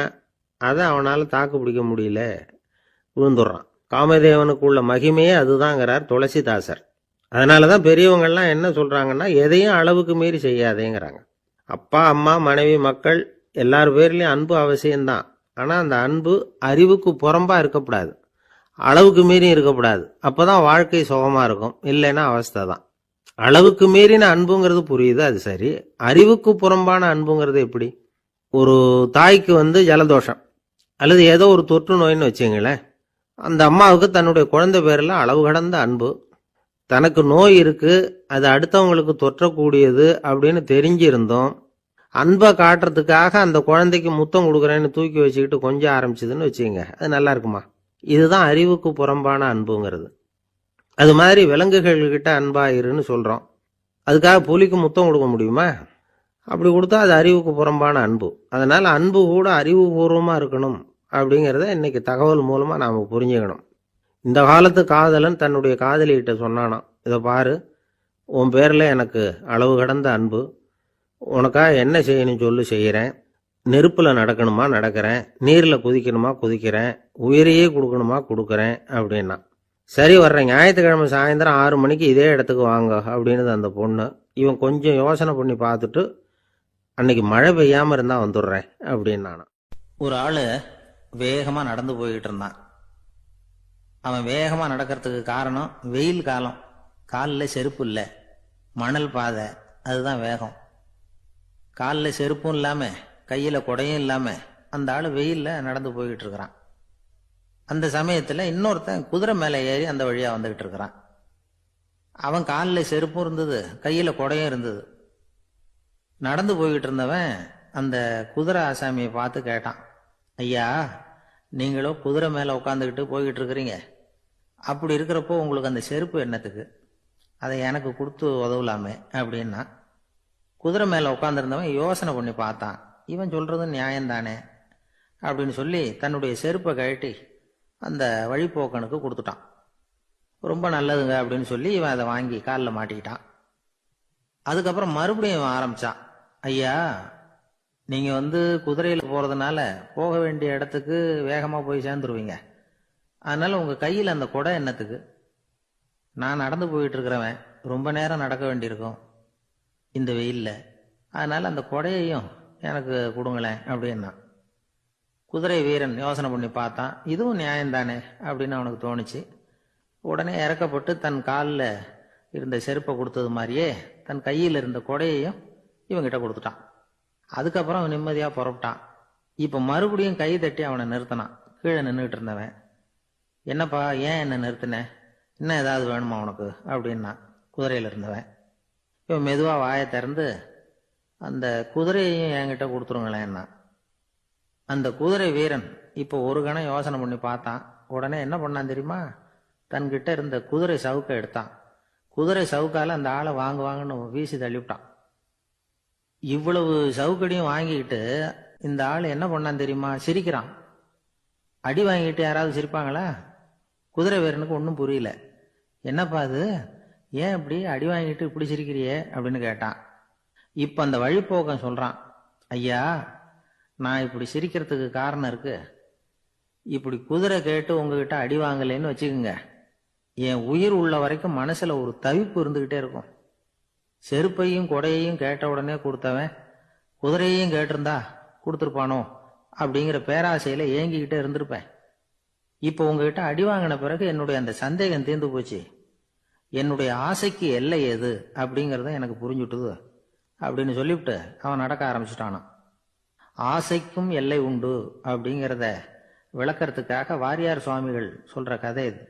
அதை அவனால தாக்கு பிடிக்க முடியல, விழுந்துடுறான். காமதேவனுக்குள்ள மகிமையே அதுதாங்கிறார் துளசிதாசர். அதனாலதான் பெரியவங்கள்லாம் என்ன சொல்றாங்கன்னா, எதையும் அளவுக்கு மீறி செய்யாதேங்கிறாங்க. அப்பா, அம்மா, மனைவி, மக்கள் எல்லார் பேர்லயும் அன்பு அவசியம்தான். ஆனா அந்த அன்பு அறிவுக்கு புறம்பா இருக்கக்கூடாது, அளவுக்கு மீறி இருக்கக்கூடாது. அப்பதான் வாழ்க்கை சுகமா இருக்கும். இல்லைன்னா அவஸ்தை தான். அளவுக்கு மீறின அன்புங்கிறது புரியுது, அது சரி. அறிவுக்கு புறம்பான அன்புங்கிறது எப்படி? ஒரு தாய்க்கு ஜலதோஷம் அல்லது ஏதோ ஒரு தொற்று நோயின்னு வச்சுங்களேன். அந்த அம்மாவுக்கு தன்னுடைய குழந்தை பேர்ல அளவு கடந்த அன்பு. தனக்கு நோய் இருக்கு, அது அடுத்தவங்களுக்கு தொற்றக்கூடியது அப்படின்னு தெரிஞ்சிருந்தோம் அன்பை காட்டுறதுக்காக அந்த குழந்தைக்கு முத்தம் கொடுக்குறேன்னு தூக்கி வச்சுக்கிட்டு கொஞ்சம் ஆரம்பிச்சதுன்னு வச்சுக்கோங்க, அது நல்லா இருக்குமா? இதுதான் அறிவுக்கு புறம்பான அன்புங்கிறது. அது மாதிரி விலங்குகள்கிட்ட அன்பாயிருன்னு சொல்றோம். அதுக்காக புலிக்கு முத்தம் கொடுக்க முடியுமா? அப்படி கொடுத்தா அது அறிவுக்கு புறம்பான அன்பு. அதனால அன்பு கூட அறிவுபூர்வமா இருக்கணும் அப்படிங்கிறத இன்னைக்கு தகவல் மூலமா நாம புரிஞ்சுக்கணும். இந்த காலத்து காதலன் தன்னுடைய காதலிகிட்ட சொன்னானாம், இதை பாரு, உன் பேர்ல எனக்கு அளவு கடந்த அன்பு, உனக்காக என்ன செய்யணும் சொல்லு செய்யறேன். நெருப்புல நடக்கணுமா நடக்கிறேன், நீர்ல குதிக்கணுமா குதிக்கிறேன், உயிரையே கொடுக்கணுமா கொடுக்கறேன் அப்படின்னா. சரி, வர்றேன் ஞாயிற்றுக்கிழமை சாயந்தரம் 6 மணிக்கு இதே இடத்துக்கு வாங்க அப்படின்னு அந்த பொண்ணு. இவன் கொஞ்சம் யோசனை பண்ணி பார்த்துட்டு, அன்னைக்கு மழை பெய்யாம இருந்தா வந்துடுறேன் அப்படின்னானா. ஒரு ஆளு வேகமா நடந்து போய்கிட்டு இருந்தான். அவன் வேகமா நடக்கிறதுக்கு காரணம் வெயில் காலம், காலில் செருப்பு இல்லை, மணல் பாதை, அதுதான் வேகம். காலில் செருப்பும் இல்லாம கையில குடையும் இல்லாம அந்த ஆளு வெயில்ல நடந்து போய்கிட்டு இருக்கிறான். அந்த சமயத்துல இன்னொருத்தன் குதிரை மேல ஏறி அந்த வழியா வந்துகிட்டு இருக்கிறான். அவன் காலில் செருப்பும் இருந்தது, கையில குடையும் இருந்தது. நடந்து போய்கிட்டு இருந்தவன் அந்த குதிரை ஆசாமியை பார்த்து கேட்டான், ஐயா, நீங்களும் குதிரை மேல உட்காந்துக்கிட்டு போய்கிட்டு இருக்கிறீங்க, அப்படி இருக்கிறப்போ உங்களுக்கு அந்த செருப்பு என்னத்துக்கு? அதை எனக்கு கொடுத்து உதவலாமே அப்படின்னா. குதிரை மேல உட்காந்துருந்தவன் யோசனை பண்ணி பார்த்தான், இவன் சொல்றது நியாயம்தானே அப்படின்னு சொல்லி தன்னுடைய செருப்பை கழட்டி அந்த வழிப்போக்கனுக்கு கொடுத்துட்டான். ரொம்ப நல்லதுங்க அப்படின்னு சொல்லி இவன் அதை வாங்கி காலில் மாட்டிக்கிட்டான். அதுக்கப்புறம் மறுபடியும் இவன் ஆரம்பிச்சான், ஐயா நீங்க குதிரையில போறதுனால போக வேண்டிய இடத்துக்கு வேகமா போய் சேர்ந்துருவீங்க. அதனால உங்க கையில் அந்த குடை என்னத்துக்கு? நான் நடந்து போயிட்டு இருக்கிறவன், ரொம்ப நேரம் நடக்க வேண்டியிருக்கும் இந்த வெயில்ல. அதனால அந்த கொடையையும் எனக்கு கொடுங்களேன் அப்படின்னா. குதிரை வீரன் யோசனை பண்ணி பார்த்தான், இதுவும் நியாயம்தானே அப்படின்னு அவனுக்கு தோணுச்சு. உடனே இறக்கப்பட்டு தன் காலில் இருந்த செருப்பை கொடுத்தது மாதிரியே தன் கையில் இருந்த கொடையையும் இவங்கிட்ட கொடுத்துட்டான். அதுக்கப்புறம் அவன் நிம்மதியாக புறப்பட்டான். இப்போ மறுபடியும் கை தட்டி அவனை நிறுத்தினான். கீழே நின்றுட்டு இருந்தவன், என்னப்பா ஏன் என்ன நிறுத்தின, இன்னும் ஏதாவது வேணுமா உனக்கு அப்படின்னா குதிரையில் இருந்தவன். இவன் மெதுவாக வாயை திறந்து, அந்த குதிரையையும் என்கிட்ட கொடுத்துருங்களேன்னா. அந்த குதிரை வீரன் இப்போ ஒரு கணம் யோசனை பண்ணி பார்த்தான். உடனே என்ன பண்ணான் தெரியுமா? தன்கிட்ட இருந்த குதிரை சவுக்கை எடுத்தான். குதிரை சவுக்கால அந்த ஆளை வாங்குன்னு வீசி தள்ளிவிட்டான். இவ்வளவு சவுக்கடியும் வாங்கிக்கிட்டு இந்த ஆள் என்ன பண்ணான் தெரியுமா? சிரிக்கிறான். அடி வாங்கிட்டு யாராவது சிரிப்பாங்களா? குதிரை வீரனுக்கு ஒன்றும் புரியல. என்னப்பா அது, ஏன் இப்படி அடி வாங்கிட்டு இப்படி சிரிக்கிறியே அப்படின்னு கேட்டான். இப்ப அந்த வழிப்போக்கன் சொல்றான், ஐயா நான் இப்படி சிரிக்கிறதுக்கு காரணம் இருக்கு. இப்படி குதிரை கேட்டு உங்ககிட்ட அடி வாங்கலைன்னு வச்சுக்கோங்க, என் உயிர் உள்ள வரைக்கும் மனசுல ஒரு தவிப்பு இருந்துகிட்டே இருக்கும். செருப்பையும் கொடையையும் கேட்ட உடனே கொடுத்தவன் குதிரையையும் கேட்டிருந்தா கொடுத்துருப்பானோ அப்படிங்கிற பேராசையில ஏங்கிக்கிட்டே இருந்திருப்பேன். இப்போ உங்ககிட்ட அடி வாங்கின பிறகு என்னுடைய அந்த சந்தேகம் தீர்ந்து போச்சு. என்னுடைய ஆசைக்கு எல்லை எது அப்படிங்கிறத எனக்கு புரிஞ்சுட்டுது அப்படின்னு சொல்லிவிட்டு அவன் நடக்க ஆரம்பிச்சுட்டானான். ஆசைக்கும் எல்லை உண்டு அப்படிங்கிறத விளக்கறதுக்காக வாரியார் சுவாமிகள் சொல்ற கதை இது.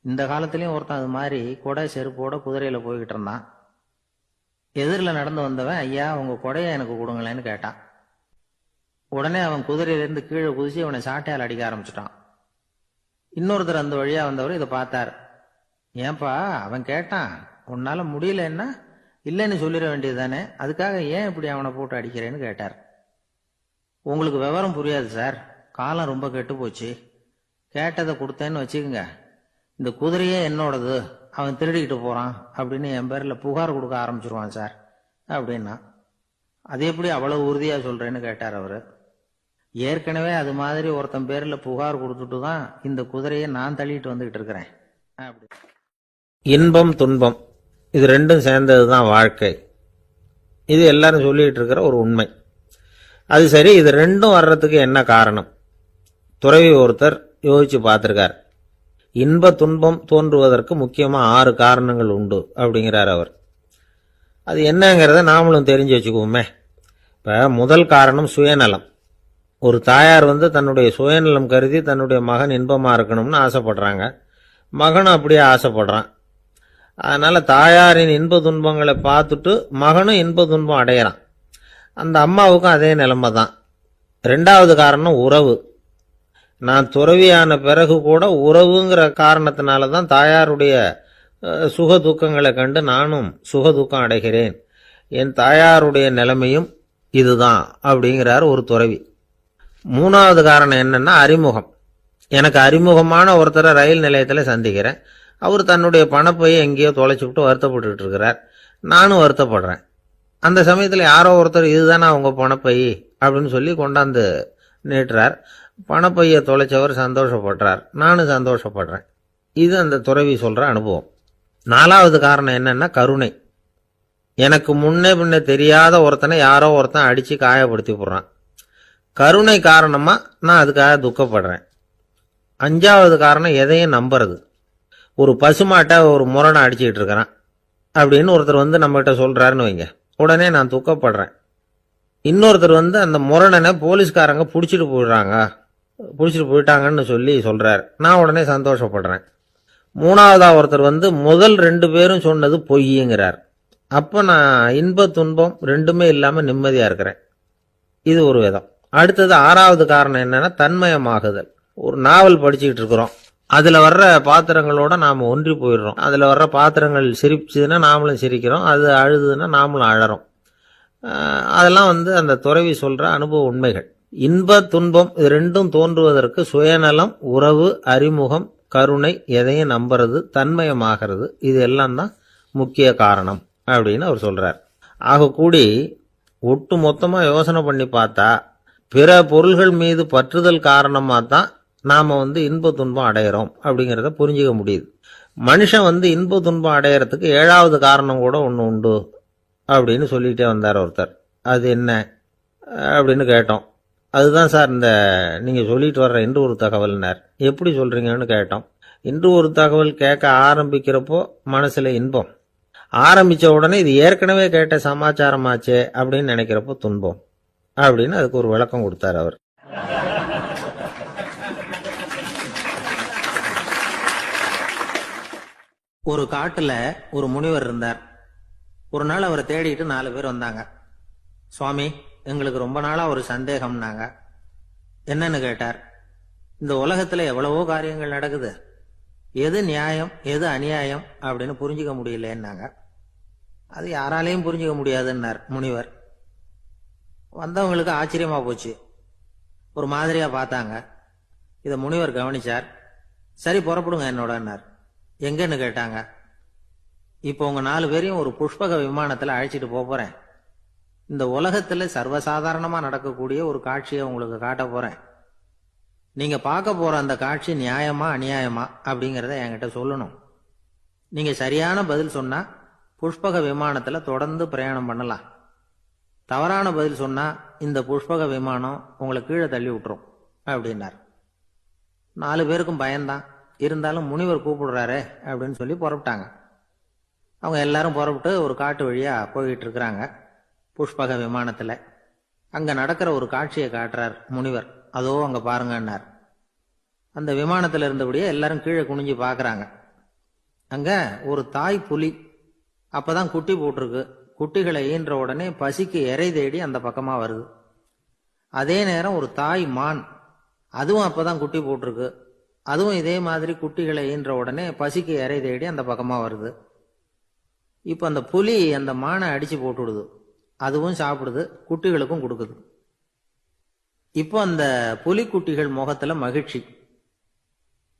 இந்த காலத்திலயும் ஒருத்தன் அது மாதிரி கொடை செருப்போட குதிரையில போய்கிட்டு இருந்தான். எதிரில் நடந்து வந்தவன், ஐயா உங்க கொடையை எனக்கு கொடுங்களேன்னு கேட்டான். உடனே அவன் குதிரையிலிருந்து கீழே குதிச்சு அவனை சாட்டையால் அடிக்க ஆரம்பிச்சுட்டான். இன்னொருத்தர் அந்த வழியா வந்தவர் இதை பார்த்தார். ஏன்பா அவன் கேட்டான், உன்னால முடியலன்னா இல்லைன்னு சொல்லிட வேண்டியது தானே, அதுக்காக ஏன் இப்படி அவனை போட்டு அடிக்கிறேன்னு கேட்டார். உங்களுக்கு விவரம் புரியாது சார், காலம் ரொம்ப கெட்டு போச்சு. கேட்டதை கொடுத்தேன்னு வச்சுக்கோங்க, இந்த குதிரையே என்னோடது, அவன் திருடிக்கிட்டு போறான் அப்படின்னு என் பேர்ல புகார் கொடுக்க ஆரம்பிச்சிருவான் சார் அப்படின்னா. அது எப்படி அவ்வளவு உறுதியா சொல்றேன்னு கேட்டார் அவரு. ஏற்கனவே அது மாதிரி ஒருத்தன் பேர்ல புகார் கொடுத்துட்டு தான் இந்த குதிரையை நான் தள்ளிட்டு வந்துகிட்டு இருக்கிறேன் அப்படி. இன்பம் துன்பம் இது ரெண்டும் சேர்ந்ததுதான் வாழ்க்கை. இது எல்லாரும் சொல்லிட்டு இருக்கிற ஒரு உண்மை. அது சரி, இது ரெண்டும் வர்றதுக்கு என்ன காரணம்? துறவி ஒருத்தர் யோசிச்சு பார்த்திருக்கார். இன்ப துன்பம் தோன்றுவதற்கு முக்கியமா 6 காரணங்கள் உண்டு அப்படிங்கிறார் அவர். அது என்னங்கிறத நாமளும் தெரிஞ்சு வச்சுக்குவோமே. இப்ப முதல் காரணம் சுயநலம். ஒரு தாயார் தன்னுடைய சுயநலம் கருதி தன்னுடைய மகன் இன்பமா இருக்கணும்னு ஆசைப்படுறாங்க. மகனும் அப்படியே ஆசைப்படுறான். அதனால தாயாரின் இன்ப துன்பங்களை பார்த்துட்டு மகனும் இன்ப துன்பம் அடையிறான். அந்த அம்மாவுக்கும் அதே நிலைமை தான். 2வது காரணம் உறவு. நான் துறவியான பிறகு கூட உறவுங்கிற காரணத்தினால தான் தாயாருடைய சுக துக்கங்களை கண்டு நானும் சுக துக்கம் அடைகிறேன். என் தாயாருடைய நிலைமையும் இதுதான் அப்படிங்கிறார் ஒரு துறவி. 3வது காரணம் என்னன்னா அறிமுகம். எனக்கு அறிமுகமான ஒருத்தரை ரயில் நிலையத்தில் சந்திக்கிறேன். அவர் தன்னுடைய பணப்பையை எங்கேயோ தொலைச்சுவிட்டு வருத்தப்பட்டு இருக்கிறார். நானும் வருத்தப்படுறேன். அந்த சமயத்தில் யாரோ ஒருத்தர் இதுதானே அவங்க பணப்பை அப்படின்னு சொல்லி கொண்டாந்து நீட்டுறார். பணப்பையை தொலைச்சவர் சந்தோஷப்படுறார், நானும் சந்தோஷப்படுறேன். இது அந்த துறவி சொல்ற அனுபவம். 4வது காரணம் என்னன்னா கருணை. எனக்கு முன்னே பின்ன தெரியாத ஒருத்தனை யாரோ ஒருத்தன் அடிச்சு காயப்படுத்தி போடுறான். கருணை காரணமா நான் அதுக்காக துக்கப்படுறேன். 5வது காரணம் எதையும் நம்புறது. ஒரு பசுமாட்டை ஒரு முரணை அடிச்சுக்கிட்டு இருக்கிறான் அப்படின்னு ஒருத்தர் நம்மகிட்ட சொல்றாருன்னு வைங்க, உடனே நான் துக்கப்படுறேன். இன்னொருத்தர் அந்த முரணனை போலீஸ்காரங்க பிடிச்சிட்டு போயிட்டாங்கன்னு சொல்லி சொல்றாரு, நான் உடனே சந்தோஷப்படுறேன். 3வதா ஒருத்தர் முதல் 2 பேரும் சொன்னது பொய்யுங்கிறார். அப்ப நான் இன்ப துன்பம் ரெண்டுமே இல்லாம நிம்மதியா இருக்கிறேன். இது ஒரு விதம். அடுத்தது 6வது காரணம் என்னன்னா தன்மயமாகுதல். ஒரு நாவல் படிச்சுக்கிட்டு இருக்கிறோம், அதுல வர்ற பாத்திரங்களோட நாம ஒன்றி போயிடுறோம். அதுல வர்ற பாத்திரங்கள் சிரிச்சுதுன்னா நாமளும் சிரிக்கிறோம், அது அழுதுன்னா நாமளும் அழறோம். அதெல்லாம் அந்த துறவி சொல்ற அனுபவ உண்மைகள். இன்ப துன்பம் இது ரெண்டும் தோன்றுவதற்கு சுயநலம், உறவு, அறிமுகம், கருணை, எதையும் நம்புறது, தன்மயமாகிறது, இது எல்லாம் தான் முக்கிய காரணம் அப்படின்னு அவர் சொல்றார். ஆக கூடி ஒட்டு மொத்தமா யோசனை பண்ணி பார்த்தா பிற பொருள்கள் மீது பற்றுதல் காரணமாக தான் நாம் இன்ப துன்பம் அடையிறோம் அப்படிங்கிறத புரிஞ்சுக்க முடியுது. மனுஷன் இன்ப துன்பம் அடையிறதுக்கு 7வது காரணம் கூட ஒன்று உண்டு அப்படின்னு சொல்லிகிட்டே வந்தார் ஒருத்தர். அது என்ன அப்படின்னு கேட்டோம். அதுதான் சார் இந்த நீங்கள் சொல்லிட்டு வர்ற இன்று ஒரு தகவல்னார். எப்படி சொல்கிறீங்கன்னு கேட்டோம். இன்று ஒரு தகவல் கேட்க ஆரம்பிக்கிறப்போ மனசில் இன்பம், ஆரம்பித்த உடனே இது ஏற்கனவே கேட்ட சமாச்சாரமாச்சே அப்படின்னு நினைக்கிறப்போ துன்பம் அப்படின்னு அதுக்கு ஒரு விளக்கம் கொடுத்தார் அவர். ஒரு காட்டுல ஒரு முனிவர் இருந்தார். ஒரு நாள் அவரை தேடிட்டு 4 பேர் வந்தாங்க. சுவாமி, எங்களுக்கு ரொம்ப நாளா ஒரு சந்தேகம்னாங்க. என்னன்னு கேட்டார். இந்த உலகத்துல எவ்வளவோ காரியங்கள் நடக்குது, எது நியாயம் எது அநியாயம் அப்படின்னு புரிஞ்சுக்க முடியலன்னாங்க. அது யாராலையும் புரிஞ்சுக்க முடியாதுன்னார் முனிவர். வந்தவங்களுக்கு ஆச்சரியமா போச்சு, ஒரு மாதிரியா பார்த்தாங்க. இதை முனிவர் கவனிச்சார். சரி, புறப்படுங்க என்னோடன்னார். எங்கன்னு கேட்டாங்க. இப்போ உங்க 4 பேரையும் ஒரு புஷ்பக விமானத்துல அழைச்சிட்டு போறேன். இந்த உலகத்துல சர்வசாதாரணமா நடக்கக்கூடிய ஒரு காட்சியை உங்களுக்கு காட்ட போறேன். நீங்க பார்க்க போற அந்த காட்சி நியாயமா அநியாயமா அப்படிங்கறத என்கிட்ட சொல்லணும். நீங்க சரியான பதில் சொன்னா புஷ்பக விமானத்துல தொடர்ந்து பிரயாணம் பண்ணலாம். தவறான பதில் சொன்னா இந்த புஷ்பக விமானம் உங்களை கீழே தள்ளி விட்டுரும் அப்படின்னார். 4 பேருக்கும் பயம்தான். இருந்தாலும் முனிவர் கூப்பிடுறாரு அப்படின்னு சொல்லி புறப்பட்டாங்க. அவங்க எல்லாரும் புறப்பட்டு ஒரு காட்டு வழியா போய்கிட்டு இருக்கிறாங்க புஷ்பக விமானத்துல. அங்க நடக்கிற ஒரு காட்சியை காட்டுறார் முனிவர். அதோ அங்க பாருங்கன்னார். அந்த விமானத்துல இருந்தபடியே எல்லாரும் கீழே குனிஞ்சு பாக்குறாங்க. அங்க ஒரு தாய் புலி அப்பதான் குட்டி போட்டிருக்கு. குட்டிகளை ஈன்ற உடனே பசிக்கு இறை தேடி அந்த பக்கமா வருது. அதே நேரம் ஒரு தாய் மான், அதுவும் அப்பதான் குட்டி போட்டிருக்கு. அதுவும் இதே மாதிரி குட்டிகளை ஈன்ற உடனே பசிக்கு இறை தேடி அந்த பக்கமா வருது. இப்ப அந்த புலி அந்த மானை அடிச்சு போட்டுடுது. அதுவும் சாப்பிடுது, குட்டிகளுக்கும் கொடுக்குது. இப்போ அந்த புலிக்குட்டிகள் முகத்துல மகிழ்ச்சி,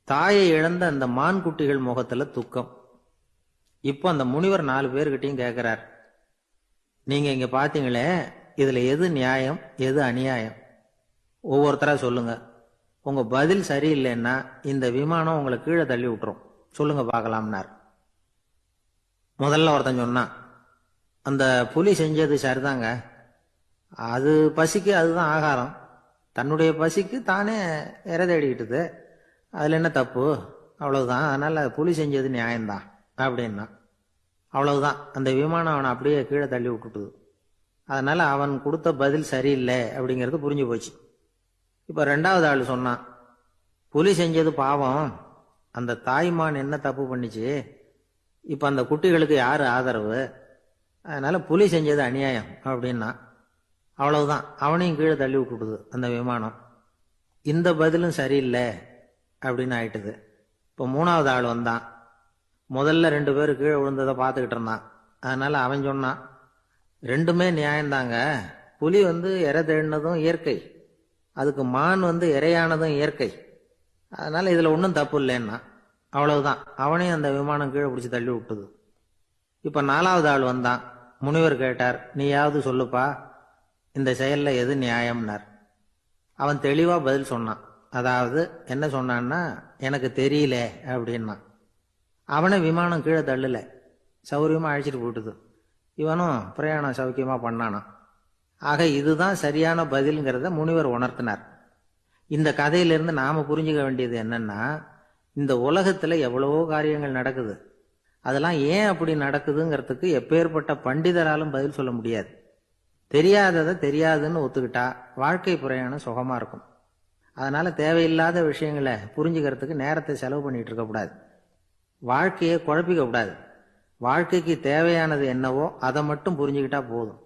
தாயை இழந்த அந்த மான் குட்டிகள் முகத்துல துக்கம். இப்போ அந்த முனிவர் 4 பேர்கிட்டையும் கேட்கிறார், நீங்க இங்க பாத்தீங்களே, இதுல எது நியாயம் எது அநியாயம்? ஒவ்வொருத்தரா சொல்லுங்க. உங்க பதில் சரியில்லைன்னா இந்த விமானம் உங்களை கீழே தள்ளி விட்டுரும். சொல்லுங்க பார்க்கலாம்னார். முதல்ல ஒருத்தன் சொன்னான், அந்த புலி செஞ்சது சரிதாங்க. அது பசிக்கு அதுதான் ஆகாரம். தன்னுடைய பசிக்கு தானே இறை தேடிக்கிட்டுது. அதுல என்ன தப்பு? அவ்வளவுதான். அதனால புலி செஞ்சது நியாயம்தான் அப்படின்னா. அவ்வளவுதான். அந்த விமானம் அவனை அப்படியே கீழே தள்ளி விட்டுட்டுது. அதனால அவன் கொடுத்த பதில் சரியில்லை அப்படிங்கிறது புரிஞ்சு போச்சு. இப்ப 2வது ஆள் சொன்னான், புலி செஞ்சது பாவம். அந்த தாய்மான் என்ன தப்பு பண்ணிச்சு? இப்ப அந்த குட்டிகளுக்கு யாரு ஆதரவு? அதனால புலி செஞ்சது அநியாயம் அப்படின்னா. அவ்வளவுதான். அவனையும் கீழே தள்ளி விட்டுடுது அந்த விமானம். இந்த பதிலும் சரியில்லை அப்படின்னு ஆயிட்டுது. இப்போ 3வது ஆள் வந்தான். முதல்ல 2 பேர் கீழே விழுந்ததை பார்த்துக்கிட்டு இருந்தான். அதனால அவன் சொன்னான், ரெண்டுமே நியாயம்தாங்க. புலி இறை தேடினதும் இயற்கை, அதுக்கு மான் இறையானதும் இயற்கை. அதனால இதுல ஒன்றும் தப்பு இல்லைன்னா. அவ்வளவுதான். அவனையும் அந்த விமானம் கீழே பிடிச்சி தள்ளி விட்டுது. இப்ப 4வது ஆள் வந்தான். முனிவர் கேட்டார், நீயாவது சொல்லுப்பா, இந்த செயல்ல எது நியாயம்னார். அவன் தெளிவா பதில் சொன்னான். அதாவது என்ன சொன்னான்னா, எனக்கு தெரியல அப்படின்னா. அவனை விமானம் கீழே தள்ளல, சௌரியமா அழைச்சிட்டு போட்டுது. இவனும் பிரயாணம் சௌக்கியமா பண்ணானா. ஆக இதுதான் சரியான பதில்ங்கிறத முனிவர் உணர்த்தினார். இந்த கதையிலிருந்து நாம புரிஞ்சுக்க வேண்டியது என்னன்னா, இந்த உலகத்துல எவ்வளவோ காரியங்கள் நடக்குது. அதெல்லாம் ஏன் அப்படி நடக்குதுங்கிறதுக்கு எப்பேற்பட்ட பண்டிதராலும் பதில் சொல்ல முடியாது. தெரியாததை தெரியாதுன்னு ஒத்துக்கிட்டா வாழ்க்கை பிரயாணம் சுகமா இருக்கும். அதனால தேவையில்லாத விஷயங்களை புரிஞ்சுக்கிறதுக்கு நேரத்தை செலவு பண்ணிட்டு இருக்கக்கூடாது. வாழ்க்கையை குழப்பிக்க கூடாது. வாழ்க்கைக்கு தேவையானது என்னவோ அதை மட்டும் புரிஞ்சுக்கிட்டா போதும்.